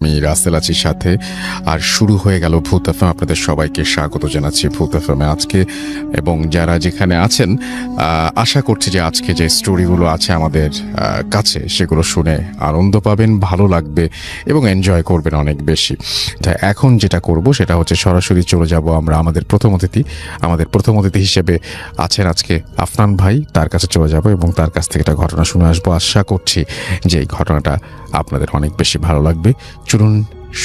আমি রাসেল আছি সাথে। আর শুরু হয়ে গেল ভূত এফএম। আপনাদের সবাইকে স্বাগত জানাচ্ছি ভূত এফএমে আজকে। এবং যারা যেখানে আছেন, আশা করছি যে আজকে যে স্টোরিগুলো আছে আমাদের কাছে, সেগুলো শুনে আনন্দ পাবেন, ভালো লাগবে এবং এনজয় করবেন অনেক বেশি। তাই এখন যেটা করব সেটা হচ্ছে সরাসরি চলে যাব আমরা আমাদের প্রথম অতিথি হিসেবে আছেন আজকে আফনান ভাই, তার কাছে চলে যাব এবং তার কাছ থেকে একটা ঘটনা শুনে আসবো। আশা করছি যে এই ঘটনাটা আপনাদের অনেক বেশি ভালো লাগবে। চলুন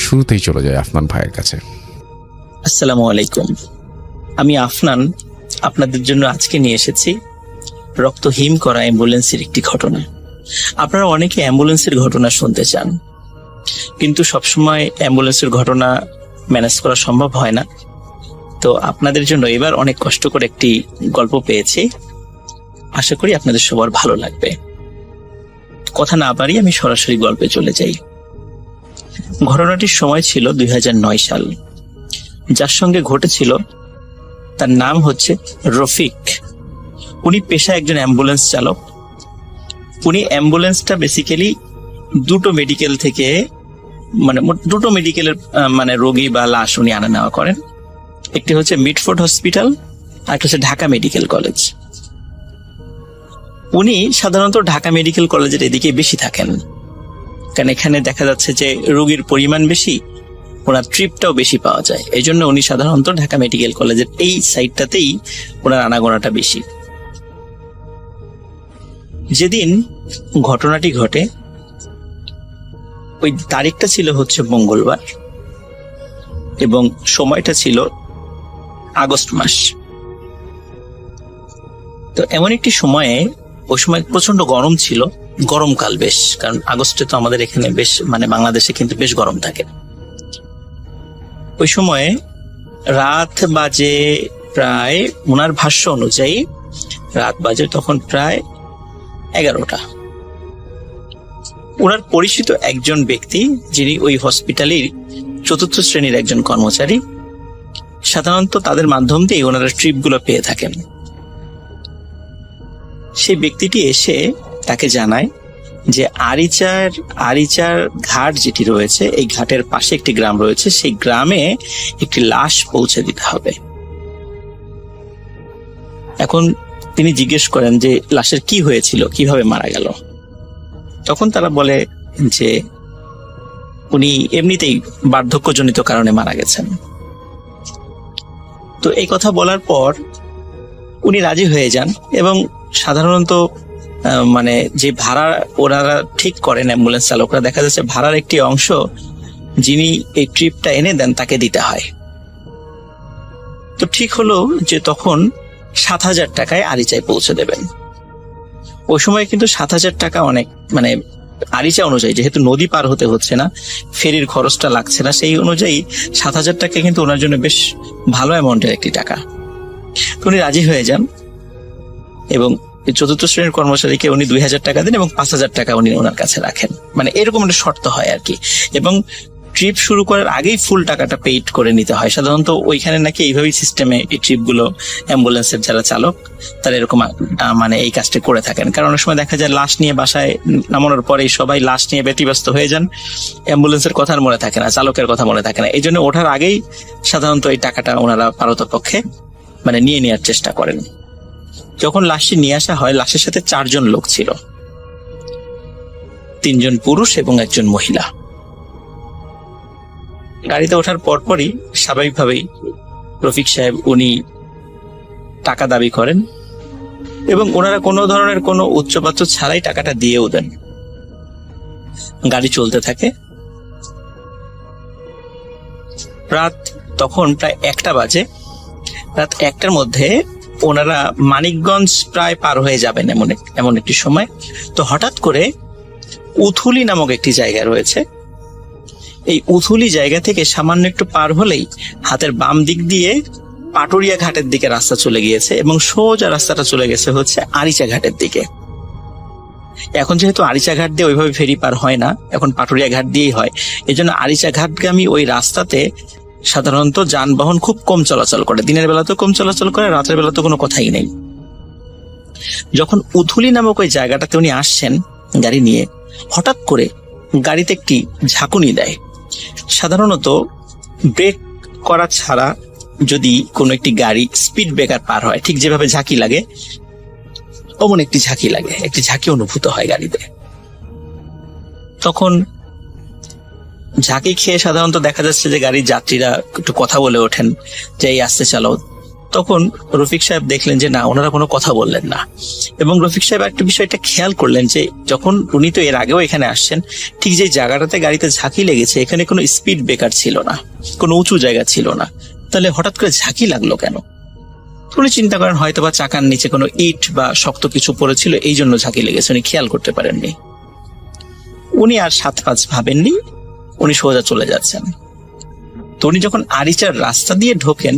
শুরুতেই চলে যায় আফনান ভাইয়ের কাছে। আসসালামু আলাইকুম। আমি আফনান আপনাদের জন্য আজকে নিয়ে এসেছি রক্তহীন করা অ্যাম্বুলেন্সের একটি ঘটনা। আপনারা অনেকে অ্যাম্বুলেন্সের ঘটনা শুনতে চান, কিন্তু সবসময় অ্যাম্বুলেন্সের ঘটনা ম্যানেজ করা সম্ভব হয় না। তো আপনাদের জন্য এবার অনেক কষ্ট করে একটি গল্প পেয়েছি, আশা করি আপনাদের সবার ভালো লাগবে। কথা না বাড়িয়ে আমি সরাসরি গল্পে চলে যাই। ঘটনাটির সময় ছিল 2009 সাল। যার সঙ্গে ঘটেছিল তার নাম হচ্ছে রফিক। উনি পেশা একজন অ্যাম্বুলেন্স চালক। উনি অ্যাম্বুলেন্সটা বেসিক্যালি দুটো মেডিকেলের রোগী বা লাশ উনি আনা নেওয়া করেন। একটি হচ্ছে মিটফোর্ড হসপিটাল, আর একটা হচ্ছে ঢাকা মেডিকেল কলেজ। উনি সাধারণত ঢাকা মেডিকেল কলেজের এদিকে বেশি থাকেন, কারণ এখানে দেখা যাচ্ছে যে রোগীর পরিমাণ বেশি, ওনার ট্রিপটাও বেশি পাওয়া যায়। এই জন্য উনি সাধারণত ঢাকা মেডিকেল কলেজের এই সাইডটাতেই ওনার আনাগোনাটা বেশি। যেদিন ঘটনাটি ঘটে ওই তারিখটা ছিল হচ্ছে মঙ্গলবার এবং সময়টা ছিল আগস্ট মাস। তো এমন একটি সময়ে, ওই সময় প্রচন্ড গরম ছিল, গরমকাল বেশ, কারণ আগস্টে তো আমাদের এখানে বেশ বাংলাদেশে কিন্তু বেশ গরম থাকে। ওই সময়ে রাত বাজে প্রায়, ওনার ভাষ্য অনুযায়ী রাত বাজে তখন প্রায় 11টা। ওনার পরিচিত একজন ব্যক্তি, যিনি ওই হসপিটালের 4র্থ শ্রেণীর একজন কর্মচারী, সাধারণত তাদের মাধ্যম দিয়ে ওনারা ট্রিপগুলো পেয়ে থাকেন। সেই ব্যক্তিটি এসে তাকে জানায় যে আরিচার ঘাট যেটি রয়েছে, এই ঘাটের পাশে একটি গ্রাম রয়েছে, সেই গ্রামে একটি লাশ পৌঁছে দিতে হবে। এখন তিনি জিজ্ঞেস করেন যে লাশের কি হয়েছিল, কিভাবে মারা গেল। তখন তারা বলে যে উনি এমনিতেই বার্ধক্যজনিত কারণে মারা গেছেন। তো এই কথা বলার পর উনি রাজি হয়ে যান এবং সাধারণত যে ভাড়া ওনারা ঠিক করেন অ্যাম্বুলেন্স চালকরা, দেখা যাচ্ছে ভাড়ার একটি অংশ যিনি এই ট্রিপটা এনে দেন তাকে দিতে হয়। তো ঠিক হলো যে তখন 7,000 টাকায় আরিচায় পৌঁছে দেবেন। ওই সময় কিন্তু 7,000 টাকা অনেক, আরিচা অনুযায়ী, যেহেতু নদী পার হতে হচ্ছে না, ফেরির খরচটা লাগছে না, সেই অনুযায়ী 7,000 টাকা কিন্তু ওনার জন্য বেশ ভালো অ্যামাউন্টের একটি টাকা। উনি রাজি হয়ে যান এবং 4র্থ শ্রেণীর কর্মচারীকে উনি 2,000 টাকা দেন এবং 5,000 টাকা উনি ওনার কাছে রাখেন। এরকম একটা শর্ত হয় আর কি। এবং ট্রিপ শুরু করার আগেই ফুল টাকাটা পেইড করে নিতে হয়। সাধারণত ওইখানে নাকি এইভাবেই সিস্টেমে এই ট্রিপগুলো অ্যাম্বুলেন্সের যারা চালক তারা এরকম এই কাজটা করে থাকেন। কারণ অনেক সময় দেখা যায় লাশ নিয়ে বাসায় নামানোর পরেই সবাই লাশ নিয়ে ব্যতিব্যস্ত হয়ে যান, অ্যাম্বুলেন্সের কথা মনে থাকে না, চালকের কথা মনে থাকে না। এই জন্য ওঠার আগেই সাধারণত এই টাকাটা ওনারা পারতপক্ষে নিয়ে নেওয়ার চেষ্টা করেন। যখন লাশটি নিয়ে আসা হয়, লাশের সাথে 4 জন লোক ছিল, 3 জন পুরুষ এবং 1 জন মহিলা। গাড়িতে ওঠার পরপরই স্বাভাবিকভাবেই রফিক সাহেব উনি টাকা দাবি করেন এবং ওনারা কোনো ধরনের কোনো উচ্চবাচ্য ছাড়াই টাকাটা দিয়েও দেন। গাড়ি চলতে থাকে। রাত তখন প্রায় 1টা বাজে। রাত 1টার মধ্যে ওনারা মানিকগঞ্জ প্রায় পার হয়ে যাবেন এমন একটি সময়। তো হঠাৎ করে উথুলি নামক একটি জায়গা রয়েছে, এই উথুলি জায়গা থেকে সামান্য একটু পার হলেই হাতের বাম দিক দিয়ে পাটুরিয়া ঘাটের দিকে রাস্তা চলে গিয়েছে এবং সোজা রাস্তাটা চলে গেছে হচ্ছে আরিচা ঘাটের দিকে। এখন যেহেতু আরিচা ঘাট দিয়ে ওইভাবে ফেরি পার হয় না, এখন পাটুরিয়া ঘাট দিয়েই হয়। এই জন্য আরিচা ঘাটগামী ওই রাস্তাতে সাধারণত যানবাহন খুব কম চলাচল করে। দিনের বেলাতেও কম চলাচল করে, রাতের বেলা তো কোনো কথাই নেই। যখন উথুলি নামক ওই জায়গাটাতে উনি আসছেন গাড়ি নিয়ে, হঠাৎ করে গাড়িতে একটি ঝাঁকুনি দেয় সাধারণত ব্রেক করা ছাড়া যদি কোনো একটি গাড়ি স্পিড ব্রেকার পার হয়, ঠিক যেভাবে ঝাঁকি লাগে অমন একটি ঝাঁকি লাগে, একটি ঝাঁকি অনুভূত হয় গাড়িতে। তখন ঝাঁকি খেয়ে সাধারণত দেখা যাচ্ছে যে গাড়ির যাত্রীরা একটু কথা বলে ওঠেন যে এই আসতে চালাও। তখন রফিক সাহেব দেখলেন যে না, ওনারা কোনো কথা বললেন না। এবং রফিক সাহেব একটা বিষয়টা খেয়াল করলেন যে যখন উনি তো এর আগেও এখানে আসছেন, ঠিক যে জায়গাটাতে গাড়িতে ঝাঁকি লেগেছে এখানে কোনো স্পিড ব্রেকার ছিল না, কোনো উঁচু জায়গা ছিল না, তাহলে হঠাৎ করে ঝাঁকি লাগলো কেন? উনি চিন্তা করেন হয়তো বা চাকার নিচে কোনো ইট বা শক্ত কিছু পড়েছিল, এই জন্য ঝাঁকি লেগেছে, উনি খেয়াল করতে পারেননি। উনি আর 7-5 ভাবেননি, উনি সোজা চলে যাচ্ছেন। তো উনি যখন আরিচার রাস্তা দিয়ে ঢোকেন,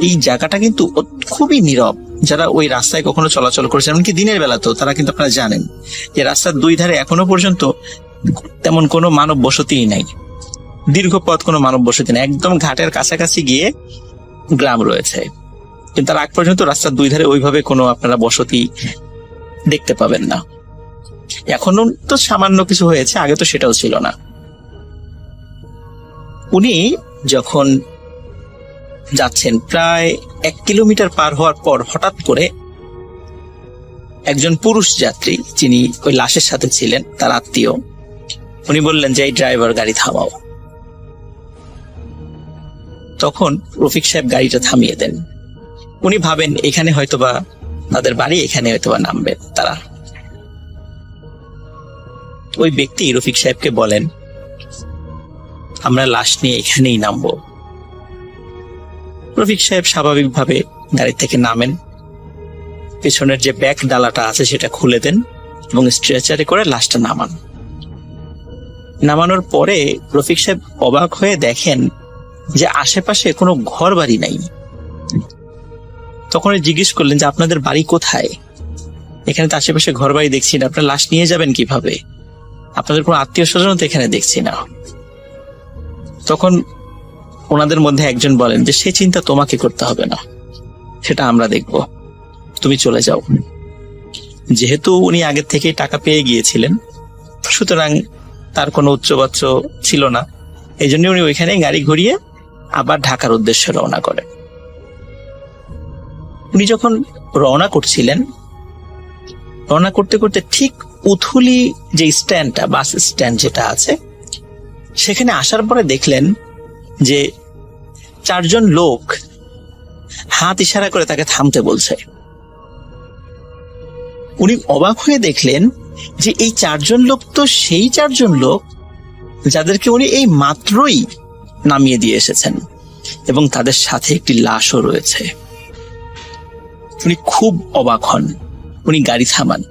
এই জায়গাটা কিন্তু খুবই নীরব। যারা ওই রাস্তায় কখনো চলাচল করেছেন, এমনকি দিনের বেলাতেও, তারা কিন্তু আপনারা জানেন যে রাস্তার দুই ধারে এখনো পর্যন্ত তেমন কোনো মানব বসতিই নাই, দীর্ঘ পথ কোনো মানব বসতি নেই। একদম ঘাটের কাছাকাছি গিয়ে গ্রাম রয়েছে, কিন্তু তার আগ পর্যন্ত রাস্তার দুই ধারে ওইভাবে কোনো আপনারা বসতি দেখতে পাবেন না। এখনো তো সামান্য কিছু হয়েছে, আগে তো সেটাও ছিল না। উনি যখন যাচ্ছেন প্রায় 1 কিলোমিটার পার হওয়ার পর হঠাৎ করে একজন পুরুষ যাত্রী, যিনি ওই লাশের সাথে ছিলেন, তার আত্মীয়, উনি বললেন যে এই ড্রাইভার গাড়ি থামাও। তখন রফিক সাহেব গাড়িটা থামিয়ে দেন। উনি ভাবেন এখানে হয়তোবা তাদের বাড়ি, এখানে হয়তোবা নামবেন তারা। ওই ব্যক্তি রফিক সাহেবকে বলেন আমরা লাশ নিয়ে এখানেই নামবো। রফিক সাহেব স্বাভাবিকভাবে গাড়ি থেকে নামেন, পেছনের যে ব্যাক ডালাটা আছে সেটা খুলে দেন এবং স্ট্রেচারে করে লাশটা নামান। নামানোর পরে রফিক সাহেব অবাক হয়ে দেখেন যে আশেপাশে কোনো ঘর বাড়ি নাই। তখন জিজ্ঞেস করলেন যে আপনাদের বাড়ি কোথায়? এখানে তো আশেপাশে ঘর বাড়ি দেখছি না, আপনারা লাশ নিয়ে যাবেন কিভাবে? আপনাদের কোনো আত্মীয় স্বজন তো এখানে দেখছি না। তখন ওনাদের মধ্যে একজন বলেন যে সে চিন্তা তোমাকে করতে হবে না, সেটা আমরা দেখব, তুমি চলে যাও। যেহেতু উনি আগের থেকেই টাকা পেয়ে গিয়েছিলেন, সুতরাং তার কোনো উচ্চবাচ্য ছিল না, এই জন্য উনি ওইখানে গাড়ি ঘুরিয়ে আবার ঢাকার উদ্দেশ্যে রওনা করেন। উনি যখন রওনা করছিলেন, রওনা করতে করতে ঠিক উথুলি যে স্ট্যান্ডটা, বাস স্ট্যান্ড যেটা আছে, সেখানে আসার পরে দেখলেন যে 4 জন লোক হাত ইশারা করে তাকে থামতে বলছে। উনি অবাক হয়ে দেখলেন যে এই 4 জন লোক তো সেই 4 জন লোক যাদেরকে উনি এই মাত্রই নামিয়ে দিয়ে এসেছেন, এবং তাদের সাথে একটি লাশও রয়েছে। উনি খুব অবাক হন, উনি গাড়ি থামান,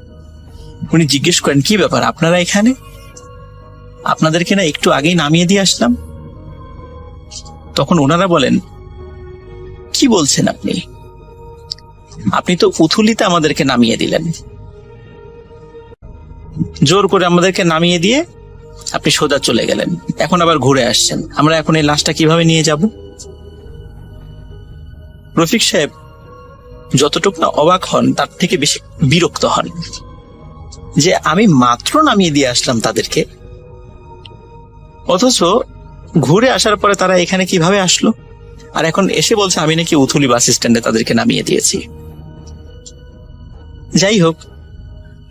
উনি জিজ্ঞেস করেন কি ব্যাপার, আপনারা এখানে? আপনাদেরকে না একটু আগেই নামিয়ে দিয়ে আসলাম। তখন ওনারা বলেন কি বলছেন আপনি? আপনি তো উথুলিতে আমাদেরকে নামিয়ে দিলেন, জোর করে আমাদেরকে নামিয়ে দিয়ে আপনি সোজা চলে গেলেন, এখন আবার ঘুরে আসছেন, আমরা এখন এই লাশটা কিভাবে নিয়ে যাব? রফিক সাহেব যতটুকু না অবাক হন, তার থেকে বেশি বিরক্ত হন যে আমি মাত্র নামিয়ে দিয়ে আসলাম তাদেরকে, অথচ ঘুরে আসার পরে তারা এখানে কিভাবে আসলো, আর এখন এসে বলছে আমি নাকি উথুলি বাস স্ট্যান্ডে তাদেরকে নামিয়ে দিয়েছি। যাই হোক,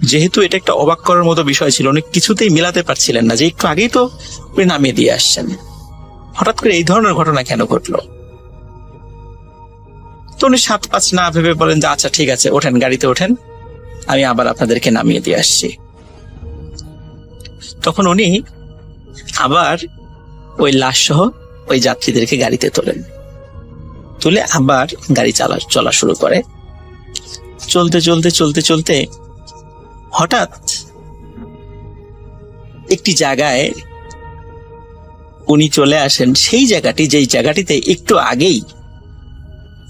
যেহেতু এটা একটা অবাক করার মতো বিষয় ছিল, উনি কিছুতেই মিলাতে পারছিলেন না যে একটু আগেই তো উনি নামিয়ে দিয়ে আসছেন, হঠাৎ করে এই ধরনের ঘটনা কেন ঘটলো। তো উনি 7-5 না ভেবে বলেন যে আচ্ছা ঠিক আছে, ওঠেন, গাড়িতে ওঠেন, আমি আবার আপনাদেরকে নামিয়ে দিয়ে আসছি। তখন উনি আবার ওই লাশ সহ ওই যাত্রীদেরকে গাড়িতে তোলেন, তুলে আবার গাড়ি চলা শুরু করে। চলতে চলতে চলতে চলতে হঠাৎ একটি জায়গায় উনি চলে আসেন, সেই জায়গাটি যেই জায়গাটিতে একটু আগেই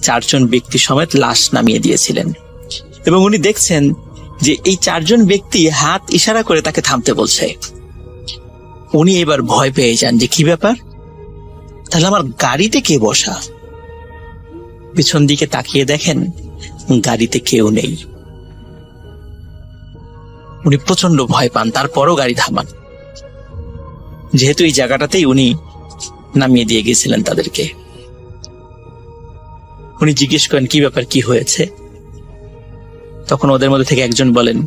4 জন ব্যক্তি সমেত লাশ নামিয়ে দিয়েছিলেন, এবং উনি দেখছেন যে এই 4 জন ব্যক্তি হাত ইশারা করে তাকে থামতে বলছে। উনি এবার ভয় পেয়ে যান যে কি ব্যাপার, তাহলে আমার গাড়িতে কে বসা? পিছন দিকে তাকিয়ে দেখেন গাড়িতে কেউ নেই। উনি প্রচন্ড ভয় পান, তারপরও গাড়ি থামান। যেহেতু এই জায়গাটাতেই উনি নামিয়ে দিয়ে গেছিলেন তাদেরকে। উনি জিজ্ঞেস করেন কি ব্যাপার, কি হয়েছে? তখন ওদের মধ্যে থেকে একজন বলেন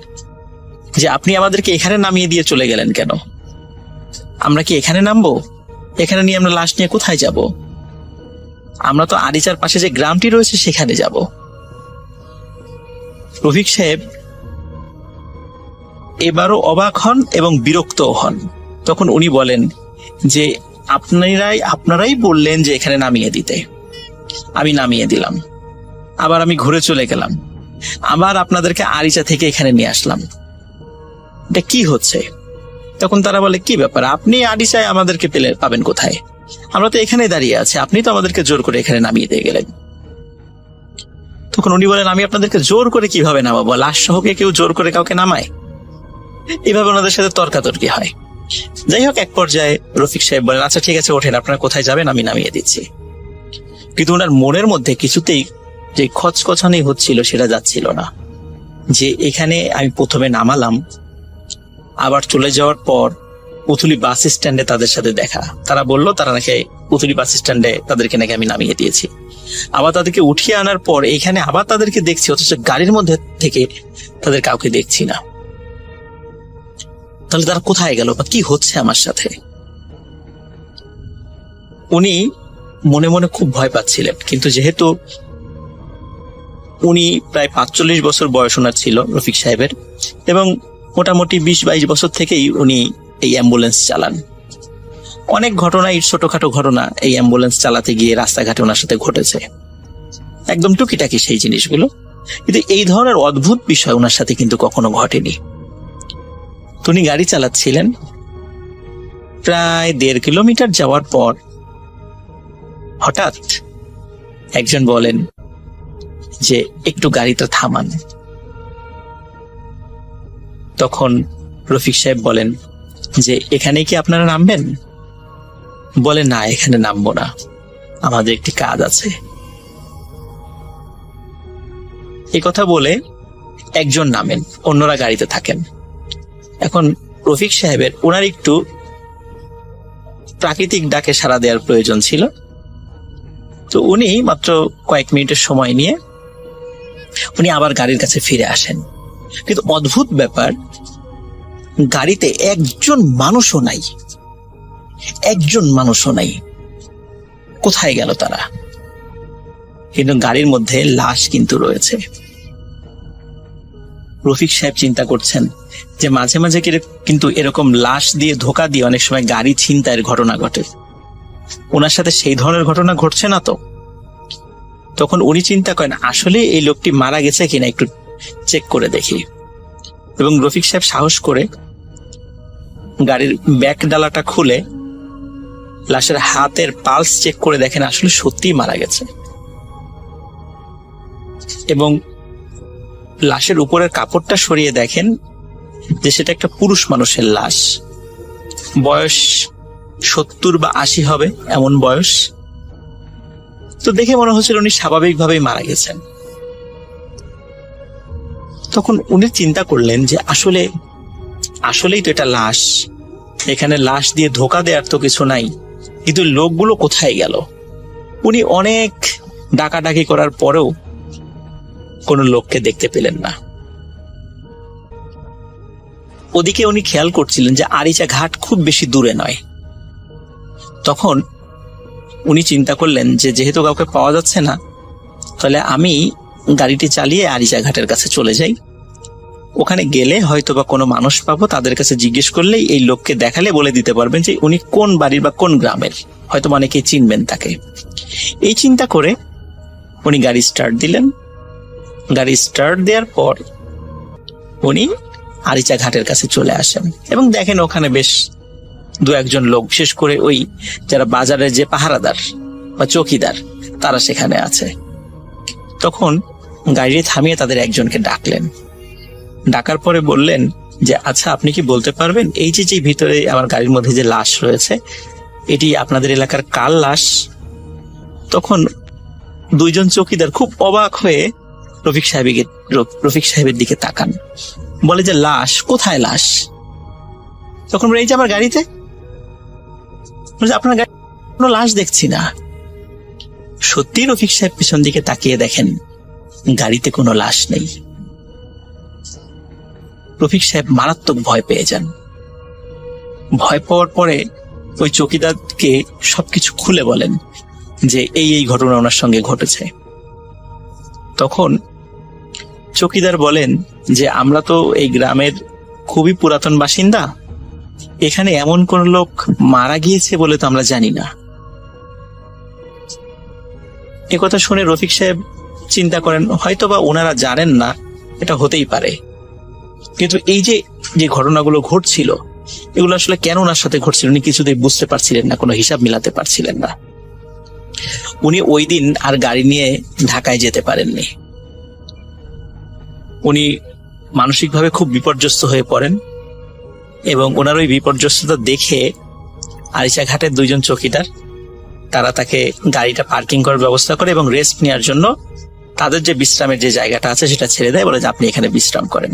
যে আপনি আমাদেরকে এখানে নামিয়ে দিয়ে চলে গেলেন কেন? আমরা কি এখানে নামবো? এখানে নিয়ে আমরা লাশ নিয়ে কোথায় যাব? আমরা তো আরিচার পাশে যে গ্রামটি রয়েছে সেখানে যাব। রফিক সাহেব এবারও অবাক হন এবং বিরক্তও হন। তখন উনি বলেন যে আপনারাই বললেন যে এখানে নামিয়ে দিতে, আমি নামিয়ে দিলাম, আবার আমি ঘুরে চলে গেলাম, আবার আপনাদেরকে আরিচা থেকে এখানে নিয়ে আসলাম, এটা কি হচ্ছে? তখন তারা বলে কি ব্যাপার, আপনি আরিচায় আমাদেরকে পাবেন কোথায়? আমরা তো এখানে দাঁড়িয়ে আছি, আপনি তো আমাদেরকে জোর করে এখানে নামিয়ে দিয়ে গেলেন। তখন উনি বলেন আমি আপনাদেরকে জোর করে কিভাবে নামাবো? লাশ সহকে কেউ জোর করে কাউকে নামায়? এইভাবে ওনাদের সাথে তর্কাতর্কি হয়। যাই হোক, এক পর্যায়ে রফিক সাহেব বলেন আচ্ছা ঠিক আছে ওঠেন, আপনারা কোথায় যাবেন আমি নামিয়ে দিচ্ছি। কিন্তু ওনার মনের মধ্যে কিছুতেই যে খচখচানি হচ্ছিল সেটা যাচ্ছিল না, যে এখানে আমি প্রথমে নামালাম, আবার চলে যাওয়ার পর পুতুলি বাস স্ট্যান্ডে তাদের সাথে দেখা, তারা বললো তারা নাকি পুতুলি বাস স্ট্যান্ডে তাদেরকে নাকি আমি নামিয়ে দিয়েছি, আবার তাদেরকে উঠিয়ে আনার পর এইখানে আবার তাদেরকে দেখছি, অথচ গাড়ির মধ্যে থেকে তাদের কাউকে দেখছি না। তাহলে তারা কোথায় গেল বা কি হচ্ছে আমার সাথে? উনি মনে মনে খুব ভয় পাচ্ছিলেন, কিন্তু যেহেতু উনি প্রায় 45 বছর বয়স ওনার ছিল রফিক সাহেবের, এবং মোটামুটি 20-22 বছর থেকেই উনি এই অ্যাম্বুলেন্স চালান। অনেক ঘটনাই, ছোটখাটো ঘটনা এই অ্যাম্বুলেন্স চালাতে গিয়ে রাস্তাঘাটে ওনার সাথে ঘটেছে, একদম টুকিটাকি সেই জিনিসগুলো, কিন্তু এই ধরনের অদ্ভুত বিষয় ওনার সাথে কিন্তু কখনো ঘটেনি। উনি গাড়ি চালাচ্ছিলেন, প্রায় 1.5 কিলোমিটার যাওয়ার পর হঠাৎ একজন বলেন যে একটু গাড়িটা থামান। তখন রফিক সাহেব বলেন যে এখানে কি আপনারা নামবেন? বলে না, এখানে নামবো না, আমাদের একটি কাজ আছে। এই কথা বলে একজন নামেন, অন্যরা গাড়িতে থাকেন। এখন রফিক সাহেবের ওনার একটু প্রাকৃতিক ডাকে সাড়া দেওয়ার প্রয়োজন ছিল, তো উনি মাত্র কয়েক মিনিটের সময় নিয়ে উনি আবার গাড়ির কাছে ফিরে আসেন। কিন্তু অদ্ভুত ব্যাপার, গাড়িতে একজন মানুষও নাই, একজন মানুষও নাই। কোথায় গেল তারা? কিন্তু গাড়ির মধ্যে লাশ কিন্তু রয়েছে। রফিক সাহেব চিন্তা করছেন যে মাঝে মাঝে কিন্তু এরকম লাশ দিয়ে ধোকা দিয়ে অনেক সময় গাড়ি ছিনতাইয়ের ঘটনা ঘটে, ওনার সাথে সেই ধরনের ঘটনা ঘটছে না তো? তখন উনি চিন্তা করেন আসলে এই লোকটি মারা গেছে কিনা একটু চেক করে দেখি, এবং রফিক সাহেব সাহস করে গাড়ির ব্যাক ডালাটা খুলে লাশের হাতের পালস চেক করে দেখেন আসলে সত্যিই মারা গেছে, এবং লাশের উপরের কাপড়টা সরিয়ে দেখেন যে সেটা একটা পুরুষ মানুষের লাশ, বয়স 70 বা 80 হবে এমন বয়স। তো দেখে মনে হচ্ছিল উনি স্বাভাবিকভাবেই মারা গেছেন। তখন উনি চিন্তা করলেন যে আসলেই তো এটা লাশ, এখানে লাশ দিয়ে ধোকা দেওয়ার তো কিছু নাই, কিন্তু লোকগুলো কোথায় গেল? উনি অনেক ডাকাডাকি করার পরেও কোনো লোককে দেখতে পেলেন না। ওদিকে উনি খেয়াল করছিলেন যে আরিচা ঘাট খুব বেশি দূরে নয়। তখন উনি চিন্তা করলেন যে যেহেতু কাউকে পাওয়া যাচ্ছে না, তাহলে আমি গাড়িটি চালিয়ে আরিচা ঘাটের কাছে চলে যাই, ওখানে গেলে হয়তোবা কোনো মানুষ পাবো, তাদের কাছে জিজ্ঞেস করলেই এই লোককে দেখালে বলে দিতে পারবেন যে উনি কোন বাড়ির বা কোন গ্রামের, হয়তো অনেকেই চিনবেন তাকে। এই চিন্তা করে উনি গাড়ি স্টার্ট দিলেন। গাড়ি স্টার্ট দেওয়ার পর উনি আরিচা ঘাটের কাছে চলে আসেন এবং দেখেন ওখানে বেশ 2-1 লোক, বিশেষ করে ওই যারা বাজারের যে পাহারাদার বা চৌকিদার, তারা সেখানে আছে। তখন গাড়ি থামিয়ে তাদের একজনকে ডাকলেন। ডাকার পরে বললেন যে আচ্ছা আপনি কি বলতে পারবেন এই যে ভিতরে আমার গাড়ির মধ্যে যে লাশ রয়েছে এটি আপনাদের এলাকার কার লাশ? তখন 2জন চৌকিদার খুব অবাক হয়ে রফিক সাহেবের দিকে তাকান, বলে যে লাশ? কোথায় লাশ? তখন এই যে আমার গাড়িতে। আপনার গাড়ি কোনো লাশ দেখছি না। সত্যি রফিক সাহেব পিছন দিকে তাকিয়ে দেখেন গাড়িতে কোনো লাশ নেই। রফিক সাহেব মারাত্মক ভয় পেয়ে যান। ভয় পাওয়ার পরে ওই চৌকিদারকে সবকিছু খুলে বলেন যে এই ঘটনা ওনার সঙ্গে ঘটেছে। তখন চৌকিদার বলেন যে আমরা তো এই গ্রামের খুবই পুরাতন বাসিন্দা, এখানে এমন কোন লোক মারা গিয়েছে বলে তো আমরা জানি না। একথা শুনে রফিক সাহেব চিন্তা করেন হয়তোবা ওনারা জানেন না, এটা হতেই পারে। কিন্তু এই যে যে ঘটনাগুলো ঘটছিল এগুলো আসলে কেন ওনার সাথে ঘটছিল উনি কিছুতেই বুঝতে পারছিলেন না, কোনো হিসাব মিলাতে পারছিলেন না। উনি ওই দিন আর গাড়ি নিয়ে ঢাকায় যেতে পারেননি। উনি মানসিকভাবে খুব বিপর্যস্ত হয়ে পড়েন এবং ওনার ওই বিপর্যস্ততা দেখে আরিচাঘাটের দুইজন চৌকিদার তারা তাকে গাড়িটা পার্কিং করার ব্যবস্থা করে এবং রেস্ট নেওয়ার জন্য তাদের যে বিশ্রামের যে জায়গাটা আছে সেটা ছেড়ে দেয়, বলে যে আপনি এখানে বিশ্রাম করেন।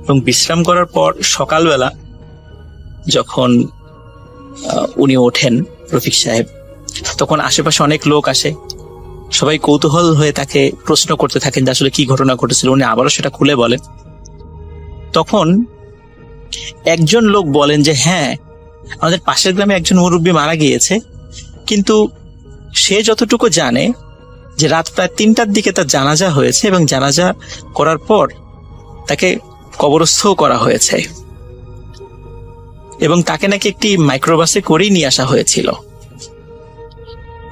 এবং বিশ্রাম করার পর সকালবেলা যখন উনি ওঠেন রফিক সাহেব, তখন আশেপাশে অনেক লোক আসে, সবাই কৌতূহল হয়ে তাকে প্রশ্ন করতে থাকেন যে আসলে কি ঘটনা ঘটেছিল। উনি আবারও সেটা খুলে বলেন। তখন একজন লোক বলেন যে হ্যাঁ, আমাদের পাশের গ্রামে একজন মুরব্বী মারা গিয়েছে, কিন্তু সে যতটুকু জানে যে রাত প্রায় 3টার দিকে তার জানাজা হয়েছে এবং জানাজা করার পর তাকে কবরস্থও করা হয়েছে এবং তাকে নাকি একটি মাইক্রোবাসে করেই নিয়ে আসা হয়েছিল।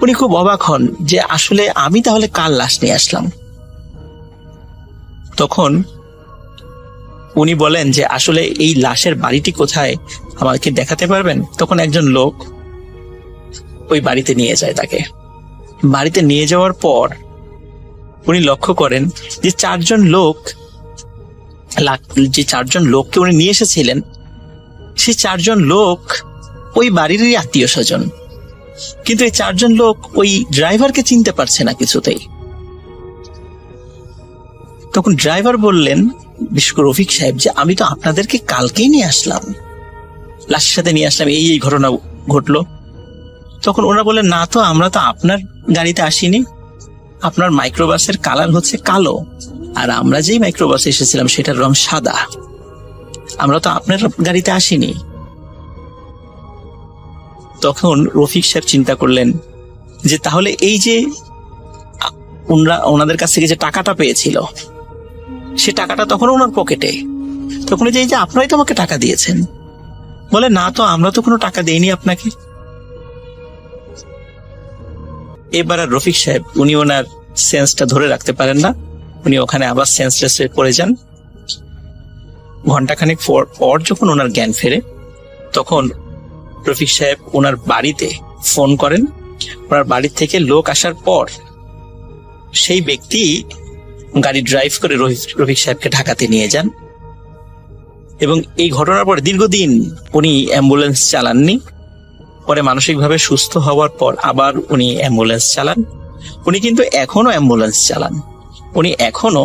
উনি খুব অবাক হন যে আসলে আমি তাহলে কার লাশ নিয়ে আসলাম। তখন উনি বলেন যে আসলে এই লাশের বাড়িটি কোথায় আমাকে দেখাতে পারবেন? তখন একজন লোক ওই বাড়িতে নিয়ে যায় তাকে। বাড়িতে নিয়ে যাওয়ার পর উনি লক্ষ্য করেন যে যে চারজন লোককে উনি নিয়ে এসেছিলেন সেই 4 জন লোক ওই বাড়িরই আত্মীয় স্বজন, কিন্তু এই 4 জন লোক ওই ড্রাইভারকে চিনতে পারছে না কিছুতেই। তখন ড্রাইভার বললেন, বিশেষ করে রফিক সাহেব, যে আমি তো আপনাদেরকে কালকেই নিয়ে আসলাম, লাশের সাথে নিয়ে আসলাম, এই ঘটনা ঘটলো। তখন ওরা বললেন না তো, আমরা তো আপনার গাড়িতে আসিনি, আপনার মাইক্রোবাসের কালার হচ্ছে কালো আর আমরা যেই মাইক্রোবাসে এসেছিলাম সেটার রং সাদা, আমরা তো আপনার গাড়িতে আসিনি। তখন রফিক সাহেব চিন্তা করলেন যে তাহলে এই যে ওনাদের কাছ থেকে যে টাকাটা পেয়েছিল সে টাকাটা তখন ওনার পকেটে। তখন এই যে আপনারাই তো আমাকে টাকা দিয়েছেন। বলে না তো, আমরা তো কোনো টাকা দেইনি আপনাকে। এবার আর রফিক সাহেব উনি ওনার সেন্সটা ধরে রাখতে পারেন না, উনি ওখানে আবার সেন্সলেস হয়ে পড়ে যান। ঘন্টাখানেক পর যখন ওনার জ্ঞান ফেরে তখন রফিক সাহেব ওনার বাড়িতে ফোন করেন। ওনার বাড়ি থেকে লোক আসার পর সেই ব্যক্তি গাড়ি ড্রাইভ করে রফিক সাহেবকে ঢাকাতে নিয়ে যান এবং এই ঘটনার পর দীর্ঘদিন উনি অ্যাম্বুলেন্স চালাননি। পরে মানসিকভাবে সুস্থ হওয়ার পর আবার উনি অ্যাম্বুলেন্স চালান। উনি কিন্তু এখনো অ্যাম্বুলেন্স চালান। উনি এখনো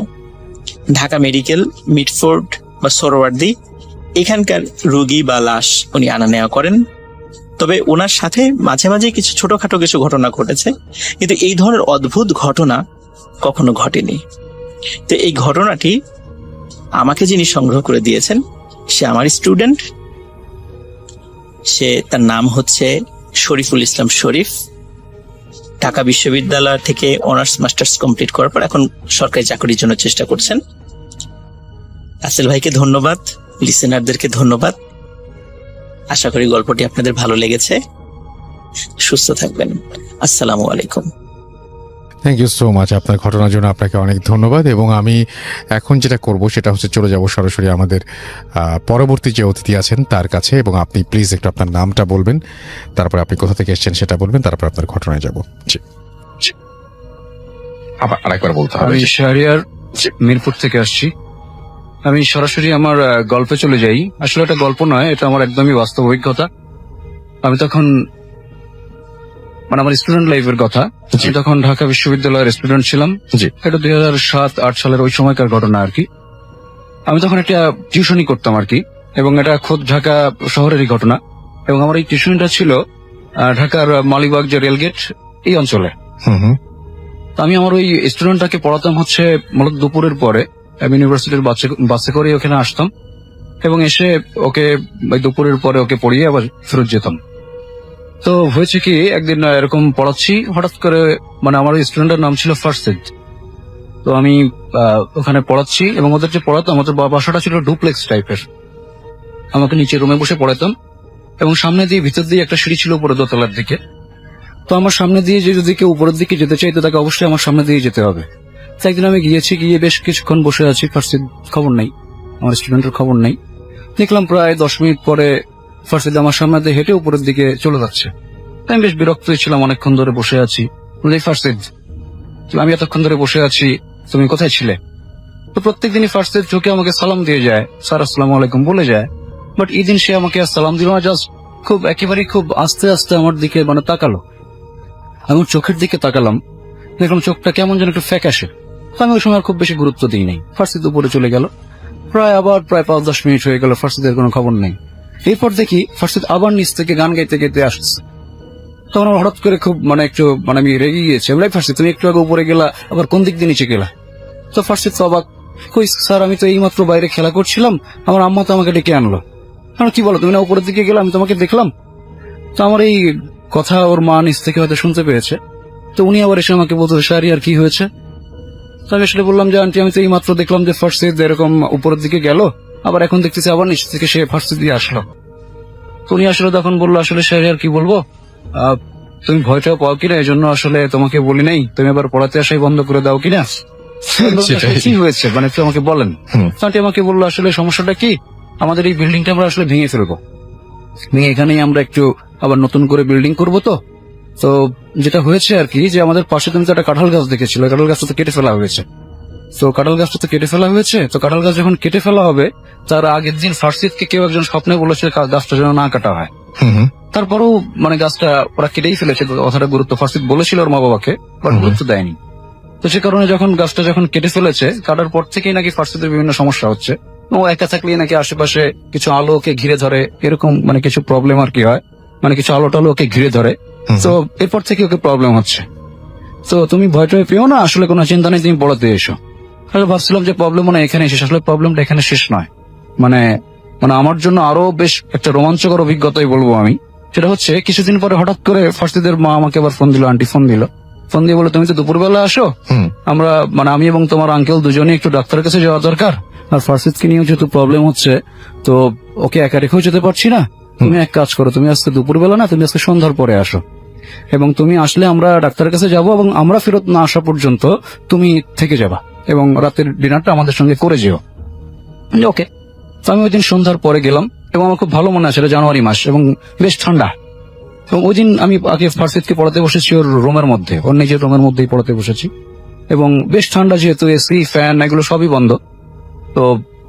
ঢাকা মেডিকেল, মিটফোর্ড বা সোহরাওয়ার্দী এখানকার রোগী বা লাশ উনি আনা নেওয়া করেন। তবে ওনার সাথে মাঝে মাঝে কিছু ছোটখাটো কিছু ঘটনা ঘটেছে, কিন্তু এই ধরনের অদ্ভুত ঘটনা কখনো ঘটেনি। তো এই ঘটনাটি আমাকে যিনি সংগ্রহ করে দিয়েছেন সে আমার স্টুডেন্ট, তার নাম হচ্ছে শরীফুল ইসলাম শরীফ। ঢাকা বিশ্ববিদ্যালয় থেকে অনার্স মাস্টার্স কমপ্লিট করার পর এখন সরকারি চাকরির জন্য চেষ্টা করছেন। আসেল ভাইকে ধন্যবাদ, লিসেনারদেরকে ধন্যবাদ। আশা করি গল্পটি আপনাদের ভালো লেগেছে। সুস্থ থাকবেন। আসসালামু আলাইকুম। Thank you so much. আপনার ঘটনার জন্য আপনাকে অনেক ধন্যবাদ। এবং আমি এখন যেটা করব সেটা হচ্ছে চলে যাব সরাসরি আমাদের পরবর্তী যে অতিথি আছেন তার কাছে, এবং আপনি প্লিজ একটু আপনার নামটা বলবেন, তারপর আপনি কোথা থেকে এসেছেন সেটা বলবেন, তারপর আপনার ঘটনায় যাব। জি, আবার আরেকবার বলতে হবে। আমি শাহরিয়ার মিরপুর থেকে আসছি। আমি সরাসরি আমার গল্পে চলে যাই। আসলে এটা গল্প নয়, এটা আমার একদমই বাস্তব অভিজ্ঞতা। আমি তখন আমার স্টুডেন্ট লাইফের কথা। আমি তখন ঢাকা বিশ্ববিদ্যালয়ের স্টুডেন্ট ছিলাম। এটা 2007-8 সালের ওই সময়কার ঘটনা আর কি। আমি তখন একটা টিউশনি করতাম আর কি, এবং এটা খোদ ঢাকা শহরেরই ঘটনা। এবং আমার এই টিউশনিটা ছিল ঢাকার মালিবাগ যে রেলগেট এই অঞ্চলে। হুম হুম তো আমি আমার ওই স্টুডেন্টটাকে পড়াতাম হচ্ছে মূলত দুপুরের পরে। আমি ইউনিভার্সিটির বাসে করে ওখানে আসতাম এবং এসে ওকে ওই দুপুরের পরে ওকে পড়িয়ে আবার ফেরত যেতাম। তো হয়েছে কি, একদিন এরকম পড়াচ্ছি, হঠাৎ করে মানে আমার ওই স্টুডেন্টের নাম ছিল ফারসেদ। তো আমি ওখানে পড়াচ্ছি এবং ওদের যে পড়াতাম, ওদের বাসাটা ছিল ডুপ্লেক্স টাইপের। আমাকে নিচে রুমে বসে পড়াতাম এবং সামনে দিয়ে ভিতর দিয়ে একটা সিঁড়ি ছিল উপরে দোতলার দিকে। তো আমার সামনে দিয়ে যে যদি কেউ উপরের দিকে যেতে চাই তো তাকে অবশ্যই আমার সামনে দিয়ে যেতে হবে। তো একদিন আমি গিয়েছি, গিয়ে বেশ কিছুক্ষণ বসে আছি, ফারসেদ খবর নেই, আমার স্টুডেন্টের খবর নেই। দেখলাম প্রায় 10 মিনিট পরে ফারসেদ আমার সামনে দিয়ে হেঁটে উপরের দিকে চলে যাচ্ছে। তাই আমি বেশ বিরক্ত ছিলাম, অনেকক্ষণ ধরে বসে আছি। বলি, ফারসেদ, আমি এতক্ষণ ধরে বসে আছি, তুমি কোথায় ছিলে? তো প্রত্যেকদিনই ফারসেদ ঝুঁকে আমাকে সালাম দিয়ে যায়, স্যার আসসালামু আলাইকুম বলে যায়। বাট এই দিন সে আমাকে আর সালাম দিল না, জাস্ট একেবারে খুব আস্তে আস্তে আমার দিকে মানে তাকালো। আমি চোখের দিকে তাকালাম, দেখলাম চোখটা কেমন যেন একটু ফ্যাকাশে। তো আমি ওই সময় আর খুব বেশি গুরুত্ব দিই নাই। ফারসেদ উপরে চলে গেল। প্রায় 5-10 মিনিট হয়ে গেল, ফারসেদের কোনো খবর নেই। এরপর দেখি ফারসেদ আবার নিচ থেকে গান গাইতে গাইতে আসছে। তখন আমার হঠাৎ করে খুব আমি রেগে গিয়েছি। বলে, ফারসেদ, তুমি একটু আগে উপরে গেলা, আবার কোন দিক দিয়ে নিচে গেলা? তো ফারসেদ তো অবাক, কই স্যার, আমি তো এইমাত্র বাইরে খেলা করছিলাম, আমার আম্মা তো আমাকে ডেকে আনলো। কি বলো, তুমি না উপরের দিকে গেলা, আমি তোমাকে দেখলাম। তো আমার এই কথা ওর মা নিচ থেকে হয়তো শুনতে পেয়েছে। তো উনি আবার এসে আমাকে বলতো, স্যার আর কি হয়েছে? তো আমি আসলে বললাম যে আন্টি, আমি তো এই মাত্র দেখলাম যে ফারসেদ এরকম উপরের দিকে গেল, আবার এখন দেখতেছি আবার নিচ থেকে সে ফারসেদ দিয়ে আসলো। তো উনি আসলে তখন বললো, আসলে স্যার আর কি বলবো, তুমি ভয়টাও পাও কিনা, এই জন্য আসলে তোমাকে বলি নাই, তুমি আবার পড়াতে আসাই বন্ধ করে দাও কিনা। কি হয়েছে মানে একটু আমাকে বলেন। তো আন্টি আমাকে বললো, আসলে সমস্যাটা কি, আমাদের এই বিল্ডিংটা আমরা আসলে ভেঙে ফেলবো, ভেঙে এখানেই আমরা একটু আবার নতুন করে বিল্ডিং করবো। তো যেটা হয়েছে আর কি, যে আমাদের পাশে তুমি তো একটা কাঁঠাল গাছ দেখেছিল, কাঁঠাল গাছটা তো কেটে ফেলা হয়েছে। তো কাঁঠাল গাছটা তো কেটে ফেলা হয়েছে, তো কাঁঠাল গাছ যখন কেটে ফেলা হবে, তার আগের দিন ফারসেদকে কেউ একজন স্বপ্নে বলেছে গাছটা যেন না কাটা হয়। তারপরেও গাছটা ওরা কেটেই ফেলেছে। কথাটা গুরুত্ব ফারসেদ বলেছিল ওর মা বাবাকে, বাট গুরুত্ব দেয়নি। তো সে কারণে গাছটা যখন কেটে ফেলেছে, কাটার পর থেকেই নাকি ফারসেদের বিভিন্ন সমস্যা হচ্ছে। ও একা থাকলেই নাকি আশেপাশে কিছু আলো ওকে ঘিরে ধরে, এরকম কিছু প্রবলেম আর কি হয়, কিছু আলো টালো ওকে ঘিরে ধরে। তো এরপর থেকে ওকে প্রবলেম হচ্ছে। তো তুমি ভয়টয় পেও না, আসলে কোনো চিন্তা নেই, তুমি পড়াতে এসো। আসলে ভাবছিলাম যে প্রবলেম মনে এখানে শেষ, আসলে প্রবলেমটা এখানে শেষ নয়। আমার জন্য আরো বেশ একটা রোমাঞ্চকর অভিজ্ঞতাই বলবো আমি। সেটা হচ্ছে কিছুদিন পরে হঠাৎ করে ফারসেদের মা আমাকে আবার ফোন দিল, আন্টি ফোন দিয়ে বলে, তুমি তো দুপুরবেলা আসো, আমরা আমি এবং তোমার আঙ্কেল দুজনে একটু ডাক্তারের কাছে যাওয়া দরকার, আর ফারসেদকে নিয়ে যেহেতু প্রবলেম হচ্ছে, তো ওকে একা রেখেও যেতে পারছি না। তুমি এক কাজ করো, তুমি আজকে দুপুরবেলা না, তুমি আজকে সন্ধ্যার পরে আসো, এবং তুমি আসলে আমরা ডাক্তারের কাছে যাব, এবং আমরা ফেরত না আসা পর্যন্ত তুমি থেকে যাবা এবং রাতের ডিনারটা আমাদের সঙ্গে করে যেও। ওকে। তো আমি ওই দিন সন্ধ্যার পরে গেলাম এবং আমার খুব ভালো মনে আছে, জানুয়ারি মাস এবং বেশ ঠান্ডা। এবং ওই দিন আমি আগে ফারসেদকে পড়াতে বসেছি ওর রুমের মধ্যে, ওর নিজের রুমের মধ্যেই পড়াতে বসেছি, এবং বেশ ঠান্ডা, যেহেতু এসি ফ্যান এগুলো সবই বন্ধ। তো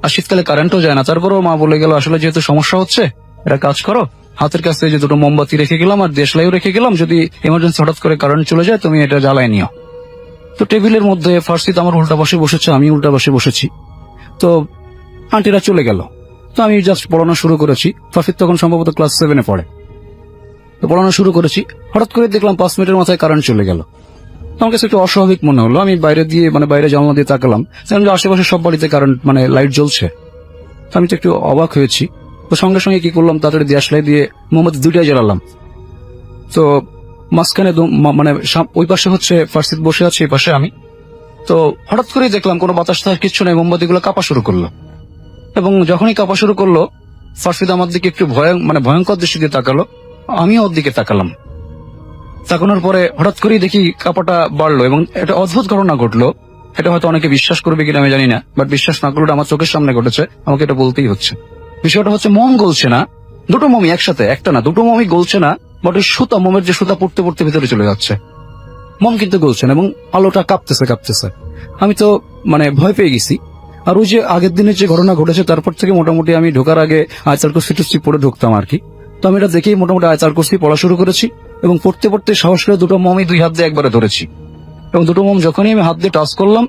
আর শীতকালে কারেন্টও যায় না। তারপরেও মা বলে গেল, আসলে যেহেতু সমস্যা হচ্ছে, এটা কাজ করো, হাতের কাছে যে দুটো মোমবাতি রেখে গেলাম আর দেশলাইও রেখে গেলাম, যদি এমার্জেন্সি হঠাৎ করে কারেন্ট চলে যায় তুমি এটা জ্বালায় নিও। তো টেবিলের মধ্যে ফারসেদ আমার উল্টা পাশে বসেছে, আমি উল্টা পাশে বসেছি। তো আন্টিরা চলে গেল। তো আমি জাস্ট পড়ানো শুরু করেছি। ফারসেদ তখন সম্ভবত ক্লাস 7-এ পড়ে। তো পড়ানো শুরু করেছি, হঠাৎ করে দেখলাম 5 মিনিটের মাথায় কারেন্ট চলে গেল। আমার কাছে একটু অস্বাভাবিক মনে হলো। আমি বাইরে দিয়ে বাইরে জানলা দিয়ে তাকালাম, আশেপাশে সব বাড়িতে কারেন্ট লাইট জ্বলছে। তো আমি তো একটু অবাক হয়েছি। তো সঙ্গে সঙ্গে কি করলাম, তাড়াতাড়ি দেশলাই দিয়ে মোমবাতি 2টাই জ্বালালাম। তো মাঝখানে ওই পাশে হচ্ছে ফারসেদ বসে আছে, এই পাশে আমি। তো হঠাৎ করেই দেখলাম কোনো বাতাস কিচ্ছু নেই, মোমবাতিগুলো কাঁপা শুরু করলো। এবং যখনই কাঁপা শুরু করলো, ফারসেদ আমার দিকে একটু ভয়ঙ্কর দৃষ্টি দিয়ে তাকালো, আমিও ওর দিকে তাকালাম। তাকানোর পরে হঠাৎ করেই দেখি কাঁপাটা বাড়লো এবং একটা অদ্ভুত ঘটনা ঘটলো। এটা হয়তো অনেকে বিশ্বাস করবে কিনা আমি জানি না, বাট বিশ্বাস না করলে আমার চোখের সামনে ঘটেছে, আমাকে এটা বলতেই হচ্ছে। বিষয়টা হচ্ছে, মোম গলছে না, দুটো মোমই একসাথে, একটা না দুটো মোমই গলছে না, বাট ওই সুতা, মোমের যে সুতা পড়তে পড়তে ভিতরে চলে যাচ্ছে, মোম কিন্তু গলছে না, এবং আলোটা কাঁপতেছে। আমি তো ভয় পেয়ে গেছি। আর ওই যে আগের দিনের যে ঘটনা ঘটেছে, তারপর থেকে মোটামুটি আমি ঢোকার আগে আয়াতুল কুরসি পড়ে ঢুকতাম আর কি। তো আমি এটা দেখেই মোটামুটি আয়াতুল কুরসি পড়া শুরু করেছি, এবং পড়তে পড়তে সাহস করে দুটো মোমই 2 হাত দিয়ে একবারে ধরেছি। এবং দুটো মোম যখনই আমি হাত দিয়ে টাচ করলাম,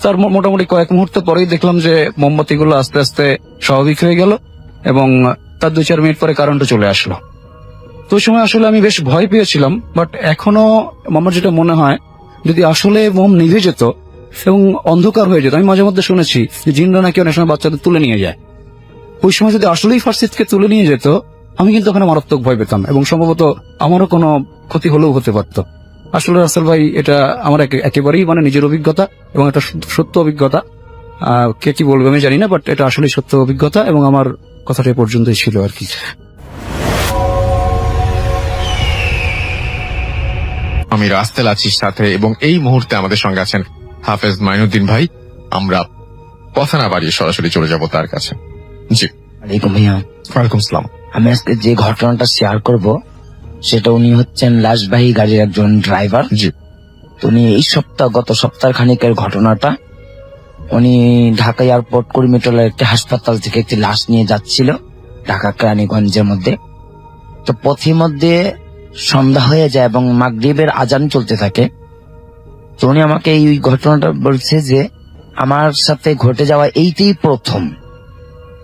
তার মোটামুটি কয়েক মুহূর্ত পরেই দেখলাম যে মোমবাতিগুলো আস্তে আস্তে স্বাভাবিক হয়ে গেল, এবং তার 2-4 মিনিট পরে কারেন্টও চলে আসলো। তো ওই সময় আসলে আমি বেশ ভয় পেয়েছিলাম, বাট এখনো আমার যেটা মনে হয়, যদি আসলে মোম নিভে যেত এবং অন্ধকার হয়ে যেত, আমি মাঝে মধ্যে শুনেছি যে জিনরা নাকি অনেক সময় বাচ্চাদের তুলে নিয়ে যায়, ওই সময় যদি আসলেই ফার্সিদকে তুলে নিয়ে যেত, আমি কিন্তু ওখানে মারাত্মক ভয় পেতাম এবং সম্ভবত আমারও কোনো ক্ষতি হলেও হতে পারত। আসলে রাসেল ভাই, এটা আমার একেবারেই মানে নিজের অভিজ্ঞতা এবং এটা সত্য অভিজ্ঞতা। কে কি বলবে আমি জানি না, বাট এটা আসলে সত্য অভিজ্ঞতা এবং আমার কথাটা এ পর্যন্তই ছিল আর কি। আমি রাস্তেল আছি সাথে, এবং এই মুহূর্তে আমাদের সঙ্গে আছেন হাফেজ মাইনুদ্দিন ভাই। আমরা কথা না বাড়িয়ে সরাসরি চলে যাব তার কাছে। জি, ওয়ালাইকুম ভাইয়া। ওয়ালাইকুম সালাম। আমি আজকে যে ঘটনাটা শেয়ার করব সেটা, উনি হচ্ছেন লাশবাহী গাড়ির একজন ড্রাইভার। জি, তো উনি এই গত সপ্তাহ খানিকের ঘটনাটা, উনি ঢাকা এয়ারপোর্ট কুড়িমিটলের একটি হাসপাতাল থেকে একটি লাশ নিয়ে যাচ্ছিল ঢাকা কেরানীগঞ্জের মধ্যে। তো পথের মধ্যে সন্ধ্যা হয়ে যায় এবং মাগরিবের আজান চলতে থাকে। তো উনি আমাকে এই ঘটনাটা বলছে যে আমার সাথে ঘটে যাওয়া এইটাই প্রথম।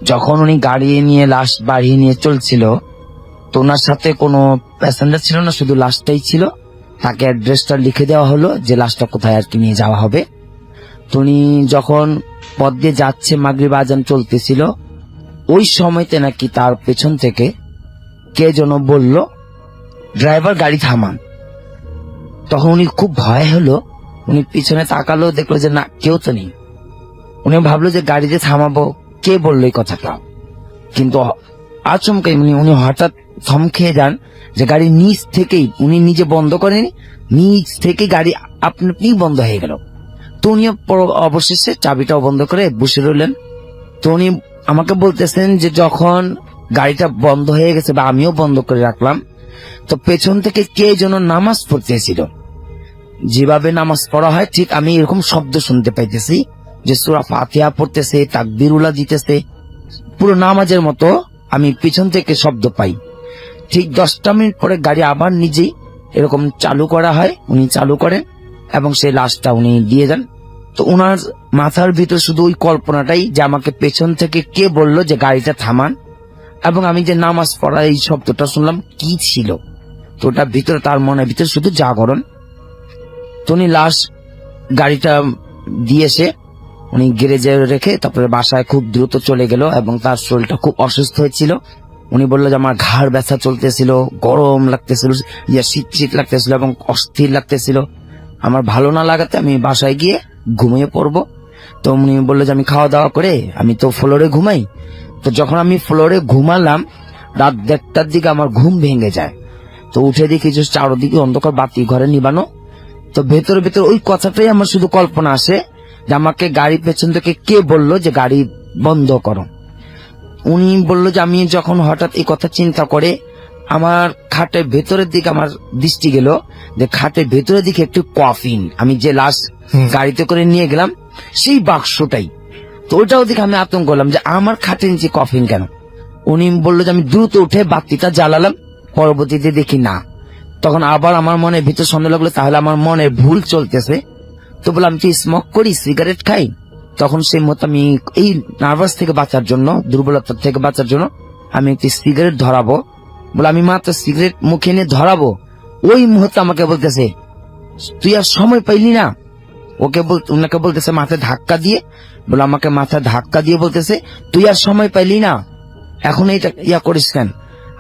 যখন উনি গাড়ি নিয়ে লাশ বাড়িয়ে নিয়ে চলছিল, তো ওনার সাথে কোনো প্যাসেঞ্জার ছিল না, শুধু লাশটাই ছিল। তাকে অ্যাড্রেসটা লিখে দেওয়া হলো যে লাশটা কোথায় আর কি নিয়ে যাওয়া হবে। তো উনি যখন পথ দিয়ে যাচ্ছে, মাগরিব আজান চলতেছিল, ওই সময়তে নাকি তার পেছন থেকে কে যেন বলল, ড্রাইভার গাড়ি থামান। তখন উনি খুব ভয় হলো, উনি পিছনে তাকালো, দেখলো যে না, কেউ তো নেই। উনি ভাবলো যে গাড়িতে থামাবো, কে বললো এই কথাটা। কিন্তু আচমকাই উনি হঠাৎ থমকে যান, যে গাড়ি নিচ থেকেই, উনি নিজে বন্ধ করেনি, নিচ থেকে গাড়ি আপনি বন্ধ হয়ে গেল। তো উনি অবশেষে চাবিটাও বন্ধ করে বসে রইলেন। তো উনি আমাকে বলতেছেন যে যখন গাড়িটা বন্ধ হয়ে গেছে বা আমিও বন্ধ করে রাখলাম, তো পেছন থেকে কে যেন নামাজ পড়তেছিল। যেভাবে নামাজ পড়া হয় ঠিক আমি এরকম শব্দ শুনতে পাইতেছি, যে সূরা ফাতিহা পড়তেছে, তাকবীরুল্লাহ দিতেছে, পুরো নামাজের মতো আমি পিছন থেকে শব্দ পাই। ঠিক 10টা মিনিট পরে গাড়ি আবার নিজেই এরকম চালু করা হয়, উনি চালু করেন এবং সেই লাশটা উনি দিয়ে যান। তো ওনার মাথার ভিতর শুধু ওই কল্পনাটাই যে আমাকে পেছন থেকে কে বলল যে গাড়িটা থামান, এবং আমি যে নামাজ পড়া এই শব্দটা শুনলাম কি ছিল। তো ওটার ভিতরে, তার মনের ভিতরে শুধু জাগরণ। তো উনি লাশ গাড়িটা দিয়েছে, উনি গ্যারেজে রেখে তারপরে বাসায় খুব দ্রুত চলে গেল এবং তার শরীরটা খুব অসুস্থ হয়েছিল। উনি বললো যে আমার ঘাড় ব্যথা চলতেছিল, গরম লাগতেছিল, শীত শীত লাগতেছিল এবং অস্থির লাগতেছিল। আমার ভালো না লাগাতে আমি বাসায় গিয়ে ঘুমিয়ে পড়বো। তো উনি বললো যে আমি খাওয়া দাওয়া করে আমি তো ফ্লোরে ঘুমাই। তো যখন আমি ফ্লোরে ঘুমালাম, রাত 1:30টার দিকে আমার ঘুম ভেঙে যায়। তো উঠে দেখি যে চারদিকে অন্ধকার, বাতি ঘরে নিবানো। তো ভেতরে ভেতরে ওই কথাটাই আমার শুধু কল্পনা আসে, যে আমাকে গাড়ি পেছন থেকে কে বললো যে গাড়ি বন্ধ করো। উনি বললো যে আমি যখন হঠাৎ এই কথা চিন্তা করে আমার খাটের ভেতরের দিকে আমার দৃষ্টি গেল, যে খাটের ভেতরের দিকে একটু কফিন, আমি যে লাশ গাড়িতে করে নিয়ে গেলাম সেই বাক্সটাই। তো ওইটাও দেখে আমি আতঙ্ক করলাম যে আমার খাটের নিচে কফিন কেন। উনি বললো যে আমি দ্রুত উঠে বাতিটা জ্বালালাম, পরবর্তীতে দেখি না। তখন আবার আমার মনে ভিতর সন্দেহ লাগলো, তাহলে আমার মনে ভুল চলতেছে। তো বললাম আমি স্মোক করি, সিগারেট খাই। তখন সেই মতো আমি এই নার্ভাস থেকে বাঁচার জন্য, দুর্বলতা থেকে বাঁচার জন্য আমি একটি সিগারেট ধরাবো বলে আমি মাত্র সিগারেট মুখে নিয়ে ধরাবো, ওই মুহূর্তে আমাকে বলতেছে তুই আর সময় পাইলি না। ওনাকে বলতেছে মাথায় ধাক্কা দিয়ে, বলে আমাকে মাথায় ধাক্কা দিয়ে বলতেছে তুই আর সময় পাইলি না, এখন এইটা করিস কেন,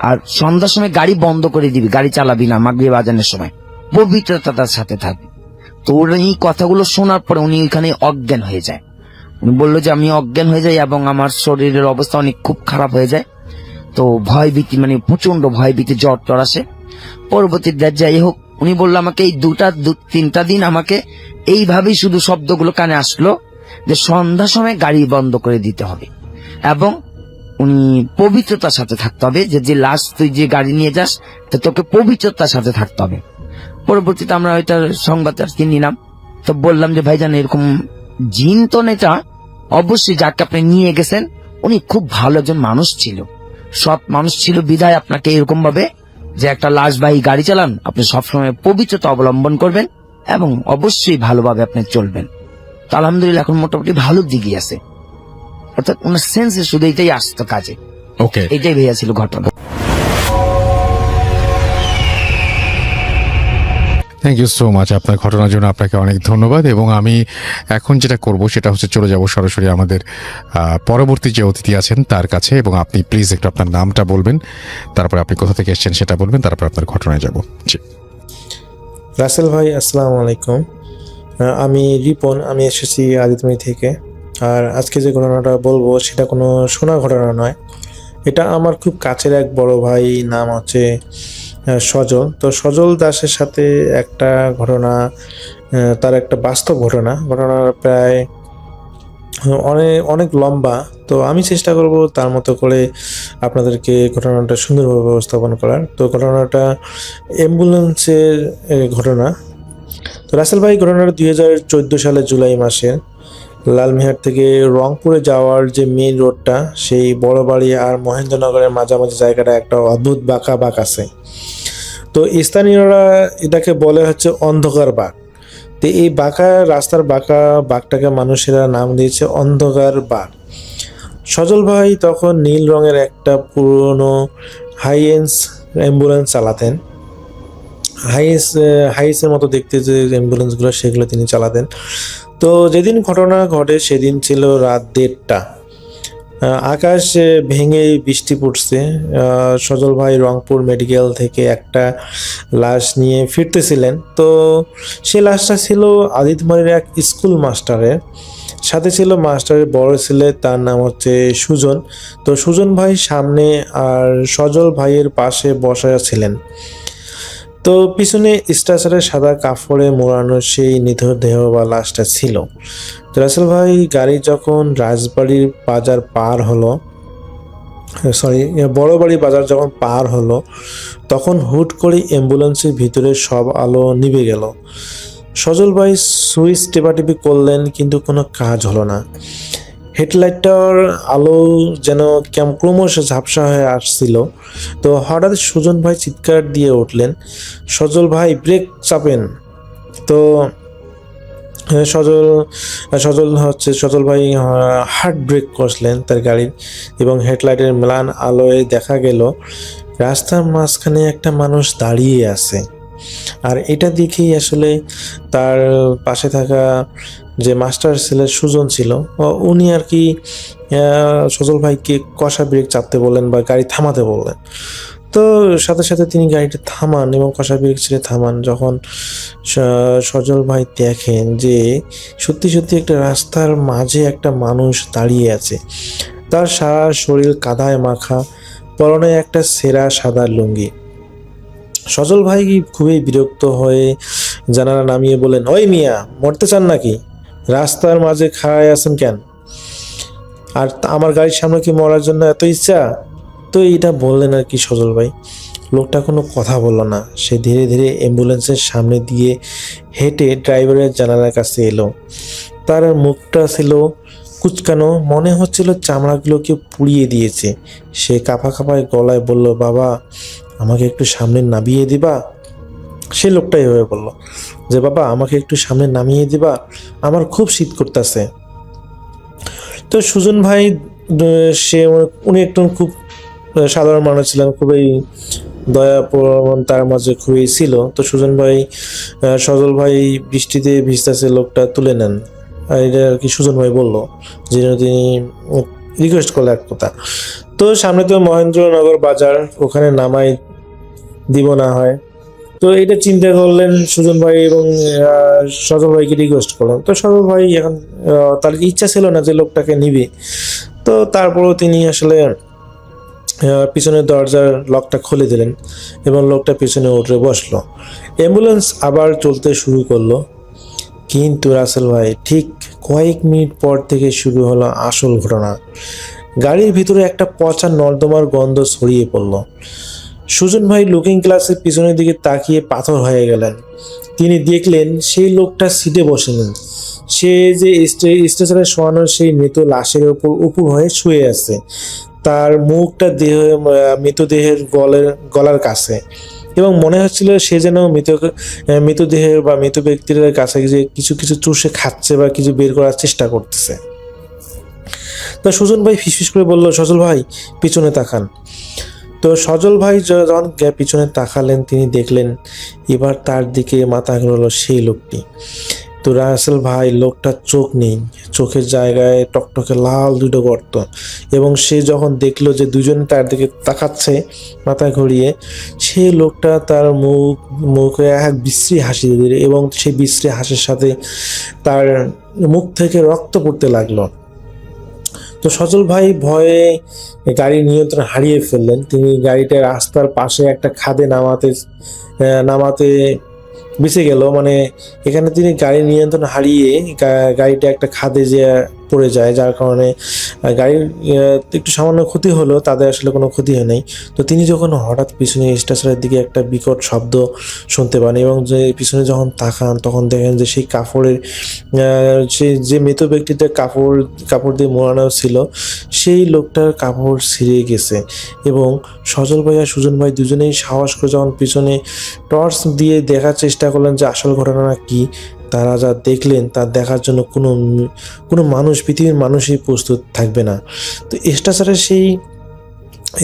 আর সন্ধ্যার সময় গাড়ি বন্ধ করে দিবি, গাড়ি চালাবি না, মাগরিব আজানের সময়, পবিত্রতা তার সাথে থাকবি। তো ওর এই কথাগুলো শোনার পরে উনি ওইখানে অজ্ঞান হয়ে যায়। উনি বললো যে আমি অজ্ঞান হয়ে যাই এবং আমার শরীরের অবস্থা অনেক খুব খারাপ হয়ে যায়। তো ভয় ভীতি, মানে প্রচন্ড ভয় ভীতি, জ্বর টর আসে। পরবর্তীতে যাই হোক, উনি বললো আমাকে এই 2-3টা দিন আমাকে এইভাবেই শুধু শব্দগুলো কানে আসলো যে সন্ধ্যার সময় গাড়ি বন্ধ করে দিতে হবে এবং উনি পবিত্রতার সাথে থাকতে হবে, যে লাশ তুই যে গাড়ি নিয়ে যাস তো তোকে পবিত্রতার সাথে থাকতে হবে। পরবর্তীতে আমরা ওইটার সংবাদ আর কি নিলাম। তো বললাম যে ভাইজান এরকম জিন তো নেতা, অবশ্যই যাকে আপনি নিয়ে গেছেন উনি খুব ভালো একজন মানুষ ছিল, সৎ মানুষ ছিল, বিধায় আপনাকে এরকম ভাবে যে একটা লাশবাহী গাড়ি চালান, আপনি সবসময় পবিত্রতা অবলম্বন করবেন এবং অবশ্যই ভালোভাবে আপনি চলবেন। তো আলহামদুলিল্লাহ এখন মোটামুটি ভালো দিকে আছে, অর্থাৎ ওনার সেন্সে শুধু এটাই আসতো কাজে। ওকে, এটাই ভাইয়া ছিল ঘটনা। Thank you so much. আপনার ঘটনার জন্য আপনাকে অনেক ধন্যবাদ। এবং আমি এখন যেটা করব সেটা হচ্ছে চলে যাব সরাসরি আমাদের পরবর্তী যে অতিথি আছেন তার কাছে, এবং আপনি প্লিজ একটু আপনার নামটা বলবেন, তারপর আপনি কোথা থেকে এসেছেন সেটা বলবেন, তারপর আপনার ঘটনায় যাব। জি। রাসেল ভাই, আসসালামু আলাইকুম। আমি রিপন, আমি এসেছি আদিতমণি থেকে। আর আজকে যে ঘটনাটা বলবো সেটা কোনো শোনা ঘটনা নয়, এটা আমার খুব কাছের এক বড় ভাই, নাম হচ্ছে সজল। তো সজল দাসের সাথে একটা ঘটনা, তার একটা বাস্তব ঘটনা প্রায় অনেক অনেক লম্বা। তো আমি চেষ্টা করব তার মতো করে আপনাদেরকে ঘটনাটা সুন্দরভাবে উপস্থাপন করার। তো ঘটনাটা অ্যাম্বুলেন্সের ঘটনা। তো রাসেল ভাই, ঘটনাটা 2014 সালের জুলাই মাসে লালমিহাট থেকে রংপুরে যাওয়ার যে মেইন রোডটা, সেই বড় বাড়ি আর মহেন্দ্রনগরের মাঝামাঝি জায়গাটা একটা অদ্ভুত বাঁকা বাঁক আছে। তো স্থানীয়রা এটাকে বলে হচ্ছে অন্ধকার বাঁক। তো এই বাঁকা রাস্তার বাঁকা বাঁকটাকে মানুষেরা নাম দিয়েছে অন্ধকার বাঁক। সজল ভাই তখন নীল রঙের একটা পুরনো হাইএন্স অ্যাম্বুলেন্স চালাতেন। হাইসের মতো দেখতে যে অ্যাম্বুলেন্সগুলো, সেগুলো তিনি চালাতেন। তো যেদিন ঘটনা ঘটে সেদিন ছিল রাত 1:30। আকাশ ভেঙে বৃষ্টি পড়ছে। সজল ভাই রংপুর মেডিকেল থেকে একটা লাশ নিয়ে ফিরতেছিলেন। তো সেই লাশটা ছিল আদিতমারির এক স্কুল মাস্টারের, সাথে ছিল মাস্টারের বড় ছেলে, তার নাম হচ্ছে সুজন। তো সুজন ভাই সামনে আর সজল ভাইয়ের পাশে বসা ছিলেন। তো পিছনে স্ট্রেচারে সাদা কাপড়ে মোড়ানো সেই নিথর দেহ বা লাশটা ছিল। তো রাসেল ভাই গাড়ি যখন রাজবাড়ির বাজার পার হলো, বড় বাড়ি বাজার যখন পার হলো, তখন হুট করে অ্যাম্বুলেন্সের ভিতরে সব আলো নিভে গেল। সজল ভাই সুইচ টেপাটিপি করলেন, কিন্তু কোনো কাজ হলো না। হেডলাইটটার আলো যেন ক্রমশ ঝাপসা হয়ে আসছিল। তো হঠাৎ সুজন ভাই চিৎকার দিয়ে উঠলেন, সজল ভাই ব্রেক চাপেন। তো সজল ভাই হার্ড ব্রেক কষলেন তার গাড়ির, এবং হেডলাইটের ম্লান আলোয় দেখা গেল রাস্তার মাঝখানে একটা মানুষ দাঁড়িয়ে আছে। আর এটা দেখেই আসলে তার পাশে থাকা যে মাস্টার ছেলের সুজন ছিল, উনি আর কি সজল ভাইকে কষা ব্রেক চাপতে বললেন বা গাড়ি থামাতে বললেন। তো সাথে সাথে তিনি গাড়িটা থামান এবং কষা ব্রেক ছেড়ে থামান। যখন সজল ভাই দেখেন যে সত্যি সত্যি একটা রাস্তার মাঝে একটা মানুষ দাঁড়িয়ে আছে, তার সারা শরীর কাদায় মাখা, পরনে একটা ছেঁড়া সাদা লুঙ্গি। সজল ভাই খুবই বিরক্ত হয়ে জানালা নামিয়ে বলেন, ওই মিয়া, মরতে চান নাকি? রাস্তার মাঝে খাড়ায় আছেন কেন? আর আমার গাড়ির সামনে কি মরার জন্য এত ইচ্ছা? তো এটা বললেন আর কি সজল ভাই। লোকটা কোনো কথা বলল না, সে ধীরে ধীরে অ্যাম্বুলেন্সের সামনে দিয়ে হেঁটে ড্রাইভারের জানালার কাছে এলো। তার মুখটা ছিল কুচকানো, মনে হচ্ছিল চামড়াগুলোকে পুড়িয়ে দিয়েছে। সে কাঁপা কাঁপায় গলায় বলল, বাবা, আমাকে একটু সামনে নামিয়ে দিবা? সে লোকটা এভাবে বলল যে, বাবা, আমাকে একটু সামনে নামিয়ে দিবা, আমার খুব শীত করতেছে। তো সুজন ভাই, উনি একটু খুব সাধারণ মানুষ ছিলেন, খুবই দয়াপ্রবণ তার মাঝে খুবই ছিল। তো সুজন ভাই সজল ভাই বৃষ্টিতে ভিজতেছে লোকটা তুলে নেন, আর এটা আর কি সুজন ভাই বললো, যে তিনি রিকোয়েস্ট করলো এক কথা। তো সামনে তো মহেন্দ্রনগর বাজার, ওখানে নামাই দিব না হয়। তো এটা চিন্তা করলেন সুজন ভাই এবং সজল ভাইকে রিকোয়েস্ট করলেন। তো সজল ভাই এখন তার ইচ্ছা ছিল না যে লোকটাকে নিবে। তো তারপরও তিনি আসলে পিছনের দরজার লকটা খুলে দিলেন এবং লোকটা পিছনে উঠে বসলো। অ্যাম্বুলেন্স আবার চলতে শুরু করলো। কিন্তু রাসেল ভাই, ঠিক কয়েক মিনিট পর থেকে শুরু হলো আসল ঘটনা। গাড়ির ভিতরে একটা পচা নর্দমার গন্ধ ছড়িয়ে পড়লো। সুজন ভাই লুকিং গ্লাসের পিছনের দিকে তাকিয়ে পাথর হয়ে গেলেন। তিনি দেখলেন সেই লোকটা সিটে বসেনি, সে যে স্ট্রেচারে শোয়ানো সেই মৃত লাশের উপর হয়ে শুয়ে আছে। তার মুখটা মৃতদেহের গলার কাছে, এবং মনে হচ্ছিল সে যেন মৃতদেহের বা মৃত ব্যক্তির কাছে যে কিছু কিছু চুষে খাচ্ছে বা কিছু বের করার চেষ্টা করতেছে। তো সুজন ভাই ফিসফিস করে বলল, সজল ভাই, পিছনে তাকান। তো সজল ভাই যখন পিছনে তাকালেন, তিনি দেখলেন এবার তার দিকে মাথা ঘুরলো সেই লোকটি। তো রাসেল ভাই, লোকটার চোখ নেই, চোখের জায়গায় টকটকে লাল দুটো গর্ত, এবং সে যখন দেখলো যে দুজনে তার দিকে তাকাচ্ছে মাথা ঘুরিয়ে, সেই লোকটা তার মুখে এক বিশ্রী হাসি দিল, এবং সেই বিশ্রী হাসির সাথে তার মুখ থেকে রক্ত পড়তে লাগলো। তো সজল ভাই ভয়ে গাড়ির নিয়ন্ত্রণ হারিয়ে ফেললেন। তিনি গাড়িটা রাস্তার পাশে একটা খাদে নামাতে বেঁচে গেল। মানে এখানে তিনি গাড়ির নিয়ন্ত্রণ হারিয়ে গাড়িটা একটা খাদে যে পড়ে যায়, যার কারণে গাড়ির একটু সামান্য ক্ষতি হলো, তাদের আসলে কোনো ক্ষতি হয় নাই। তো তিনি যখন হঠাৎ পিছনে স্টেশনের দিকে একটা বিকট শব্দ শুনতে পান, এবং যে পিছনে যখন তাকান তখন দেখেন যে সেই কাপড়ের সেই যে মৃত ব্যক্তিটার কাপড় দিয়ে মোড়ানো ছিল, সেই লোকটার কাপড় ছিঁড়ে গেছে। এবং সজল ভাই আর সুজন ভাই দুজনেই সাহস করে যখন পিছনে টর্চ দিয়ে দেখার চেষ্টা করলেন যে আসল ঘটনা কি, তারা যা দেখলেন তা দেখার জন্য কোনো মানুষ, পৃথিবীর মানুষই প্রস্তুত থাকবে না। তো